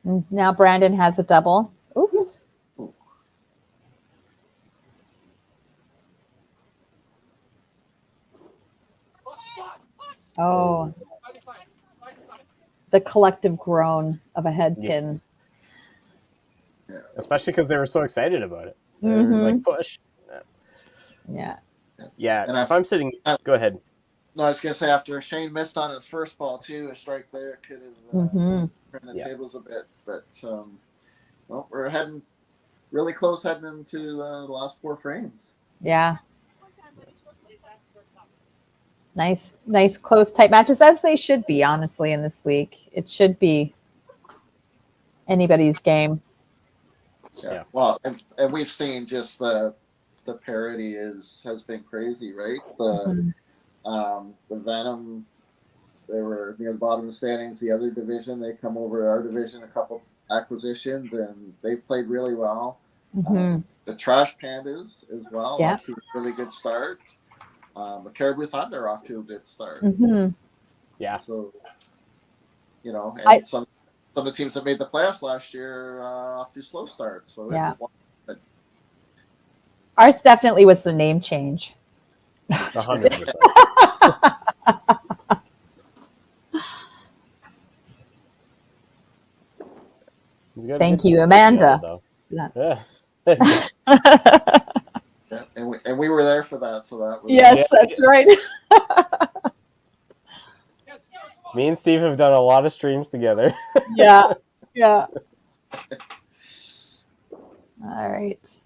And now Brandon has a double. Oops. Oh, the collective groan of a head pin. Yeah. Especially because they were so excited about it. They were like, push. Yeah. Yeah. And if I'm sitting, go ahead. No, I was going to say, after Shane missed on his first ball, too, a strike there could have turned the tables a bit. But, well, we're heading really close, heading into the last 4 frames. Yeah. Nice, close, tight matches, as they should be, honestly, in this league. It should be anybody's game. Yeah. Well, and we've seen just the parity has been crazy, right? The Venom, they were near the bottom of the standings. The other division, they come over to our division, a couple acquisitions, and they played really well. The Trash Pandas as well, off to a really good start. The Caribou Thunder off to a good start. Yeah. So, and some of the teams that made the playoffs last year off to slow starts. So it's ours definitely was the name change. 100%. Thank you, Amanda. And we were there for that, so that was that's right. Me and Steve have done a lot of streams together. Yeah. All right.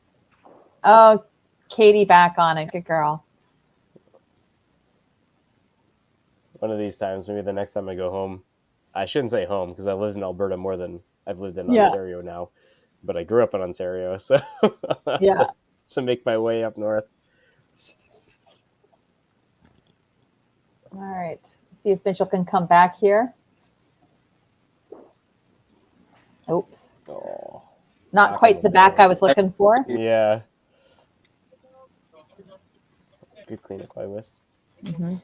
Oh, Katie back on it. Good girl. One of these times, maybe the next time I go home, I shouldn't say home because I've lived in Alberta more than I've lived in Ontario now, but I grew up in Ontario, so to make my way up north. All right. See if Mitchell can come back here. Oops. Oh, not quite the back I was looking for. Yeah. Good cleanup by West. I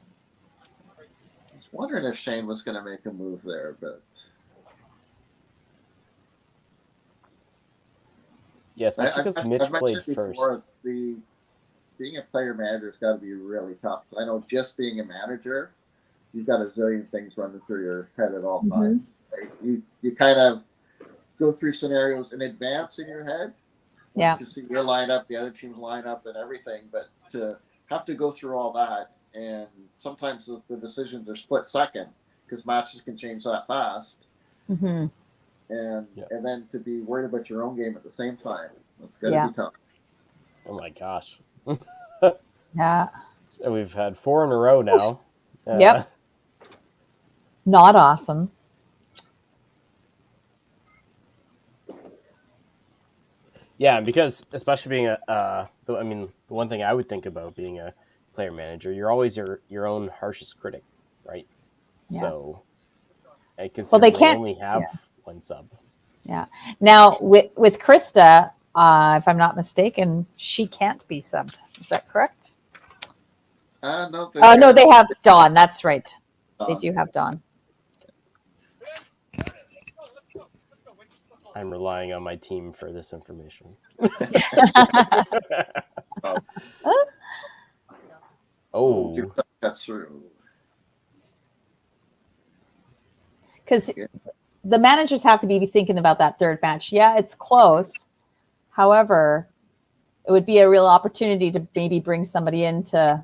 was wondering if Shane was going to make a move there, but yes, because Mitch played before, first. Being a player manager has got to be really tough. I know just being a manager, you've got a zillion things running through your head at all times. Right? You kind of go through scenarios in advance in your head. Yeah. To see your lineup, the other team's lineup, and everything, but to have to go through all that, and sometimes the decisions are split second because matches can change that fast. And then to be worried about your own game at the same time, that's got to be tough. Oh my gosh. Yeah. And we've had 4 in a row now. Yep. Not awesome. Yeah, because especially being the one thing I would think about being a player manager, you're always your own harshest critic, right? Yeah. So, I consider they only have one sub. Yeah. Now with Krista, if I'm not mistaken, she can't be subbed. Is that correct? No. No, they have Dawn. That's right. They do have Dawn. I'm relying on my team for this information. Oh, that's true. Because the managers have to be thinking about that third match. Yeah, it's close. However, it would be a real opportunity to maybe bring somebody in to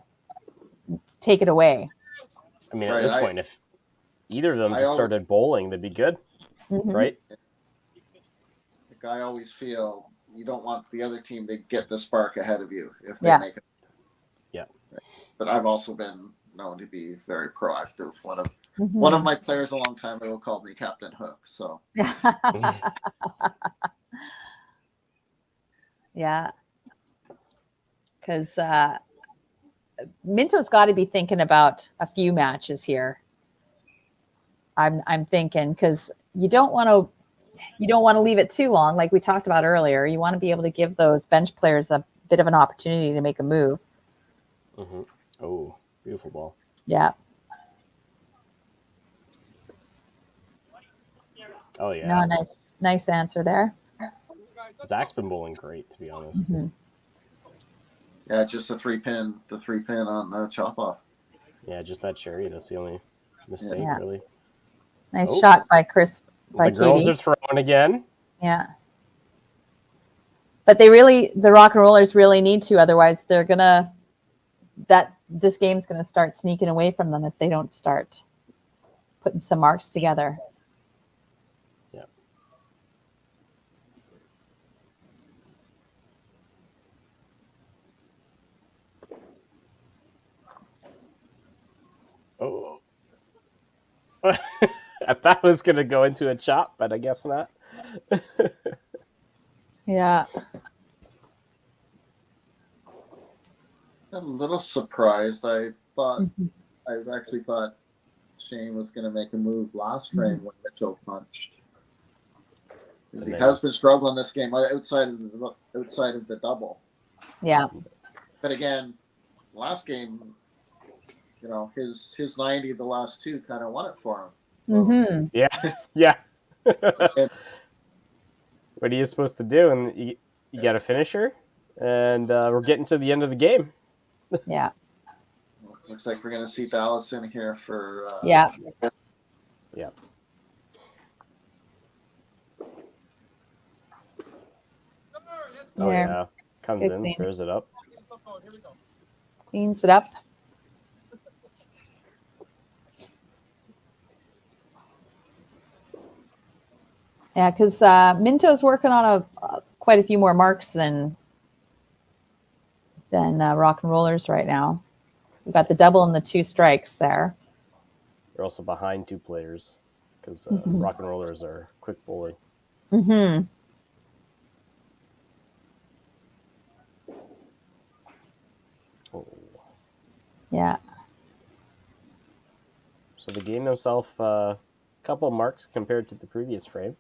take it away. I mean, at this point, if either of them just started bowling, that'd be good, right? I always feel you don't want the other team to get the spark ahead of you if they make it. Yeah. But I've also been known to be very proactive. One of my players a long time ago called me Captain Hook. So. Yeah. Because Minto's got to be thinking about a few matches here. I'm thinking, because you don't want to leave it too long, like we talked about earlier. You want to be able to give those bench players a bit of an opportunity to make a move. Mm-hmm. Oh, beautiful ball. Yeah. Oh yeah. No, nice answer there. Zach's been bowling great, to be honest. Mm-hmm. Yeah, just the three pin on the chop off. Yeah, just that cherry. That's the only mistake, Yeah. really. Nice shot by Chris, by the girls Katie. are throwing again. Yeah. But the Rock and Rollers really need to, otherwise they're gonna, this game's gonna start sneaking away from them if they don't start putting some marks together. Yeah. Oh. I thought it was gonna go into a chop, but I guess not. Yeah. I'm a little surprised. I actually thought Shane was going to make a move last frame when Mitchell punched. He has been struggling this game outside of the double. Yeah. But again, last game, his 90 the last two kind of won it for him. Mm-hmm. Yeah. What are you supposed to do? And you got a finisher, and we're getting to the end of the game. Yeah. Looks like we're going to see Dallas in here for. Yeah. Yeah. Oh yeah, comes Good in, thing. squares it up. Cleans it up. Yeah, because Minto's working on quite a few more marks than Rock and Rollers right now. We've got the double and the 2 strikes there. They're also behind 2 players because Rock and Rollers are quick bowling. Mm-hmm. Oh. Yeah. So the game itself, a couple marks compared to the previous frame.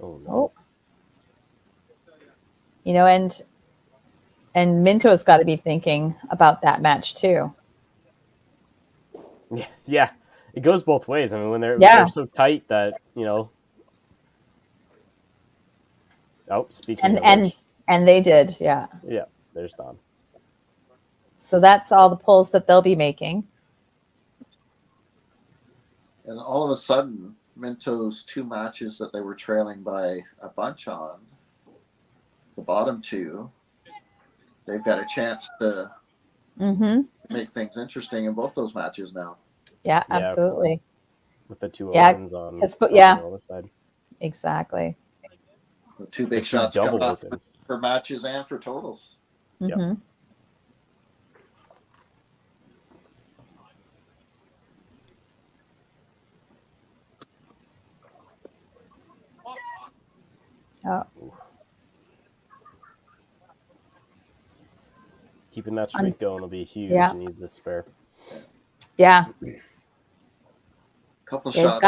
Oh no. And Minto's got to be thinking about that match too. Yeah, it goes both ways. I mean, when they're so tight that Oh, speaking of which. And they did, yeah. Yeah, there's Don. So that's all the pulls that they'll be making. And all of a sudden, Minto's 2 matches that they were trailing by a bunch on, the bottom 2, they've got a chance to make things interesting in both those matches now. Yeah, absolutely. With the 2 opens on the other side. Exactly. The 2 big shots coming up for matches and for totals. Mm-hmm. Yep. Oh. Keeping that streak going will be huge. Yeah. He needs a spare. Yeah. Couple shots.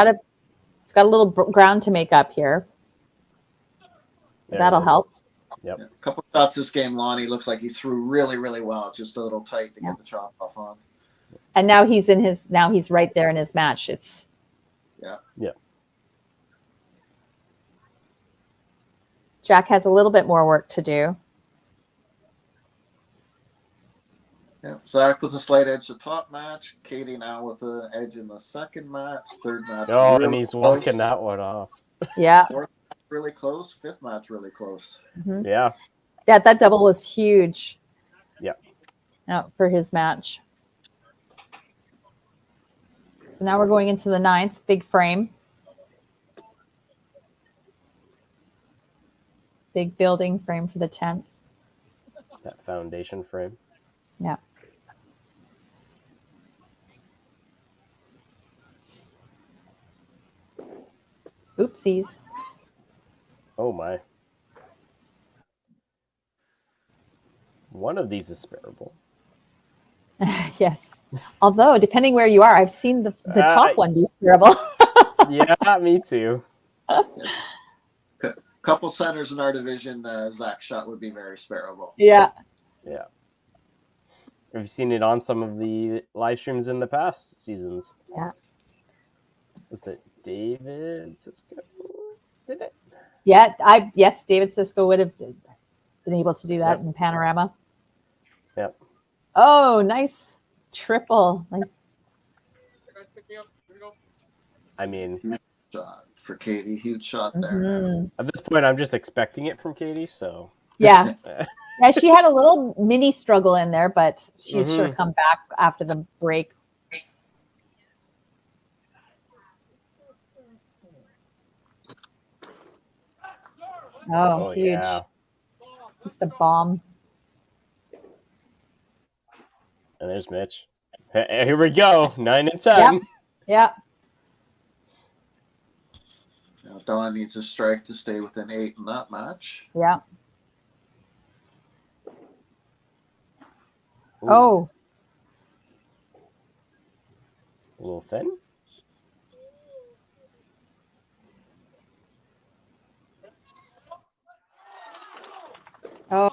It's got a little ground to make up here. That'll help. Yep. A couple shots this game, Lonnie looks like he threw really, really well. Just a little tight to get the chop off on. And now he's right there in his match. Yeah. Jack has a little bit more work to do. Yeah. Zach with a slight edge the top match. Katie now with an edge in the second match. Third match. Oh, really and he's close. walking that one off. Yeah. Fourth match really close. Fifth match really close. Mm-hmm. Yeah. Yeah, that double was huge. Yeah. For his match. So now we're going into the 9th, big frame. Big building frame for the 10th. That foundation frame. Yeah. Oopsies. Oh my. One of these is sparable. Yes. Although, depending where you are, I've seen the top one be sparable. Yeah, me too. Couple centers in our division, Zach's shot would be very sparable. Yeah. Yeah. I've seen it on some of the live streams in the past seasons. Yeah. Was it David Cisco? Did it? Yeah. Yes, David Cisco would have been able to do that in Panorama. Yep. Oh, nice triple. Nice. I mean, shot for Katie, huge shot there. Mm-hmm. At this point, I'm just expecting it from Katie. So yeah, yeah. She had a little mini struggle in there, but she's sure come back after the break. Oh, huge! Yeah. Just a bomb. And there's Mitch. Here we go. 9 and 10. Yeah. Now Dawn needs a strike to stay within 8 in that match. Yeah. Ooh. Oh. A little thin. Oh.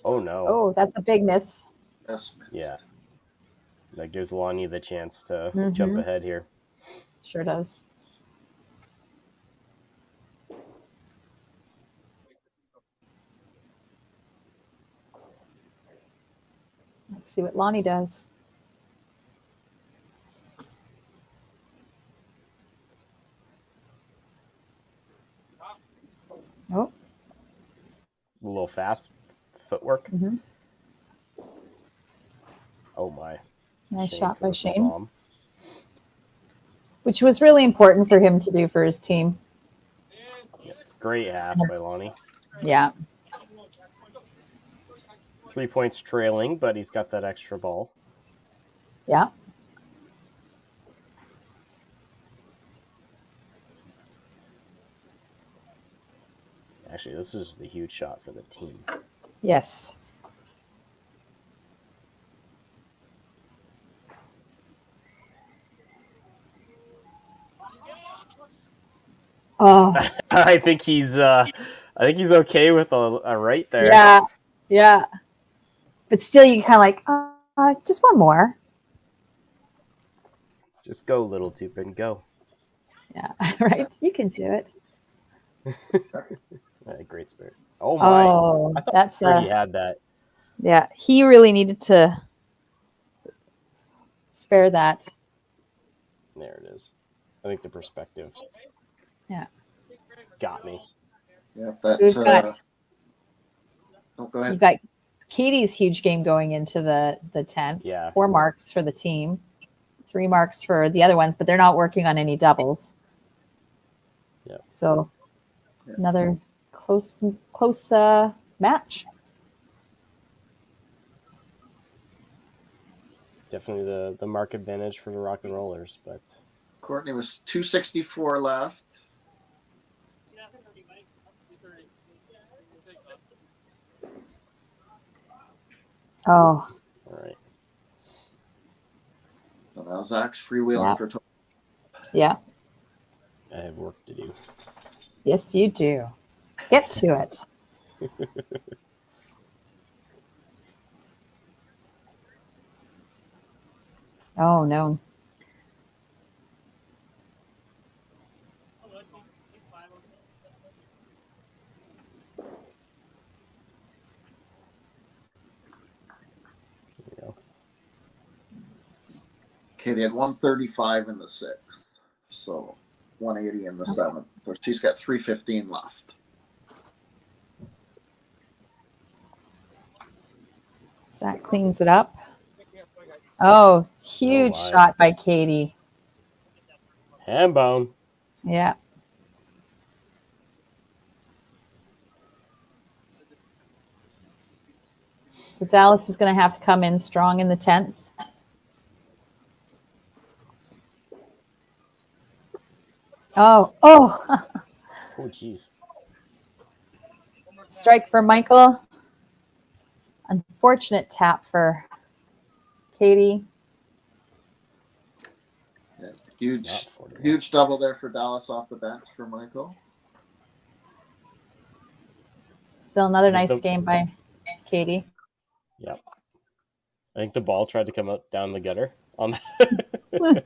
Oh no. Oh, that's a big miss. Yes. Yeah. That gives Lonnie the chance to jump ahead here. Sure does. Let's see what Lonnie does. Oh. A little fast footwork. Mm-hmm. Oh my. Nice shot by with the Shane. bomb. Which was really important for him to do for his team. Great half by Lonnie. Yeah. 3 points trailing, but he's got that extra ball. Yeah. Actually, this is the huge shot for the team. Yes. Oh. I think he's okay with a right there. Yeah. Yeah. But still, you kind of like, just one more. Just go, little Tupin, go. Yeah. Right. You can do it. Great spirit. Oh my! Oh, I thought that's he already had that. Yeah, he really needed to spare that. There it is. I think the perspective. Yeah. Got me. Yeah, So we've got, oh, go ahead. you've got Katie's huge game going into the 10th. Yeah. 4 marks for the team, 3 marks for the other ones, but they're not working on any doubles. Yeah. So another close match. Definitely the mark advantage for the Rock and Rollers, but Courtney was 264 left. Oh. All right. So now Zach's freewheeling for total. Yeah. I have work to do. Yes, you do. Get to it. Oh, no. Okay, they had 135 in the 6th, so 180 in the 7th. So she's got 315 left. Zach cleans it up. Oh, huge shot by Katie. Handbone. Yeah. So Dallas is going to have to come in strong in the 10th. Oh. Oh, jeez. Strike for Michael. Unfortunate tap for Katie. Yeah, huge double there for Dallas off the bench for Michael. Still another nice game by Katie. Yep. I think the ball tried to come out down the gutter on that.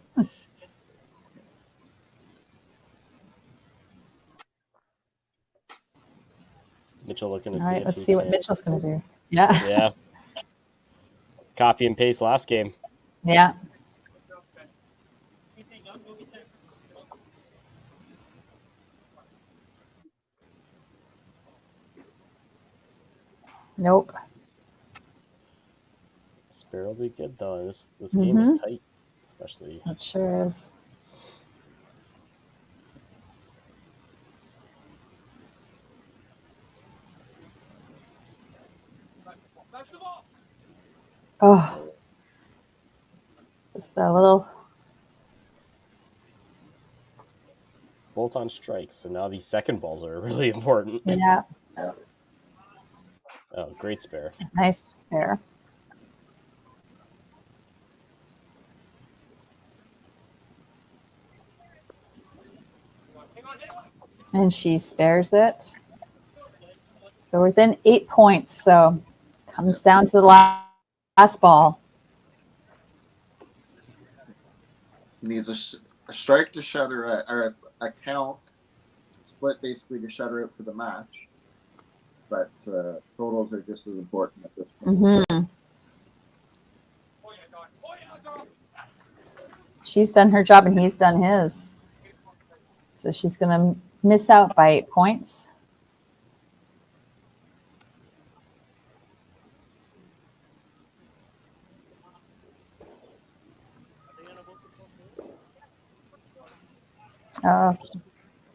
Mitchell looking to see. All right, let's see what Mitchell's going to do. Yeah. Yeah. Copy and paste last game. Yeah. Nope. Spare will be good though. This game is tight, especially. It sure is. Oh, just a little both on strikes. So now these second balls are really important. Yeah. Oh, great spare. Nice spare. And she spares it. So within 8 points. So comes down to the last ball. He needs a strike to shut her out, or a count split basically to shut her out for the match. But totals are just as important at this point. Mm-hmm. She's done her job and he's done his. So she's going to miss out by 8 points.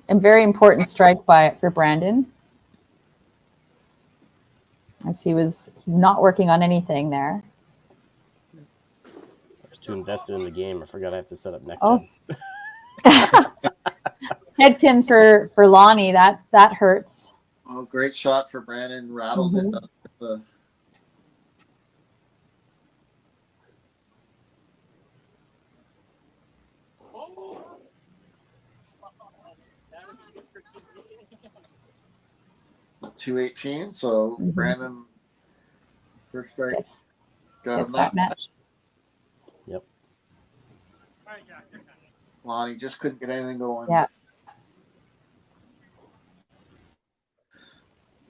And very important strike for Brandon, as he was not working on anything there. I was too invested in the game. I forgot I have to set up next. Head pin for Lonnie. That hurts. Oh, great shot for Brandon. Rattles it. The 218. So Brandon, first strike, got him that match. Yep. Lonnie just couldn't get anything going. Yeah.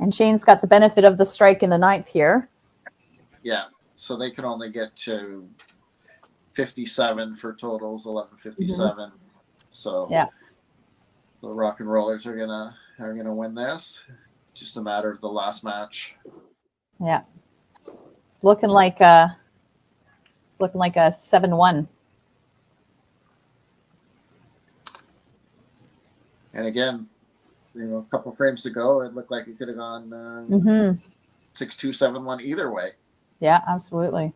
And Shane's got the benefit of the strike in the ninth here. Yeah. So they can only get to 57 for totals, 1157. So yeah, the Rock and Rollers are gonna win this. Just a matter of the last match. Yeah. It's looking like a 7-1. And again, a couple frames ago, it looked like it could have gone 6-2, 7-1 either way. Yeah, absolutely.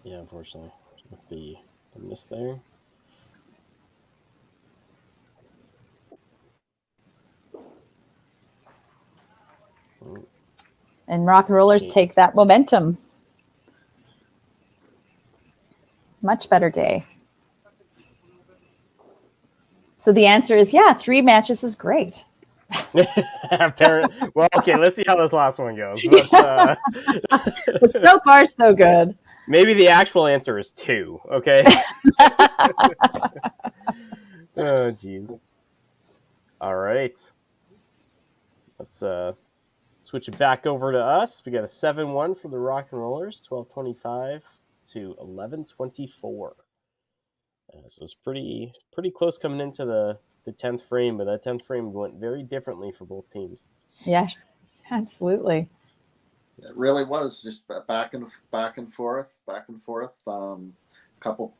Yeah, unfortunately, with the miss there. And Rock and Rollers take that momentum. Much better day. So the answer is, 3 matches is great. Well, okay, let's see how this last one goes. But, so far, so good. Maybe the actual answer is 2, okay? Oh, jeez. All right. Let's switch it back over to us. We got a 7-1 for the Rock and Rollers, 12:25 to 11:24. So it's pretty close coming into the 10th frame, but that 10th frame went very differently for both teams. Yeah, absolutely. It really was just back and forth. Couple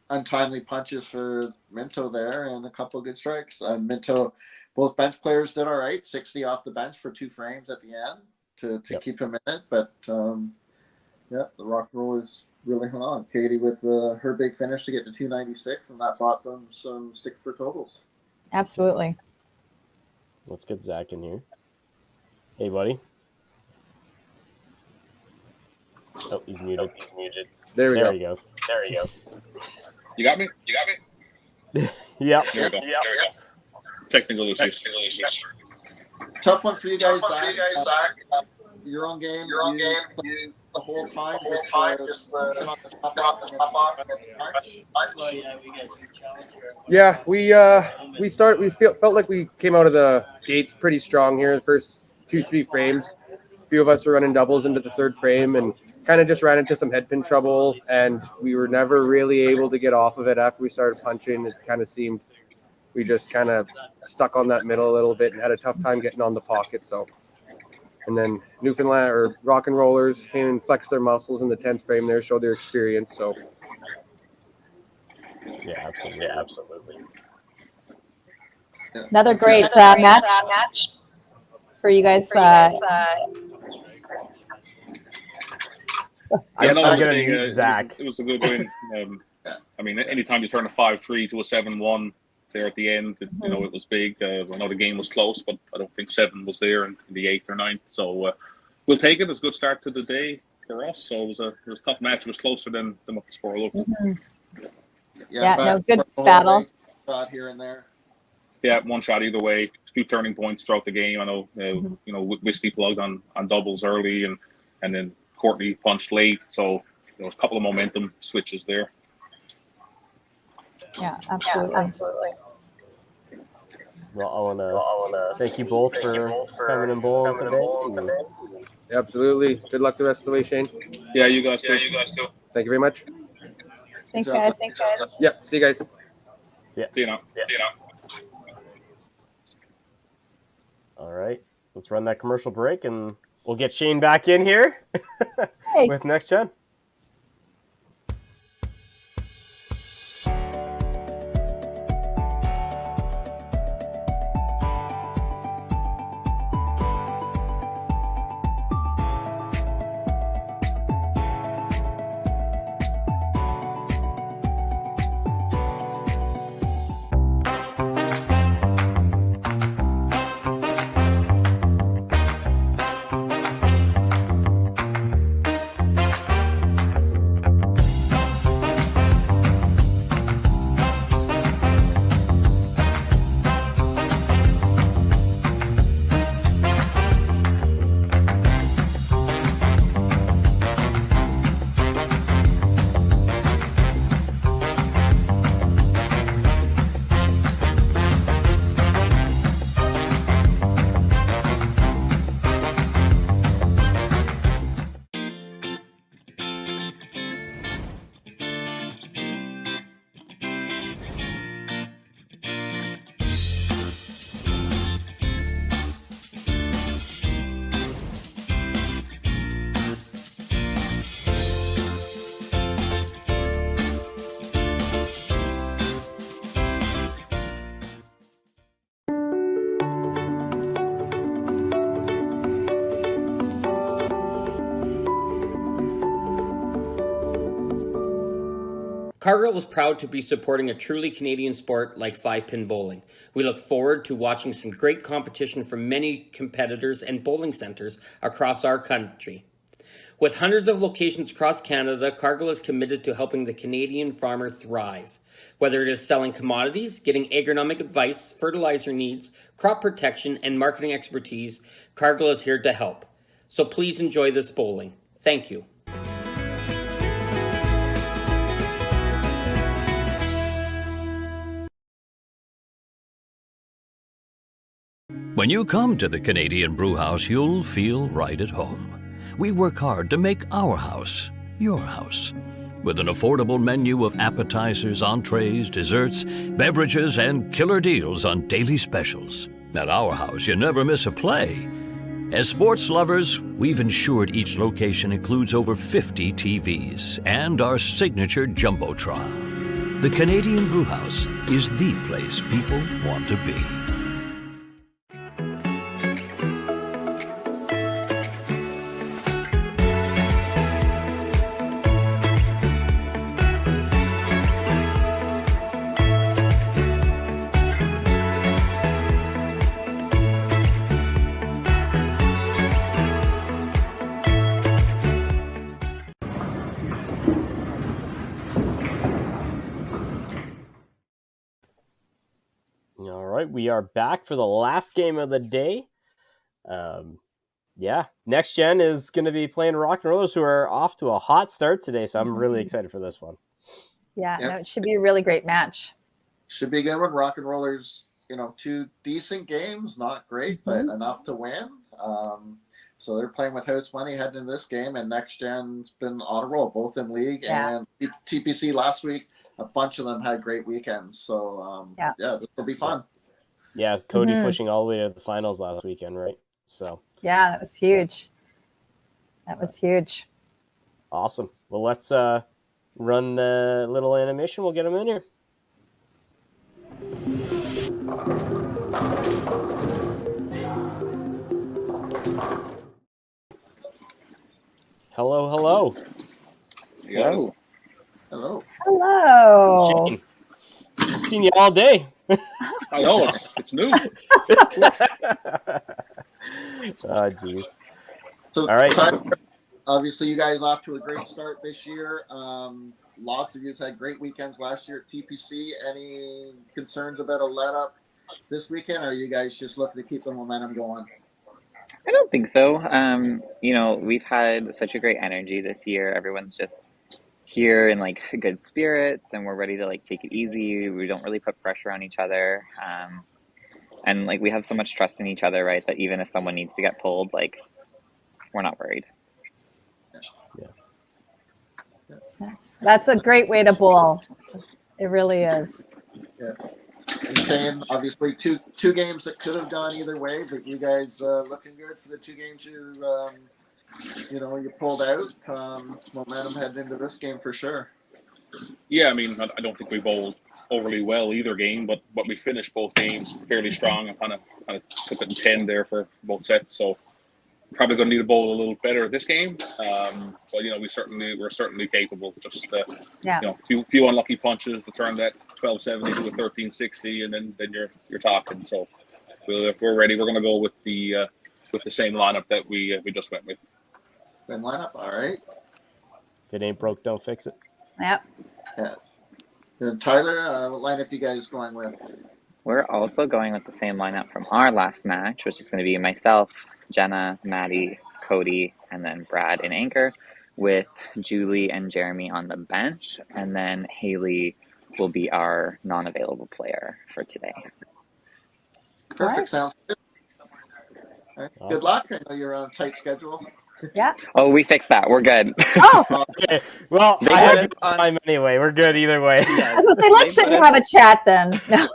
untimely punches for Minto there, and a couple of good strikes. Minto, both bench players did all right. 60 off the bench for 2 frames at the end to keep him in it. But the Rock and Rollers really hung on. Katie with her big finish to get to 296, and that bought them some stick for totals. Absolutely. Let's get Zach in here. Hey, buddy. Oh, he's muted. There we go. He goes. You got me? Yep. There we go. Technical issues. Tough one for you guys. Your own game. The whole time. Yeah, we felt like we came out of the gates pretty strong here in the first 2-3 frames. A few of us were running doubles into the third frame and kind of just ran into some head pin trouble, and we were never really able to get off of it after we started punching. It kind of seemed we just kind of stuck on that middle a little bit and had a tough time getting on the pocket. So, and then Newfoundland or Rock and Rollers came and flexed their muscles in the 10th frame there, showed their experience. So Yeah, absolutely. Another great match for you guys. I'm I'm gonna saying, mute Zach. It was a good win. I mean, anytime you turn a 5-3 to a 7-1 there at the end, it was big. I know the game was close, but I don't think 7 was there in the 8th or 9th. So we'll take it. It's a good start to the day for us. So it was a tough match. It was closer than what the score looked. Good battle. Shot here and there. Yeah, one shot either way. A few turning points throughout the game. I know, Wisty plugged on doubles early, and then Courtney punched late. So there was a couple of momentum switches there. Yeah, absolutely. Well, I want to thank you both for coming and bowling today. absolutely. Good luck the rest of the way, Shane. Yeah, you guys too. Thank you very much. Thanks, guys. Yeah, see you guys. See you now. All right, let's run that commercial break, and we'll get Shane back in here with Next Gen. Cargill is proud to be supporting a truly Canadian sport like 5-pin bowling. We look forward to watching some great competition from many competitors and bowling centres across our country. With hundreds of locations across Canada, Cargill is committed to helping the Canadian farmer thrive. Whether it is selling commodities, getting agronomic advice, fertilizer needs, crop protection, and marketing expertise, Cargill is here to help. So please enjoy this bowling. Thank you. When you come to the Canadian Brewhouse, you'll feel right at home. We work hard to make our house your house. With an affordable menu of appetizers, entrees, desserts, beverages, and killer deals on daily specials. At our house, you never miss a play. As sports lovers, we've ensured each location includes over 50 TVs and our signature Jumbotron. The Canadian Brewhouse is the place people want to be. right, we are back for the last game of the day. Next Gen is going to be playing Rock and Rollers, who are off to a hot start today, so I'm really excited for this one. Yeah, no, it should be a really great match. Should be a good one. Rock and Rollers, 2 decent games, not great, but enough to win. So they're playing with house money heading into this game, and Next Gen's been on a roll, both in league and TPC last week. A bunch of them had great weekends. So, this will be fun. Yeah, Cody pushing all the way to the finals last weekend, right? So yeah, that was huge. That was huge. Awesome. Well, let's run the little animation. We'll get them in here. Hello, hello. Yes. Hello. Shane, I've seen you all day. I know, it's new. Oh, geez. So, all right. Obviously, you guys off to a great start this year. Lots of you had great weekends last year at TPC. Any concerns about a let up this weekend? Or are you guys just looking to keep the momentum going? I don't think so. We've had such a great energy this year. Everyone's just here in like good spirits, and we're ready to like take it easy. We don't really put pressure on each other. And like we have so much trust in each other, right? That even if someone needs to get pulled, like we're not worried. That's a great way to bowl. It really is. Yeah. And Shane, obviously two games that could have gone either way, but you guys looking good for the 2 games you pulled out. Momentum heading into this game for sure. Yeah, I mean, I don't think we bowled overly well either game, but we finished both games fairly strong. I kind of took it in 10 there for both sets, so probably going to need to bowl a little better this game. But we're certainly capable. Just few unlucky punches to turn that 1270 to a 1360, and then you're talking. So if we're ready, we're going to go with the same lineup that we just went with. Same lineup, all right. If it ain't broke, don't fix it. Yep. Yeah. Then Tyler, what lineup you guys going with? We're also going with the same lineup from our last match, which is going to be myself, Jenna, Maddie, Cody, and then Brad in anchor, with Julie and Jeremy on the bench, and then Haley will be our non-available player for today. Perfect. Sounds good. All right. Awesome. Good luck. I know you're on a tight schedule. Yeah. Oh, we fixed that. We're good. Oh. Okay. Well, I have time anyway. We're good either way. I was going to say, let's sit and have a chat then. No.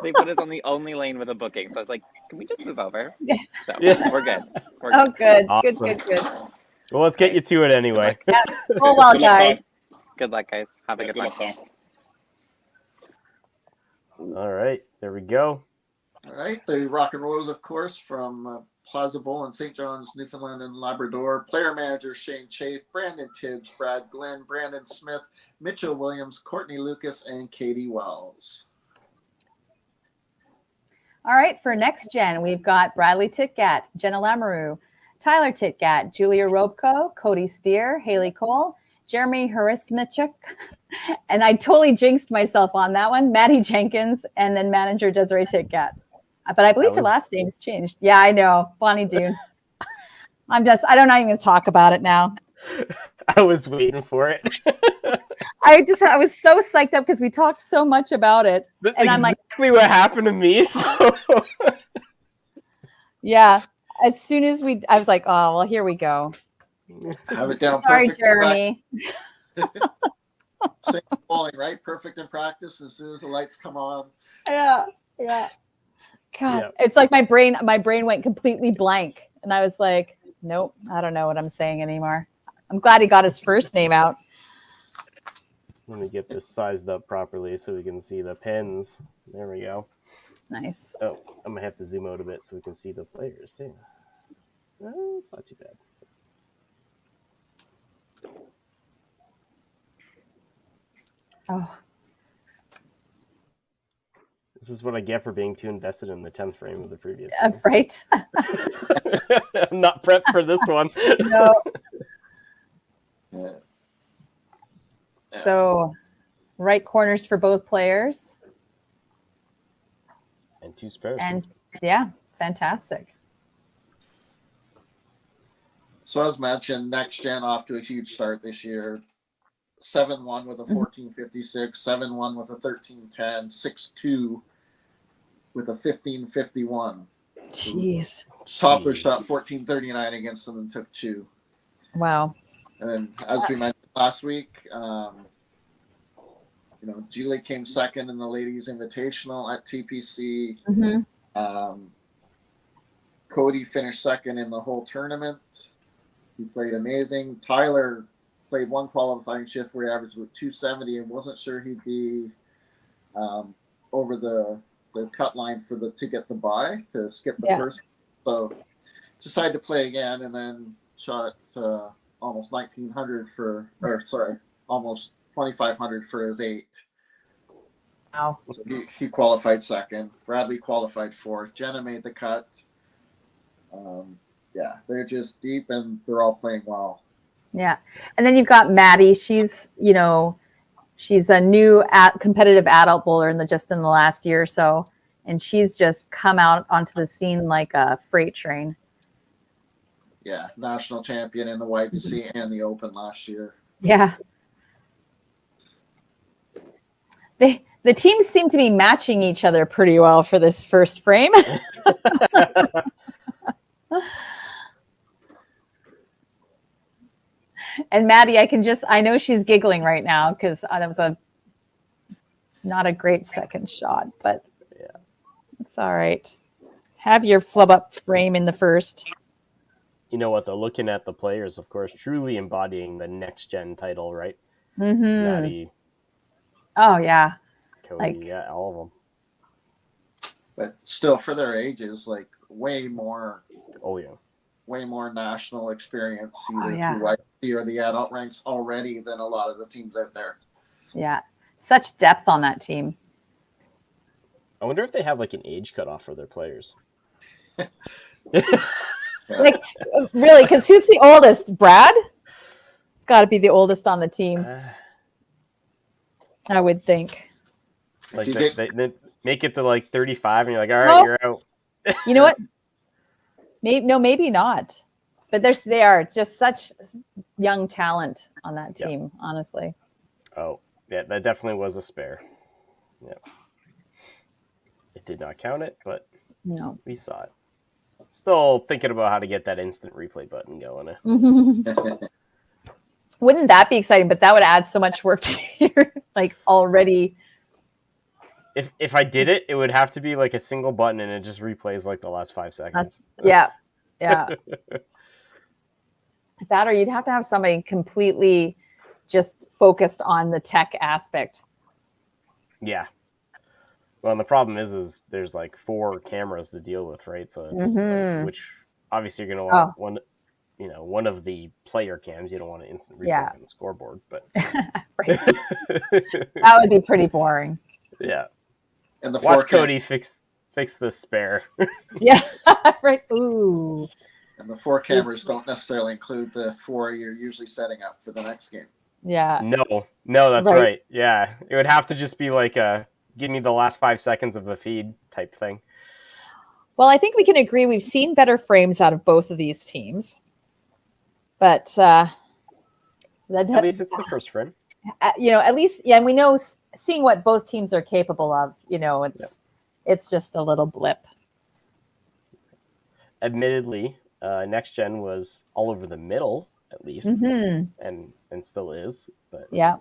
They put us on the only lane with a booking, so I was like, "Can we just move over?" Yeah. So we're good. We're good. Awesome. Good. Well, let's get you to it anyway. Yeah. Well, guys. Good luck, guys. Have a good one. All right, there we go. All right, the Rock and Rollers, of course, from Plaza Bowl in St. John's, Newfoundland and Labrador. Player manager Shane Chafe, Brandon Tibbs, Brad Glenn, Brandon Smith, Mitchell Williams, Courtney Lucas, and Katie Wells. All right, for Next Gen, we've got Bradley Titgat, Jenna Lamoureux, Tyler Titgat, Julia Robko, Cody Steer, Haley Cole, Jeremy Harismichuk, and I totally jinxed myself on that one, Maddie Jenkins, and then manager Desiree Titgat. But I believe her last name's changed. Yeah, I know. Bonnie Dune. I don't know, I'm going to talk about it now. I was waiting for it. I was so psyched up because we talked so much about it. That's and I'm like, exactly what happened to me. So. Yeah. As soon as I was like, oh, well, here we go. Have it down. Sorry, Jeremy. Same bowling, right? Perfect in practice. As soon as the lights come on. Yeah. God, It's like my brain went completely blank. And I was like, nope, I don't know what I'm saying anymore. I'm glad he got his first name out. Let me get this sized up properly so we can see the pins. There we go. Nice. Oh, I'm going to have to zoom out a bit so we can see the players too. Oh, it's not too bad. Oh. This is what I get for being too invested in the 10th frame of the previous game. Right. I'm not prepped for this one. No. So, right corners for both players. And 2 spares. And yeah, fantastic. So as mentioned, Next Gen off to a huge start this year. 7-1 with a 1456, 7-1 with a 1310, 6-2 with a 1551. Jeez. Toppler shot 1439 against them and took 2. Wow. And then, as we mentioned last week, Julie came second in the Ladies Invitational at TPC. Cody finished second in the whole tournament. He played amazing. Tyler played one qualifying shift where he averaged with 270 and wasn't sure he'd be over the cut line to get the bye to skip the first. So decided to play again and then shot almost 1900 almost 2500 for his 8. Wow. So he qualified second. Bradley qualified 4th. Jenna made the cut. They're just deep and they're all playing well. Yeah. And then you've got Maddie. She's a new competitive adult bowler in the last year or so. And she's just come out onto the scene like a freight train. Yeah. National champion in the YBC and the Open last year. Yeah. The teams seem to be matching each other pretty well for this first frame. And Maddie, I know she's giggling right now because that was not a great second shot, but yeah, it's all right. Have your flub up frame in the first. You know what, though? Looking at the players, of course, truly embodying the Next Gen title, right? Maddie. Oh, yeah. Cody, all of them. But still, for their ages, way more. Oh, yeah. Way more national experience either through YC or the adult ranks already than a lot of the teams out there. Yeah. Such depth on that team. I wonder if they have an age cutoff for their players. Really, because who's the oldest? Brad? It's got to be the oldest on the team. I would think. They make it to 35 and you're like, all right, you're out. You know what? Maybe not. But they are just such young talent on that team, honestly. Oh, yeah, that definitely was a spare. Yeah. It did not count it, but no, we saw it. Still thinking about how to get that instant replay button going. Wouldn't that be exciting? But that would add so much work to your already. If I did it, it would have to be a single button and it just replays the last 5 seconds. Yeah. That, or you'd have to have somebody completely just focused on the tech aspect. Yeah. Well, and the problem is there's 4 cameras to deal with, right? So it's which obviously you're going to want one of the player cams. You don't want an instant replay on the scoreboard, but right. That would be pretty boring. Yeah. And watch Cody fix the spare. Yeah. Right. Ooh. And the 4 cameras don't necessarily include the 4 you're usually setting up for the next game. Yeah. No, that's right. Yeah. It would have to just be give me the last 5 seconds of the feed type thing. Well, I think we can agree we've seen better frames out of both of these teams. But at least it's the first frame. At least, and we know seeing what both teams are capable of, it's just a little blip. Admittedly, Next Gen was all over the middle, at least, and still is. But yeah.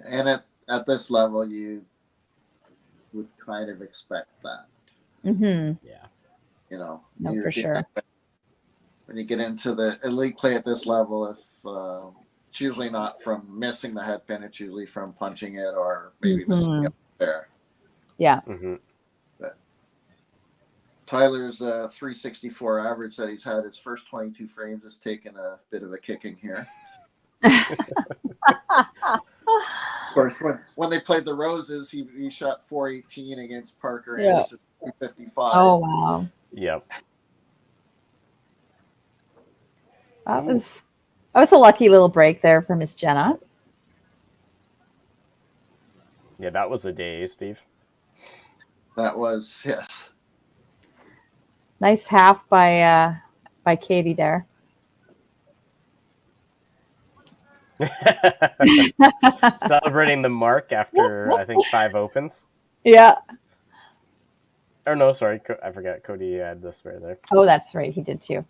And at this level, you would kind of expect that. Yeah. No, for sure. When you get into the elite play at this level, if it's usually not from missing the head pin, it's usually from punching it or maybe missing it there. Yeah. But Tyler's 364 average that he's had his first 22 frames has taken a bit of a kicking here. Of course, when they played the Roses, he shot 418 against Parker Anderson, 255. Oh, wow. Yep. That was a lucky little break there for Miss Jenna. Yeah, that was a day, Steve. That was, yes. Nice half by Katie there. Celebrating the mark after, I think, 5 opens. Yeah. Or no, sorry, I forgot. Cody had the square there. Oh, that's right. He did too.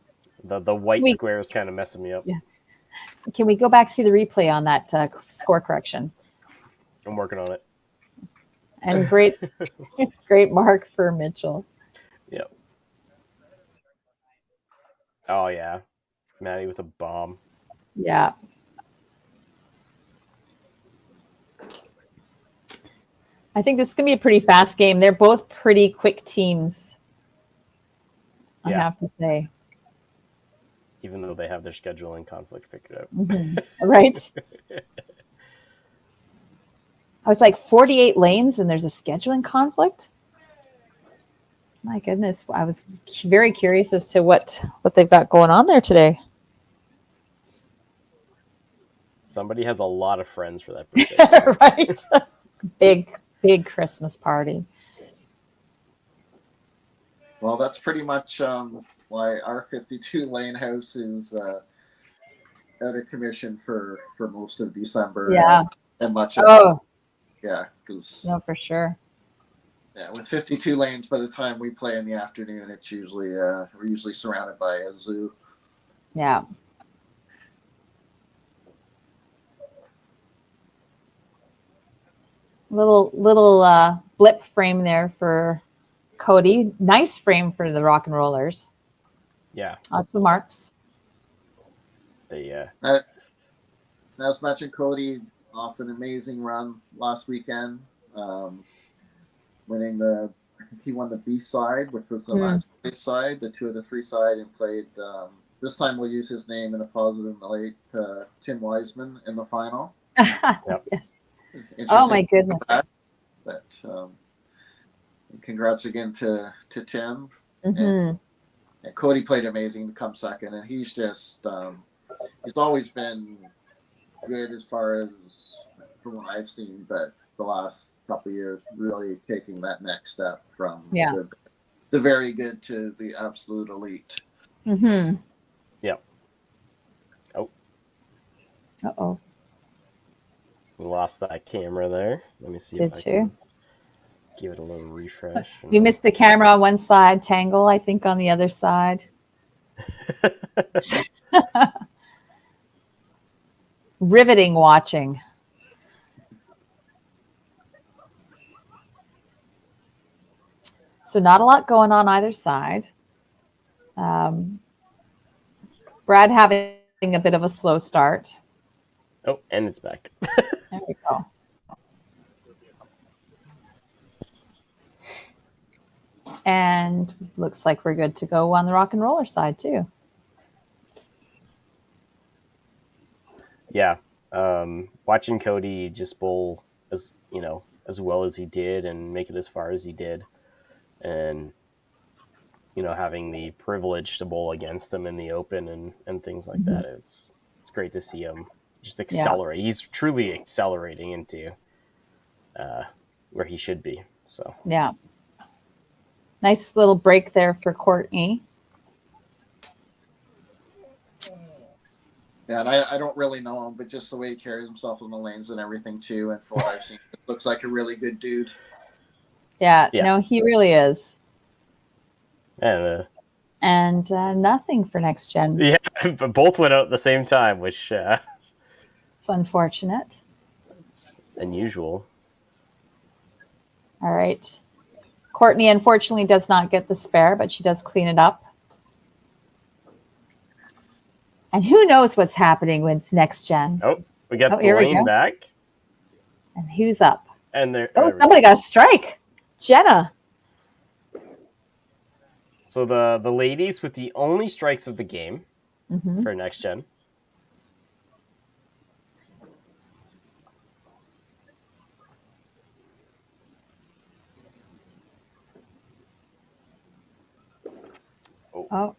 The white square is kind of messing me up. Yeah. Can we go back see the replay on that score correction? I'm working on it. And great mark for Mitchell. Yep. Oh, yeah. Maddie with a bomb. Yeah. I think this is going to be a pretty fast game. They're both pretty quick teams, I have to say. Even though they have their scheduling conflict figured out. Mm-hmm. Right? I was like 48 lanes and there's a scheduling conflict? My goodness. I was very curious as to what they've got going on there today. Somebody has a lot of friends for that birthday. Right? Big Christmas party. Well, that's pretty much why our 52 lane house is out of commission for most of December. Yeah. And much of yeah, because no, for sure. Yeah, with 52 lanes, by the time we play in the afternoon, it's usually we're usually surrounded by a zoo. Yeah. Little blip frame there for Cody. Nice frame for the Rock and Rollers. Yeah. Lots of marks. As mentioned, Cody off an amazing run last weekend, winning I think he won the B side, which was the match play side, the 2 of the 3 side, and played. This time we'll use his name in a positive light. Tim Wiseman in the final. Yep. Yes. Oh my goodness! But congrats again to Tim. Mm-hmm. And Cody played amazing to come second, and he's just he's always been good as far as from what I've seen, but the last couple of years really taking that next step from the very good to the absolute elite. Mm-hmm. Yep. Oh. Uh-oh. We lost that camera there. Let me see if I can give it a little refresh. We missed a camera on one side, Tangle, I think, on the other side. Riveting watching. So not a lot going on either side. Brad having a bit of a slow start. Oh, and it's back. There we go. And looks like we're good to go on the Rock and Roller side too. Yeah. Watching Cody just bowl as well as he did and make it as far as he did, and having the privilege to bowl against him in the Open and things like that, it's great to see him just accelerate. Yeah. He's truly accelerating into where he should be. So yeah, nice little break there for Courtney. Yeah, and I don't really know him, but just the way he carries himself in the lanes and everything too, and from what I've seen, it looks like a really good dude. Yeah. No, he really is. And nothing for next gen. Yeah, but both went out at the same time, which it's unfortunate. It's unusual. All right. Courtney unfortunately does not get the spare, but she does clean it up. And who knows what's happening with next gen? Oh, we got the lane back. And who's up? And there. Somebody got a strike. Jenna. So the ladies with the only strikes of the game for next gen. Oh.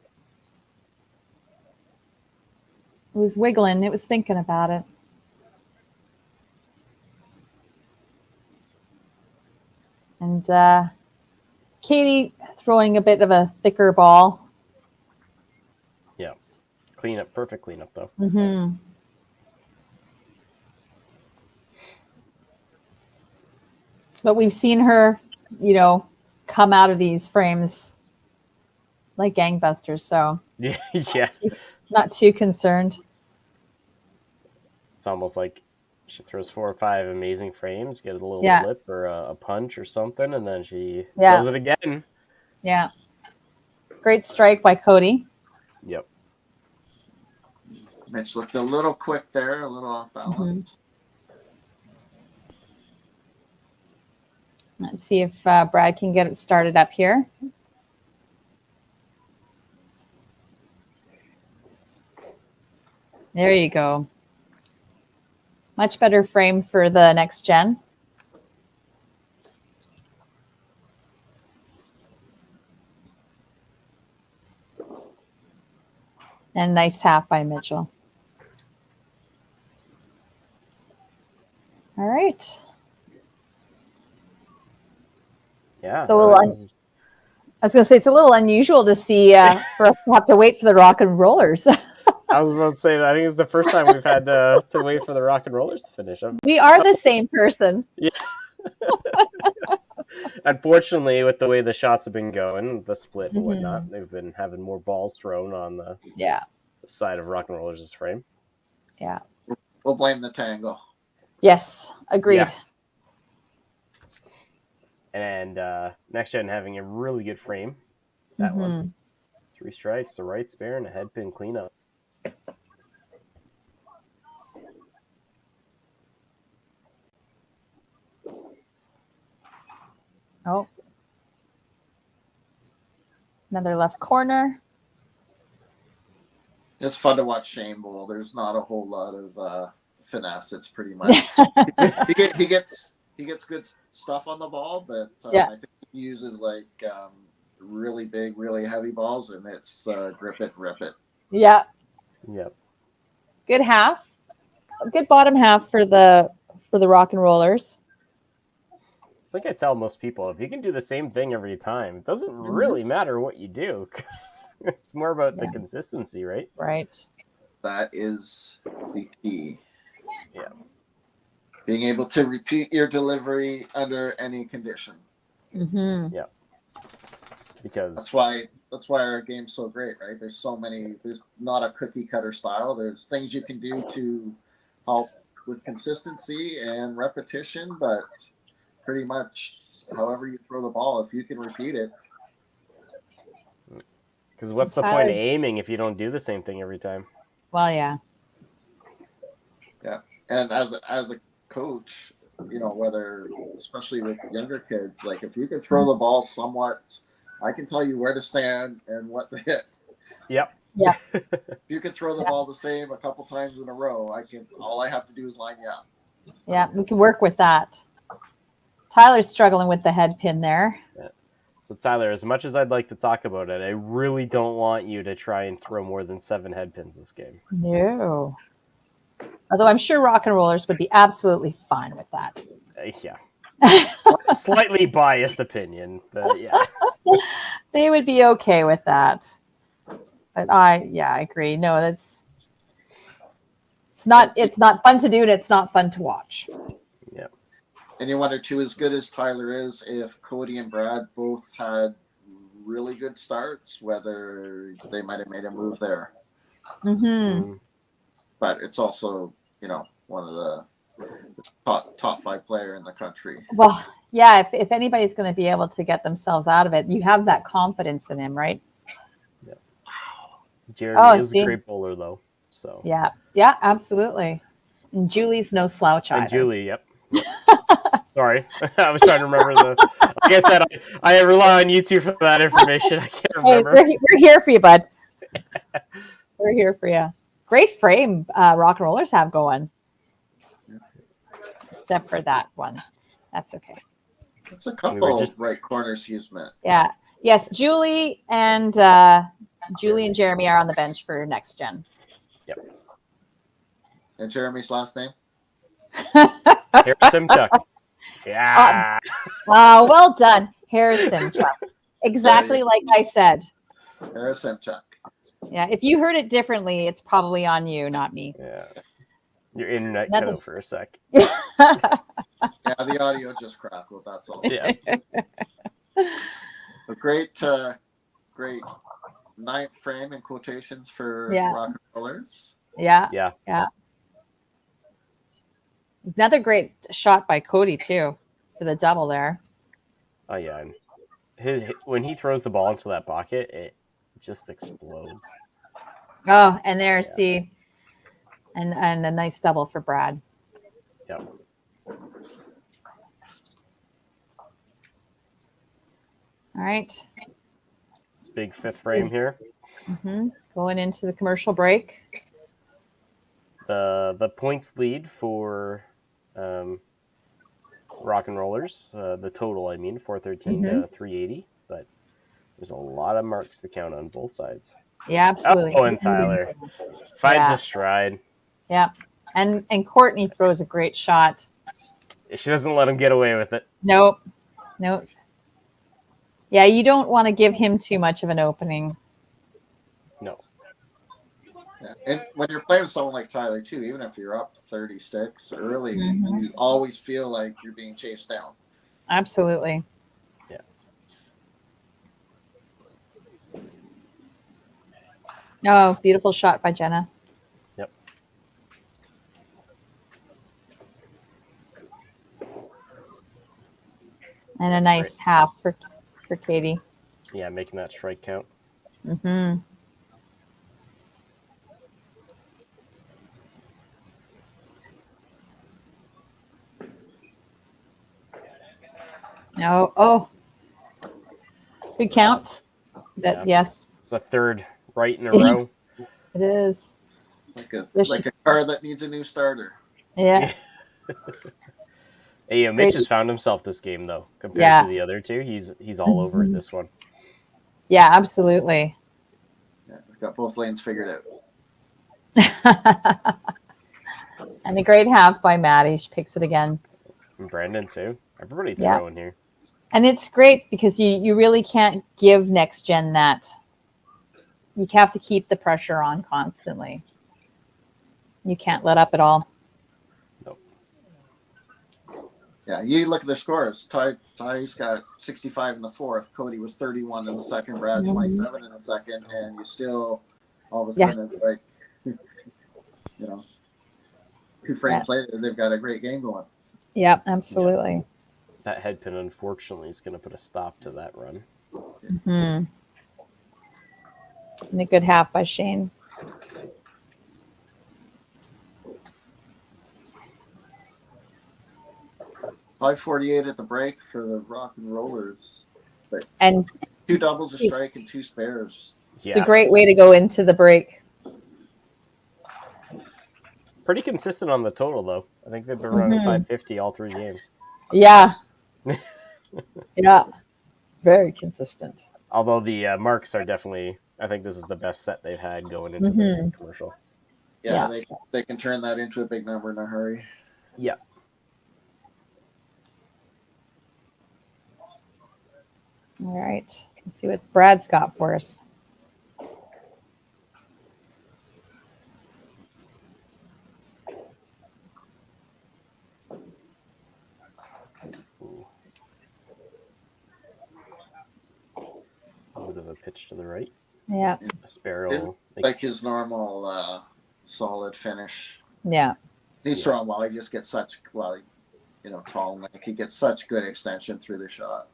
It was wiggling. It was thinking about it. And Katie throwing a bit of a thicker ball. Yeah. Perfect cleanup though. Mm-hmm. But we've seen her, come out of these frames like gangbusters. So Yeah. Yeah. not too concerned. It's almost like she throws 4 or 5 amazing frames, get a little flip or a punch or something, and then she does it again. Yeah. Great strike by Cody. Yep. Mitch looked a little quick there, a little off balance. Mm-hmm. Let's see if Brad can get it started up here. There you go. Much better frame for the next gen. And nice half by Mitchell. All right. Yeah. So I was going to say it's a little unusual to see for us to have to wait for the rock and rollers. I was about to say that I think it's the first time we've had to wait for the rock and rollers to finish up. We are the same person. Yeah. Unfortunately, with the way the shots have been going, the split and whatnot, they've been having more balls thrown on the side of rock and rollers' frame. Yeah. We'll blame the tango. Yes, agreed. Yeah. And next gen having a really good frame. That one. 3 strikes, a right spare, and a head pin cleanup. Oh. Another left corner. It's fun to watch Shane bowl. There's not a whole lot of finesse. It's pretty much he gets good stuff on the ball, but I think he uses like really big, really heavy balls, and it's grip it, rip it. Yeah. Yep. Good half. Good bottom half for the rock and rollers. It's like I tell most people, if you can do the same thing every time, it doesn't really matter what you do, because it's more about the consistency, right? Right. That is the key. Yeah. Being able to repeat your delivery under any condition. Mm-hmm. Yeah. Because that's why our game's so great, right? There's not a cookie cutter style. There's things you can do to help with consistency and repetition, but pretty much however you throw the ball, if you can repeat it. Because what's the point of aiming if you don't do the same thing every time? Well, yeah. Yeah. And as a coach, whether, especially with younger kids, like if you can throw the ball somewhat, I can tell you where to stand and what to hit. Yep. Yeah. If you can throw the ball the same a couple times in a row, all I have to do is line you up. Yeah, we can work with that. Tyler's struggling with the head pin there. Yeah. So Tyler, as much as I'd like to talk about it, I really don't want you to try and throw more than 7 head pins this game. No. Although I'm sure rock and rollers would be absolutely fine with that. Yeah. Slightly biased opinion, but yeah. They would be okay with that. But I agree. No, it's not fun to do and it's not fun to watch. Yeah. And you wonder too, as good as Tyler is, if Cody and Brad both had really good starts, whether they might have made a move there. Mm-hmm. But it's also, one of the top 5 player in the country. Well, yeah, if anybody's going to be able to get themselves out of it, you have that confidence in him, right? Yeah. Jeremy is a great bowler, though. So yeah, absolutely. And Julie's no slouch either. And Julie, yep. Sorry, I was trying to remember like I said, I rely on you two for that information. I can't remember. Hey, we're here for you, bud. We're here for you. Great frame rock and rollers have going. Except for that one. That's okay. It's a couple right corners he's met. Yeah. Yes, Julie and Jeremy are on the bench for next gen. Yep. And Jeremy's last name? Harrison Chuck. Yeah. Well done, Harrison Chuck. Exactly like I said. Harrison Chuck. Yeah, if you heard it differently, it's probably on you, not me. Yeah. Your internet cut out for a sec. Yeah, the audio just crackled. That's all. Yeah. A great ninth frame in quotations for rock and rollers. Yeah. Yeah. Another great shot by Cody too for the double there. Oh yeah. And when he throws the ball into that bucket, it just explodes. Oh, and there's and a nice double for Brad. Yep. All right. Big fifth frame here. Mm-hmm. Going into the commercial break. The points lead for Rock and Rollers, the total, 413 to 380, but there's a lot of marks to count on both sides. Yeah, absolutely. Oh, and Tyler finds a stride. Yeah, and Courtney throws a great shot. She doesn't let him get away with it. Nope. Yeah, you don't want to give him too much of an opening. No. Yeah. And when you're playing with someone like Tyler too, even if you're up 36 early, you always feel like you're being chased down. Absolutely. Yeah. Oh, beautiful shot by Jenna. Yep. And a nice half for Katie. Yeah, making that strike count. Mm-hmm. No. Oh. Good count. Yes. It's a third right in a row. It is. Like a car that needs a new starter. Yeah. Hey, Mitch has found himself this game though, compared to the other two. He's all over it this one. Yeah, absolutely. Yeah, we've got both lanes figured out. And a great half by Maddie. She picks it again. And Brandon too. Everybody throwing here. And it's great because you really can't give next gen that. You have to keep the pressure on constantly. You can't let up at all. Nope. Yeah, you look at the scores. Ty's got 65 in the fourth. Cody was 31 in the second. Brad 27 in the second, and you still all of a sudden it's like 2 frames later they've got a great game going. Yeah, absolutely. Yeah. That head pin, unfortunately, is going to put a stop to that run. Mm-hmm. And a good half by Shane. $5.48 at the break for the Rock and Rollers. And 2 doubles, a strike, and 2 spares. Yeah. It's a great way to go into the break. Pretty consistent on the total, though. I think they've been running 550 all 3 games. Yeah. Yeah. Very consistent. Although the marks are definitely, I think this is the best set they've had going into the commercial. Yeah, they can turn that into a big number in a hurry. Yeah. All right. Let's see what Brad's got for us. A bit of a pitch to the right. Yeah. A sparrow. Like his normal solid finish. Yeah. He's throwing well. He just gets such, tall and he gets such good extension through the shot.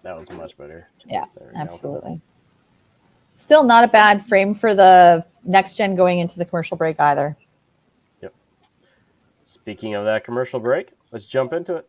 That was much better. Yeah, absolutely. Still not a bad frame for the next gen going into the commercial break either. Yep. Speaking of that commercial break, let's jump into it.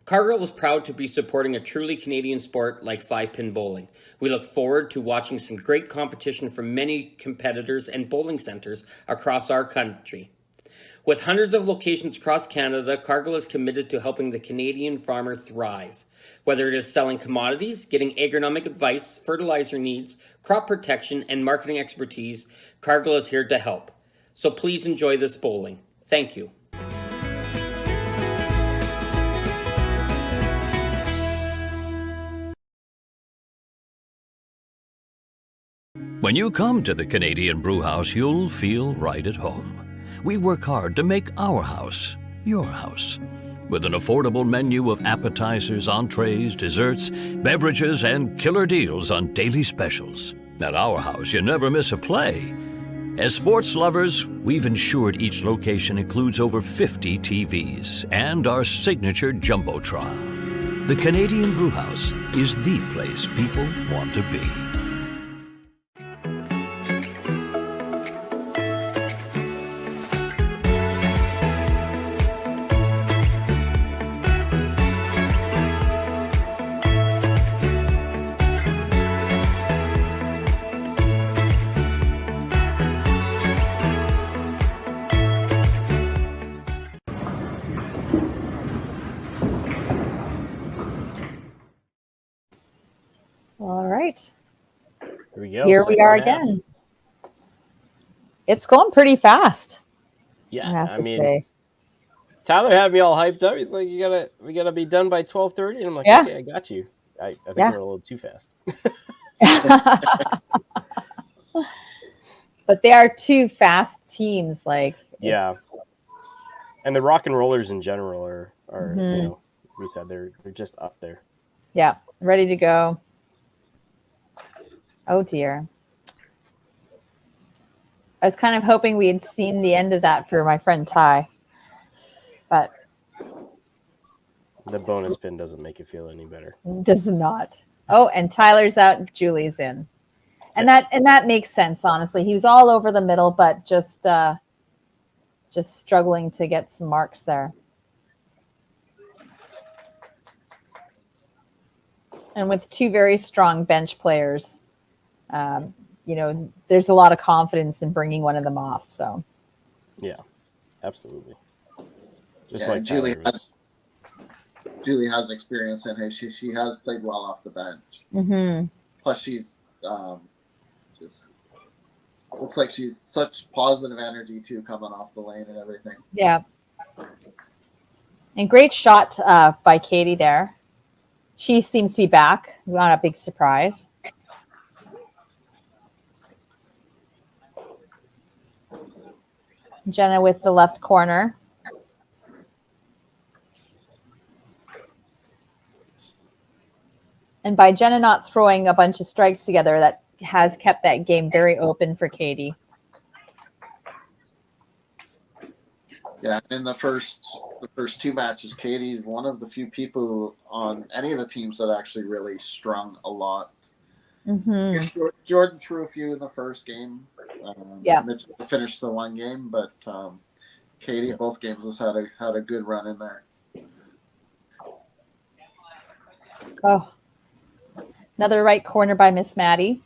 Cargill is proud to be supporting a truly Canadian sport like 5-pin bowling. We look forward to watching some great competition from many competitors and bowling centres across our country. With hundreds of locations across Canada, Cargill is committed to helping the Canadian farmer thrive. Whether it is selling commodities, getting agronomic advice, fertilizer needs, crop protection, and marketing expertise, Cargill is here to help. So please enjoy this bowling. Thank you. When you come to the Canadian Brewhouse, you'll feel right at home. We work hard to make our house your house. With an affordable menu of appetizers, entrees, desserts, beverages, and killer deals on daily specials. At our house, you never miss a play. As sports lovers, we've ensured each location includes over 50 TVs and our signature Jumbotron. The Canadian Brewhouse is the place people want to be. All right. Here we go. Here we are again. It's going pretty fast. Yeah, I mean, Tyler had me all hyped up. He's like, we gotta be done by 12:30, and I'm like, yeah. Okay, I got you. I think we're a little too fast. But they are two fast teams, like yeah. And the rock and rollers in general are you know, we said they're just up there. Yeah, ready to go. Oh dear. I was kind of hoping we had seen the end of that for my friend Ty. But the bonus pin doesn't make it feel any better. Does not. Oh, and Tyler's out, Julie's in. And that makes sense, honestly. He was all over the middle, but just struggling to get some marks there. And with two very strong bench players, you know, there's a lot of confidence in bringing one of them off. So, yeah, absolutely. Just yeah, like Julie has experience in her. She has played well off the bench. Mm-hmm. Plus, she's just looks like she's such positive energy too, coming off the lane and everything. Yeah. And great shot by Katie there. She seems to be back. Not a big surprise. Jenna with the left corner. And by Jenna not throwing a bunch of strikes together, that has kept that game very open for Katie. Yeah, in the first two matches, Katie's one of the few people on any of the teams that actually really strung a lot. Mm-hmm. Jordan threw a few in the first game. Mitchell finished the one game, but Katie, both games, has had a good run in there. Oh, another right corner by Miss Maddie.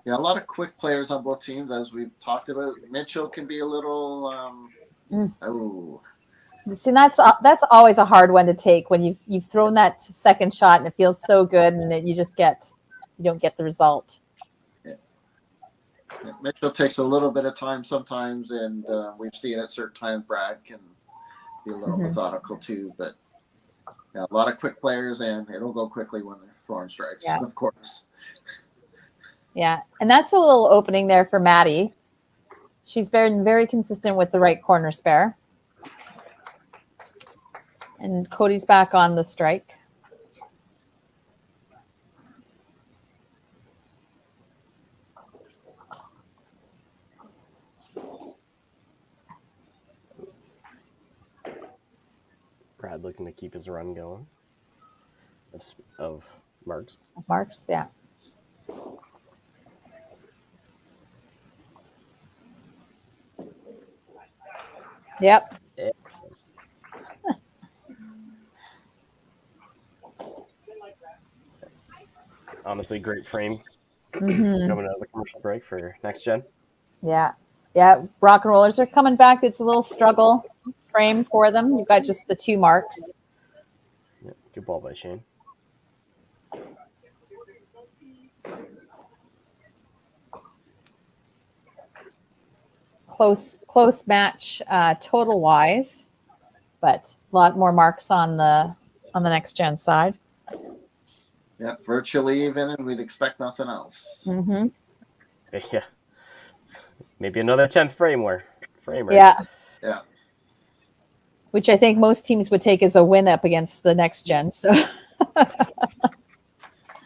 Yeah, a lot of quick players on both teams, as we've talked about. Mitchell can be a little. See, that's always a hard one to take when you've thrown that second shot and it feels so good, and you don't get the result. Yeah. Mitchell takes a little bit of time sometimes, and we've seen at certain times Brad can be a little methodical too. But yeah, a lot of quick players, and it'll go quickly when they're throwing strikes, of course. Yeah, and that's a little opening there for Maddie. She's been very consistent with the right corner spare. And Cody's back on the strike. Brad looking to keep his run going of marks. Marks, yeah. Yep. Honestly, great frame Mm-hmm. coming out of the commercial break for next gen. Yeah. Yeah. Rock and rollers are coming back. It's a little struggle frame for them. You've got just the 2 marks. Yeah, good ball by Shane. Close match total wise, but a lot more marks on the next gen side. Yeah, virtually even, and we'd expect nothing else. Mm-hmm. Yeah, maybe another 10th frame rate. Yeah. Yeah. Which I think most teams would take as a win up against the next gen. So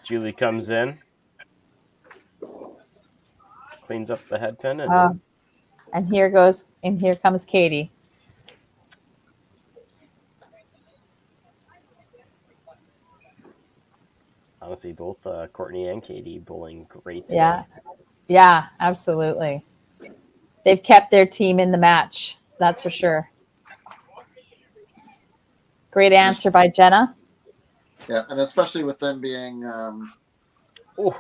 Julie comes in, cleans up the head pin, and here comes Katie. honestly, both Courtney and Katie bowling great today. Yeah. Yeah, absolutely. They've kept their team in the match. That's for sure. Great answer by Jenna. Yeah, and especially with them being with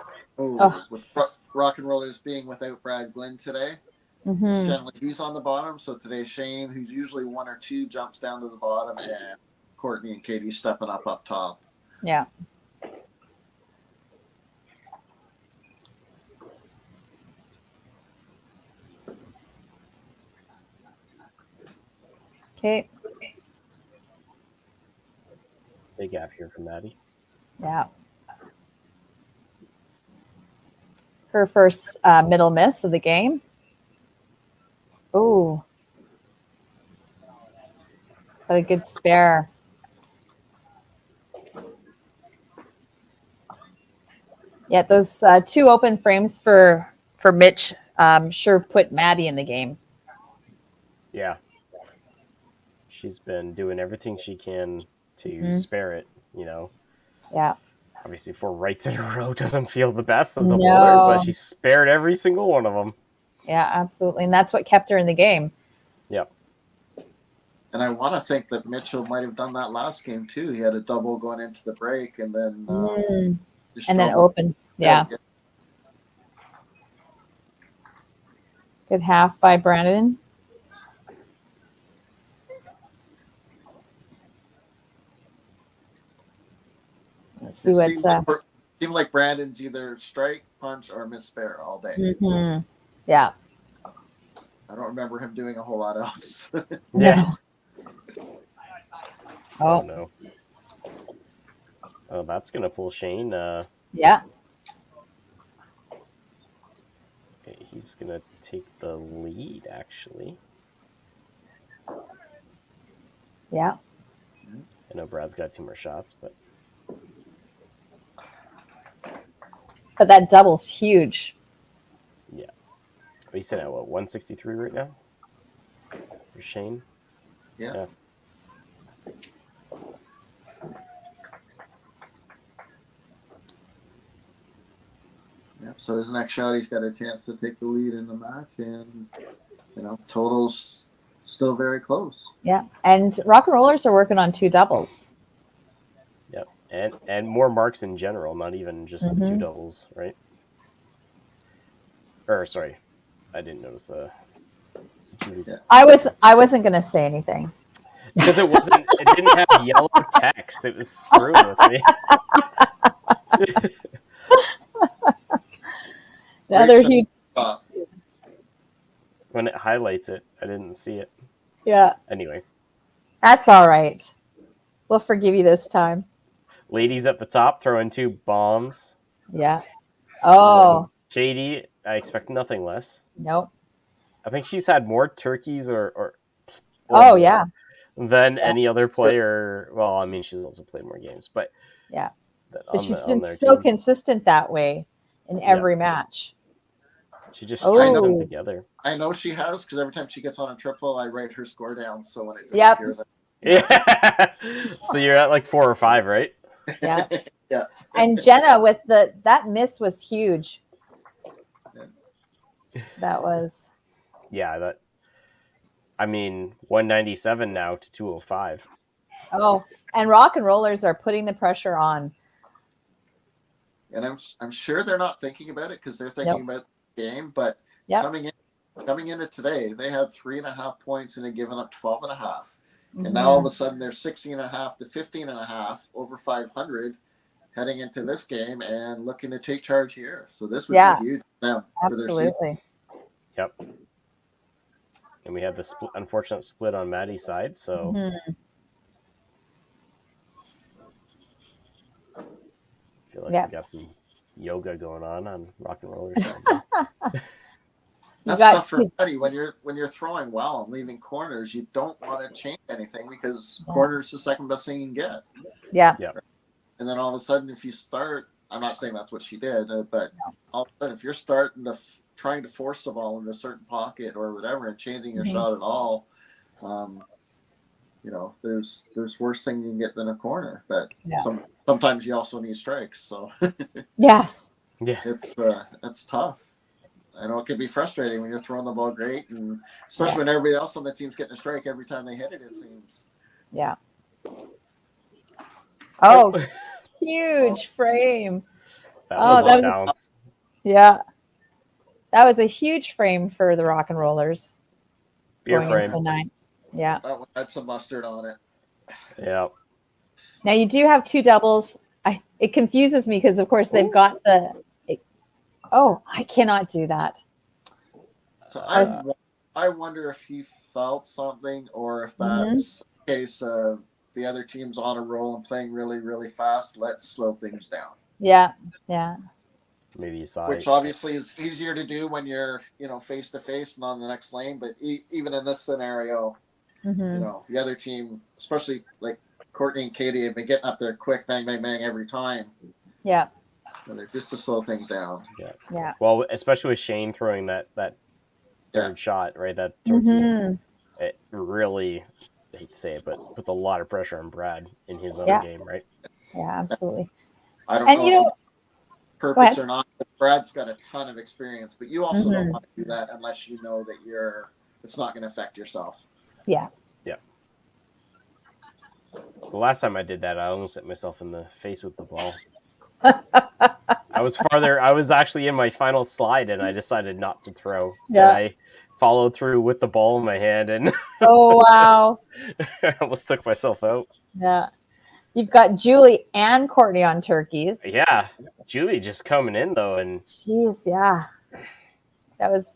Rock and Rollers being without Brad Glynn today. Mm-hmm. Generally, he's on the bottom. So today, Shane, who's usually 1 or 2, jumps down to the bottom, and Courtney and Katie stepping up top. Yeah. Okay. Big gap here from Maddie. Yeah. Her first middle miss of the game. Ooh. But a good spare. Yeah, those 2 open frames for Mitch sure put Maddie in the game. Yeah. She's been doing everything she can to spare it, Yeah. Obviously, 4 rights in a row doesn't feel the best as a bowler, but she spared every single one of them. Yeah, absolutely. And that's what kept her in the game. Yep. And I want to think that Mitchell might have done that last game, too. He had a double going into the break, and then open. Yeah. Good half by Brandon. Let's see what. Seemed like Brandon's either strike, punch, or miss spare all day. Mm-hmm. Yeah. I don't remember him doing a whole lot else. Yeah. Oh no. Oh, that's gonna pull Shane. Yeah. Okay, he's gonna take the lead, actually. Yeah. I know Brad's got 2 more shots, but that double's huge. yeah. He's sitting at 163 right now for Shane. Yeah. Yep. So his next shot, he's got a chance to take the lead in the match, and totals still very close. Yeah, and Rock and Rollers are working on 2 doubles. Yep, and more marks in general, not even just the 2 doubles, right? Or sorry, I didn't notice the. Yeah. I wasn't gonna say anything because it didn't have yellow text. It was screwing with me. The other huge. When it highlights it, I didn't see it. Yeah. Anyway. That's all right. We'll forgive you this time. Ladies at the top throwing 2 bombs. Yeah. Oh. Katie, I expect nothing less. Nope. I think she's had more turkeys or yeah. than any other player. Well, I mean, she's also played more games, but yeah. But she's been so consistent that way in every match. She just strings them together. I know she has, because every time she gets on a triple, I write her score down. So when it disappears, yeah. So you're at like 4 or 5, right? Yeah. Yeah. And Jenna with that miss was huge. That was. Yeah, I mean, 197 now to 205. Oh, and Rock and Rollers are putting the pressure on. and I'm sure they're not thinking about it because they're thinking about the game. But coming into today, they had 3.5 points and had given up 12.5, and now all of a sudden they're 16.5 to 15.5 over 500 heading into this game and looking to take charge here. So this would be huge for them. Absolutely. Yep. And we had the unfortunate split on Maddie's side, so. I feel like we got some yoga going on Rock and Roller side. That's tough for Maddie when you're throwing well and leaving corners. You don't want to change anything because corners the second best thing you can get. Yeah. And then all of a sudden, if you start, I'm not saying that's what she did, but all of a sudden, if you're starting to trying to force the ball into a certain pocket or whatever and changing your shot at all, there's worse thing you can get than a corner. But sometimes you also need strikes. So it's tough. I know it can be frustrating when you're throwing the ball great, and especially when everybody else on the team's getting a strike every time they hit it. It seems. Yeah. Oh, huge frame. That was a huge frame for the Rock and Rollers. Beer frame. Into the 9th. Yeah. That one had some mustard on it. Yeah. Now you do have 2 doubles. It confuses me because, of course, they've got the. I cannot do that. So I wonder if he felt something, or if that's the case. The other team's on a roll and playing really, really fast. Let's slow things down. Yeah. Maybe you saw which obviously is easier to do when you're, face to face and on the next lane. But even in this scenario, the other team, especially like Courtney and Katie, have been getting up there quick, bang, bang, bang every time. Yeah. And they're just to slow things down. Yeah. Well, especially with Shane throwing that third shot, right? That turkey, it really, I hate to say it, but puts a lot of pressure on Brad in his own game, right? Yeah, absolutely. I don't know if purpose or not, but Brad's got a ton of experience, but you also don't want to do that unless you know that it's not going to affect yourself. Yeah. The last time I did that, I almost hit myself in the face with the ball. I was actually in my final slide and I decided not to throw. Yeah. And I followed through with the ball in my hand and oh wow. I almost took myself out. Yeah. You've got Julie and Courtney on turkeys. Yeah. Julie just coming in though, and jeez, yeah. That was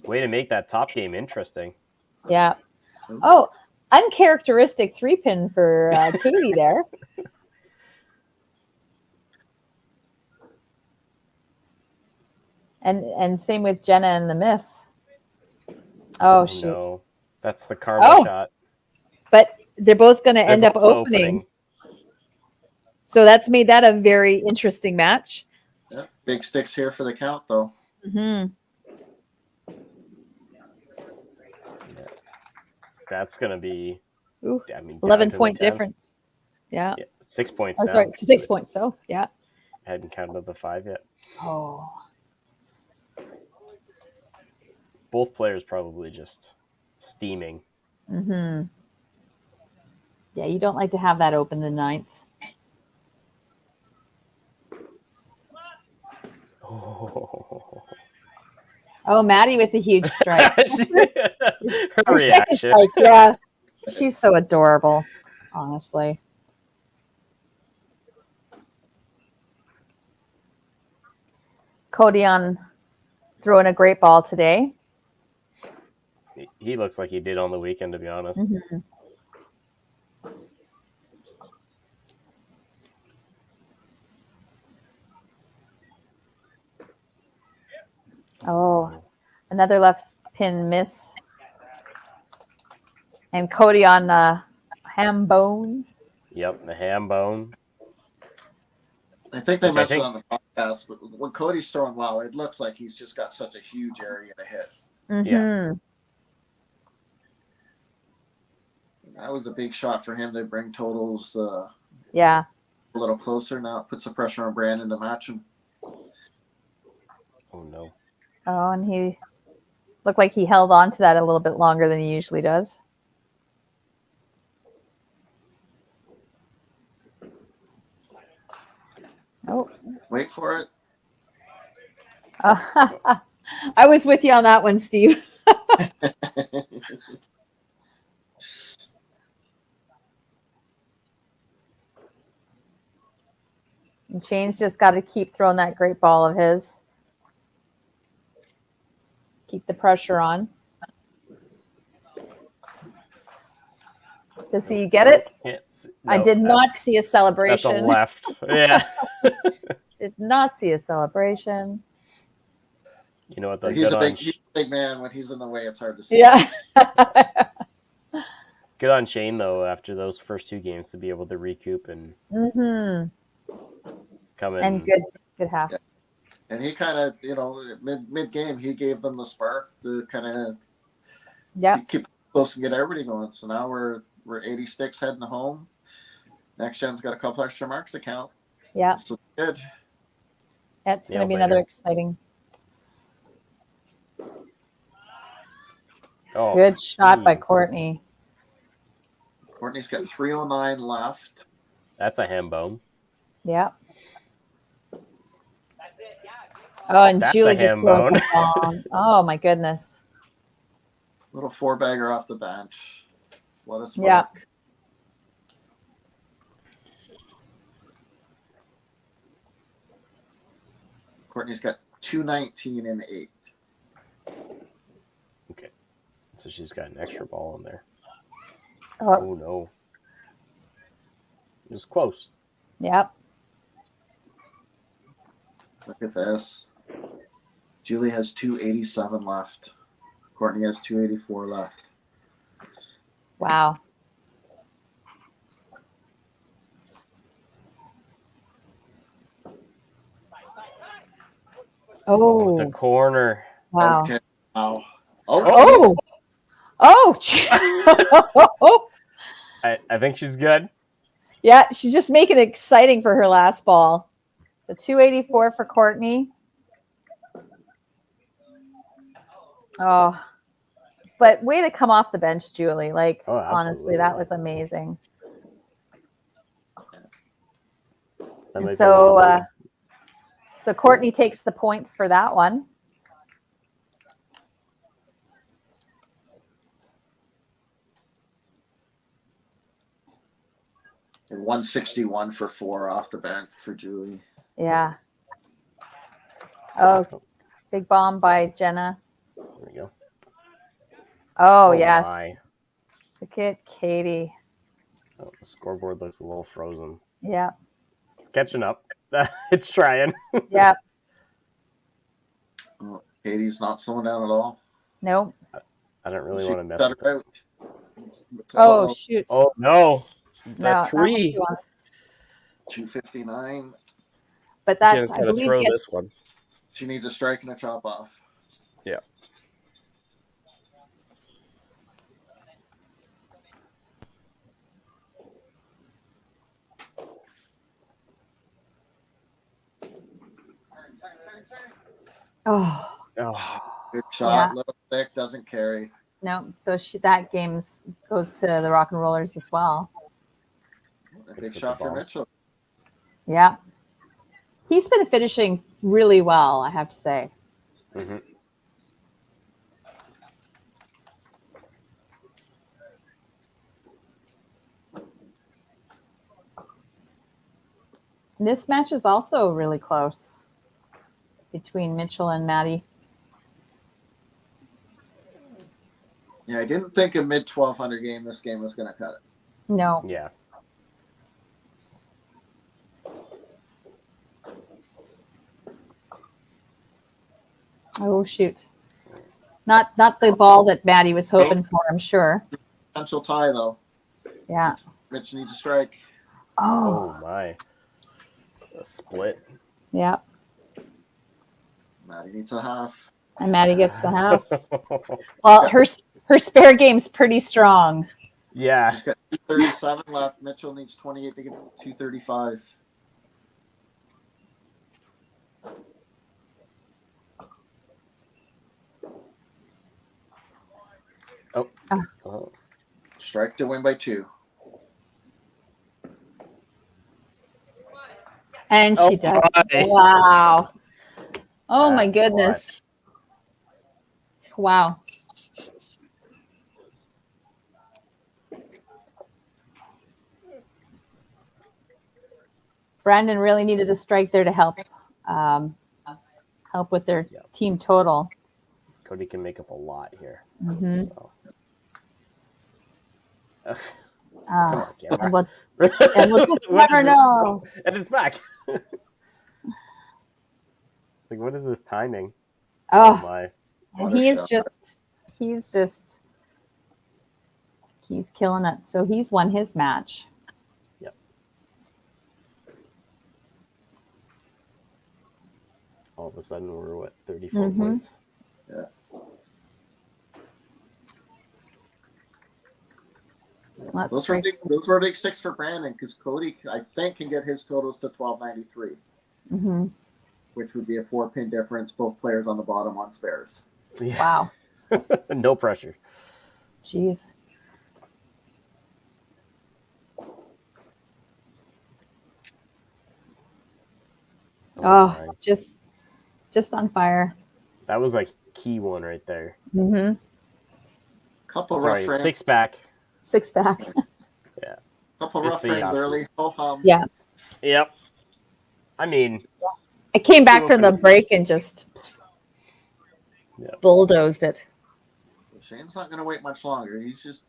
way to make that top game interesting. Yeah. Oh, uncharacteristic 3-pin for Katie there. And same with Jenna and the miss. Oh shoot. No. That's the karma shot. But they're both going to end up opening. So that's made that a very interesting match. Yeah, big sticks here for the count though. That's going to be 11-point difference. Yeah. 6 points. Oh, sorry, 6 points. So, yeah. I hadn't counted the 5 yet. Oh. Both players probably just steaming. Yeah, you don't like to have that open the 9th. Oh, Maddie with a huge strike. Her reaction. Strike, yeah. She's so adorable, honestly. Cody on throwing a great ball today. He looks like he did on the weekend, to be honest. Oh, another left pin miss. And Cody on ham bone. Yep, the ham bone. I think they mentioned on the podcast, but when Cody's throwing well, it looks like he's just got such a huge area to hit. Yeah. That was a big shot for him to bring totals a little closer. Now it puts the pressure on Brandon to match him. Oh, no. Oh, and he looked like he held on to that a little bit longer than he usually does. Oh. Wait for it. I was with you on that one, Steve. And Shane's just got to keep throwing that great ball of his. Keep the pressure on. Does he get it? No, I did not see a celebration. That's a left. Yeah. Did not see a celebration. You know what? Though, He's a big man. When he's in the way, it's hard to see. Yeah. Good on Shane though. After those first 2 games, to be able to recoup and come in and good half. Yeah. And he kind of, mid game, he gave them the spark to kind of keep close and get everybody going. So now we're 80 sticks heading home. Next gen's got a couple extra marks to count. Yeah. So good. That's going to be another exciting. Oh, good shot by Courtney. Courtney's got 3:09 left. That's a ham bone. Yeah. Oh, and That's Julie a just ham throws bone. the ball. Oh my goodness. Little 4-bagger off the bench. What a spark. Yeah. Courtney's got 2:19 and 8. Okay. So she's got an extra ball in there. Oh no. It was close. Yep. Look at this. Julie has 287 left. Courtney has 284 left. Wow. Oh. The corner. Wow. Okay. Wow. Oh. I think she's good. Yeah, she's just making it exciting for her last ball. So 284 for Courtney. Oh, but way to come off the bench, Julie. Like, honestly, that was amazing. And so Courtney takes the point for that one. And 161 for 4 off the bench for Julie. Yeah. Oh, big bomb by Jenna. There we go. Oh yes. My. Look at Katie. Oh, the scoreboard looks a little frozen. Yeah. It's catching up. It's trying. Yeah. Oh, Katie's not slowing down at all. Nope. I don't really want to mess with her. Oh, shoot. Oh, no. No, 3. 259. But that, Jen's got to throw this one. She needs a strike and a chop off. Yeah. Oh. Good shot. Little thick, doesn't carry. No, so that game goes to the Rock and Rollers as well. A big shot for Mitchell. Yeah. He's been finishing really well, I have to say. Mm-hmm. This match is also really close between Mitchell and Maddie. Yeah, I didn't think a mid 1200 game this game was going to cut it. No. Yeah. Oh shoot! Not the ball that Maddie was hoping for. I'm sure. Potential tie though. Yeah. Mitch needs a strike. Oh my! A split. Yeah. Maddie needs a half. And Maddie gets the half. Well, her spare game's pretty strong. Yeah. She's got 237 left. Mitchell needs 28 to get 235. Oh. Strike to win by 2. And she does. my. Wow. Oh my That's goodness. Wow. Brandon really needed a strike there to help help with their team total. Cody can make up a lot here. Mhm. So. And Camera. we'll just What never is this? know. And it's back. It's like, what is this timing? Oh, my. and What a he's shot. he's killing it. So he's won his match. Yep. All of a sudden, we're what, 34 points? Yeah. Those were big sticks for Brandon because Cody, I think, can get his totals to 1293, Mm-hmm. which would be a 4-pin difference. Both players on the bottom on spares. Yeah. Wow. No pressure. Jeez. Oh, just on fire. That was like key one right there. Mm-hmm. Couple Sorry, rough frames. 6-pack. 6-pack. Yeah. Couple Just rough the frames opposite. early. Ho hum. Yeah. Yep. I mean, I came back from the break and just bulldozed it. Shane's not going to wait much longer. He's just.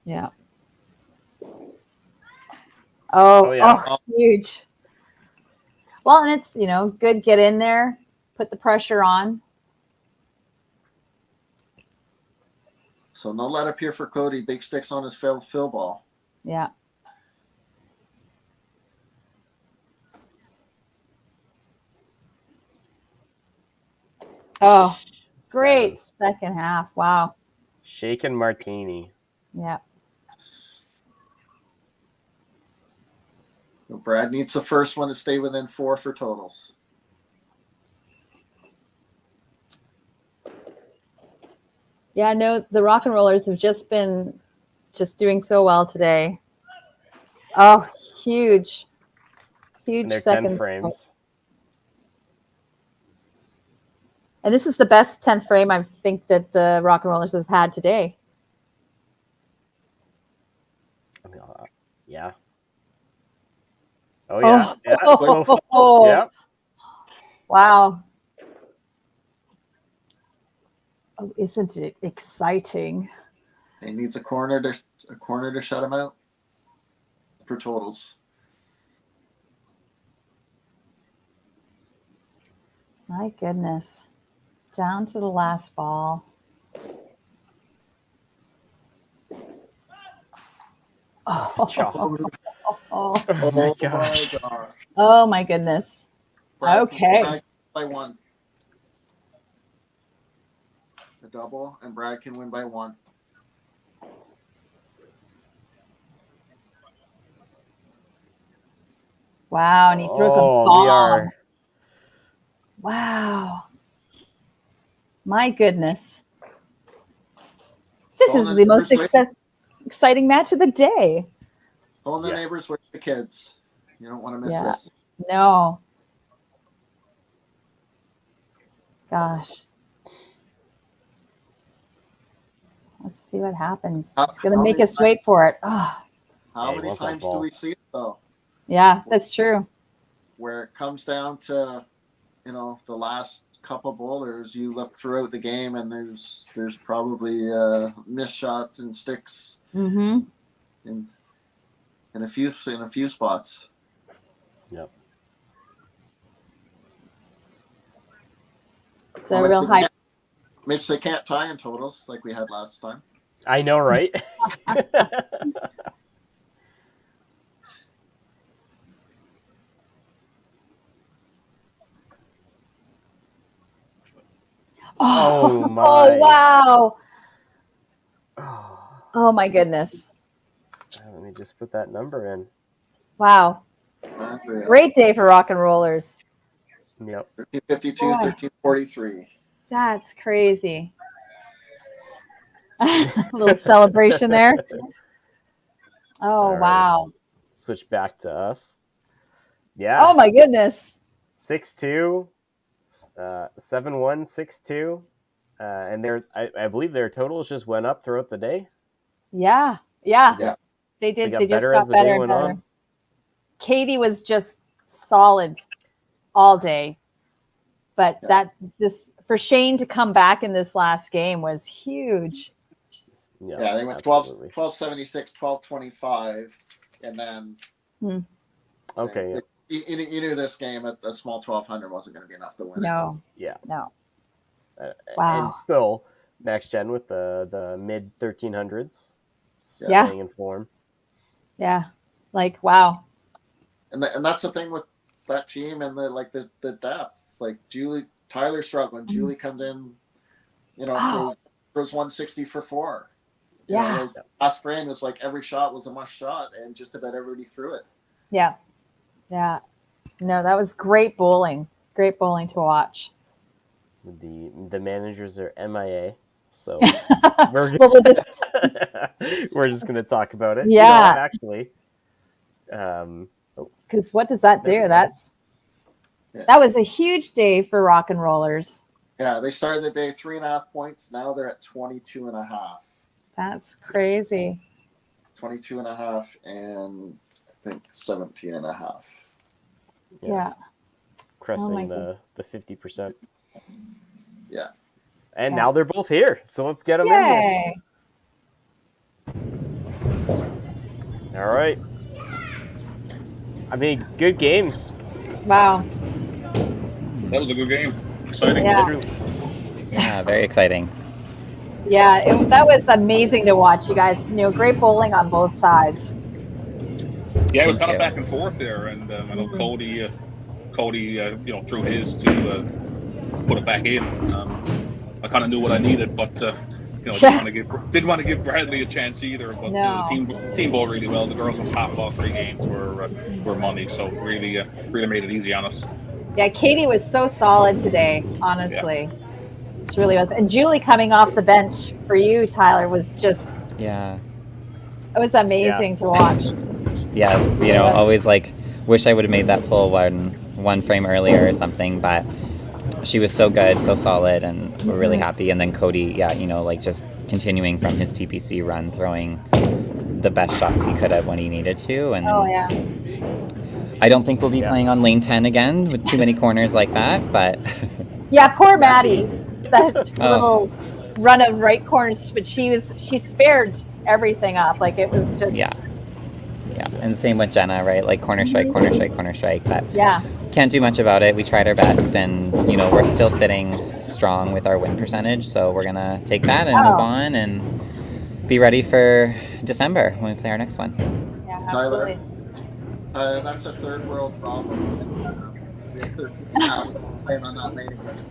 Yeah. Oh, yeah. Huge. Well, and it's, good. Get in there, put the pressure on. So no let up here for Cody. Big sticks on his fill ball. Yeah. Oh, great second half. Wow. Shaken martini. Yeah. So Brad needs the first one to stay within 4 for totals. Yeah, no, the Rock and Rollers have just been doing so well today. Oh, huge And they're second 10 frames. And this is the best 10th frame I think that the Rock and Rollers have had today. Yeah. Oh, yeah. Yeah. Wow. Oh, isn't it exciting? He needs a corner to shut him out for totals. My goodness. Down to the last ball. Oh my gosh. Oh my goodness. Brad, Okay. By 1. A double, and Brad can win by 1. Wow, and he throws a bomb. Wow. My goodness. This is the most exciting match of the day. Phone the neighbors with the kids. You don't want to miss this. No. Gosh. Let's see what happens. It's going to make us wait for it. Oh. How many times do we see it, though? Yeah, that's true. Where it comes down to, the last couple bowlers, you look throughout the game and there's probably missed shots and sticks in a few spots. Yep. It's a real high. Mitch, they can't tie in totals like we had last time. I know, right? Oh my. Oh, wow. Oh, my goodness. Let me just put that number in. Wow. Great day for Rock and Rollers. Yep. 1352, 1343. That's crazy. A little celebration there. Oh, All wow. right, switch back to us. Yeah. Oh my goodness. 6-2, 7-1, 6-2. And I believe their totals just went up throughout the day. Yeah. Yeah. They did. got They just better got as the better day and went better. on. Katie was just solid all day. But for Shane to come back in this last game was huge. Yeah, they went absolutely. 1276, 1225, and then Okay. you knew this game at the small 1200 wasn't going to be enough to win. No. Yeah. No. Wow. And still, next gen with the mid 1300s. Yeah. Staying in form. Yeah. Like, wow. And that's the thing with that team and the depth. Like Tyler struggling. Julie comes in, throws 160 for 4. Last frame was like every shot was a must shot, and just about everybody threw it. Yeah. Yeah. No, that was great bowling. Great bowling to watch. The managers are MIA, so we're just gonna talk about it. Yeah. Actually. Because what does that do? That was a huge day for rock and rollers. Yeah, they started the day 3.5 points. Now they're at 22.5. That's crazy. 22.5 and I think 17.5. Yeah. Cresting the 50%. Yeah. And now they're both here, so let's get them Yay. in there. All right. I mean, good games. Wow. That was a good game. Exciting. Yeah, very exciting. Yeah, that was amazing to watch, you guys. Great bowling on both sides. Yeah, it was kind of back and forth there, and I know Cody, threw his to put it back in. I kind of knew what I needed, but didn't want to give Bradley a chance either. But the team bowled really well. The girls on top of all 3 games were money, so really made it easy on us. Yeah, Katie was so solid today, honestly. Yeah. She really was. And Julie coming off the bench for you, Tyler, was just it was amazing to watch. Yes, always wish I would have made that pull one frame earlier or something, but she was so good, so solid, and we're really happy. And then Cody, just continuing from his TPC run, throwing the best shots he could have when he needed to. And I don't think we'll be playing on lane 10 again with too many corners like that, but yeah, poor Maddie, that little run of right corners, but she spared everything up. Like it was just and same with Jenna, right? Like corner strike, but can't do much about it. We tried our best, and we're still sitting strong with our win percentage, so we're gonna take that and move on and be ready for December when we play our next one. Yeah, absolutely. Tyler, that's a third world problem. Playing on that lane again.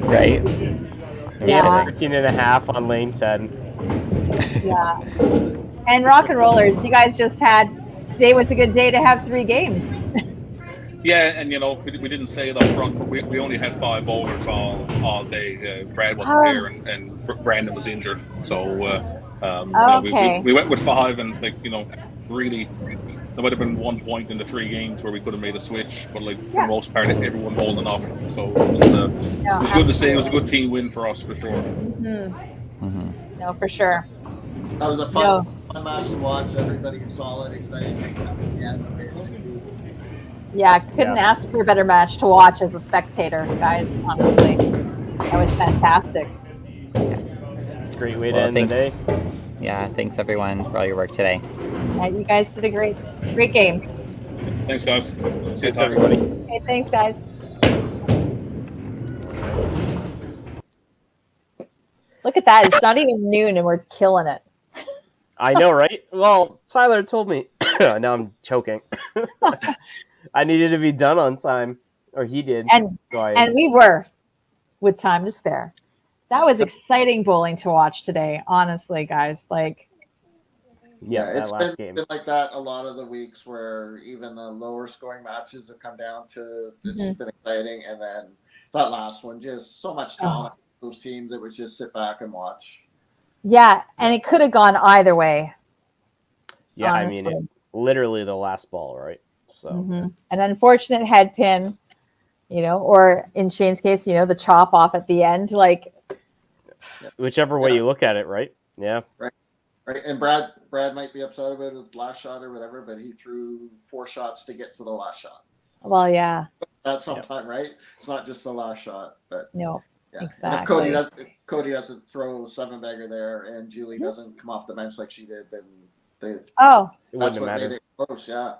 Right? Yeah, 13.5 on lane 10. Yeah. And rock and rollers, you guys just today was a good day to have 3 games. Yeah, and we didn't say it up front, but we only had 5 bowlers all day. Brad wasn't there, and Brandon was injured, so we went with 5, and really, there might have been 1 point in the 3 games where we could have made a switch, but for the most part, everyone bowled enough. So it was good to say. It was a good team win for us for sure. No, for sure. That was a fun match to watch. Everybody's solid, excited. Yeah, couldn't ask for a better match to watch as a spectator, guys. Honestly, that was fantastic. Great way to end the day. Yeah, thanks everyone for all your work today. Yeah, you guys did a great game. Thanks, guys. See you, everybody. Okay, thanks, guys. Look at that. It's not even noon and we're killing it. I know, right? Well, Tyler told me. Now I'm choking. I needed to be done on time, or he did. And we were, with time to spare. That was exciting bowling to watch today, honestly, guys. It's been like that a lot of the weeks where even the lower scoring matches have come down to. It's been exciting, and then that last one, just so much talent. Those teams that would just sit back and watch. Yeah, and it could have gone either way. Yeah, honestly. I mean, literally the last ball, right? So an unfortunate head pin, or in Shane's case, the chop off at the end, like whichever way you look at it, right? Yeah. Right. And Brad might be upset about his last shot or whatever, but he threw 4 shots to get to the last shot. Well, yeah. That's sometime, right? It's not just the last shot, but no, yeah. exactly. And if Cody doesn't throw 7-bagger there, and Julie doesn't come off the bench like she did, then that's what made it close. Yeah.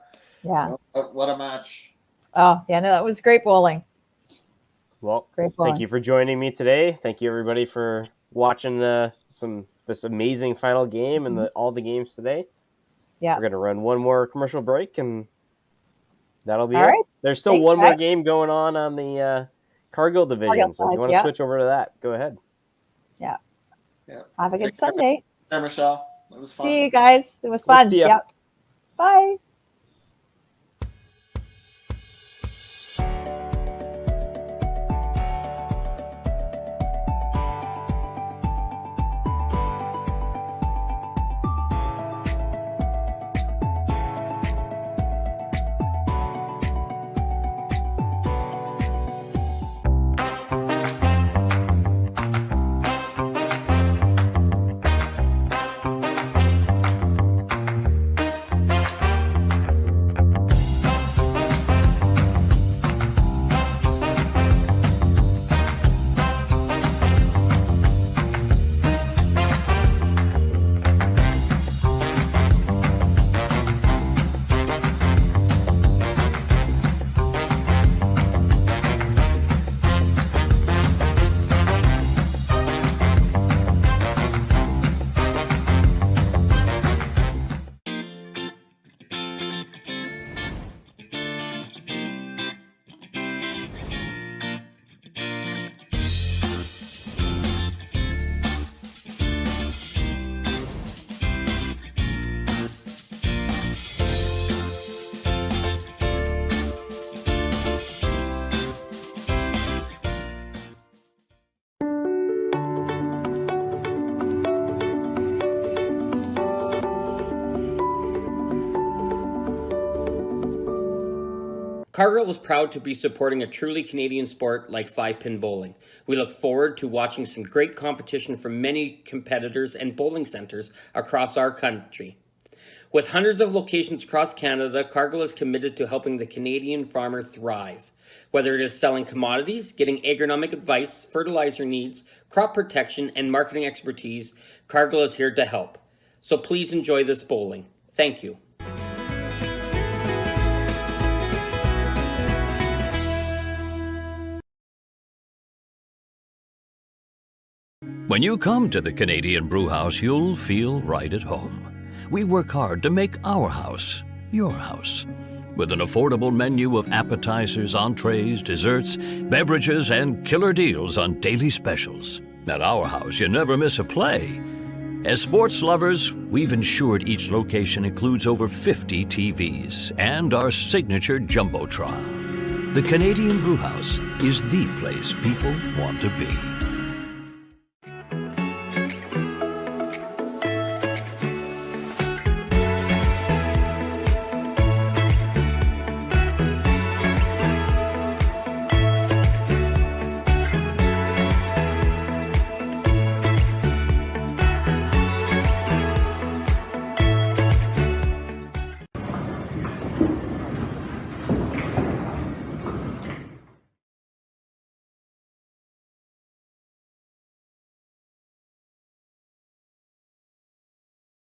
Yeah. What a match. Oh yeah, no, that was great bowling. Well, great bowling. Thank you for joining me today. Thank you everybody for watching this amazing final game and all the games today. Yeah. We're gonna run one more commercial break and that'll be all it. Right. There's still one more game going on the Cargill division. So if you want to switch over to that, go ahead. Yeah. Have a good Sunday. Hey, Michelle. It was fun. See you guys. It was fun. Yeah. Bye. Cargill is proud to be supporting a truly Canadian sport like 5-pin bowling. We look forward to watching some great competition from many competitors and bowling centers across our country. With hundreds of locations across Canada, Cargill is committed to helping the Canadian farmer thrive. Whether it is selling commodities, getting agronomic advice, fertilizer needs, crop protection, and marketing expertise, Cargill is here to help. So please enjoy this bowling. Thank you. When you come to the Canadian Brewhouse, you'll feel right at home. We work hard to make our house your house. With an affordable menu of appetizers, entrees, desserts, beverages, and killer deals on daily specials. At our house, you never miss a play. As sports lovers, we've ensured each location includes over 50 TVs and our signature Jumbotron. The Canadian Brewhouse is the place people want to be.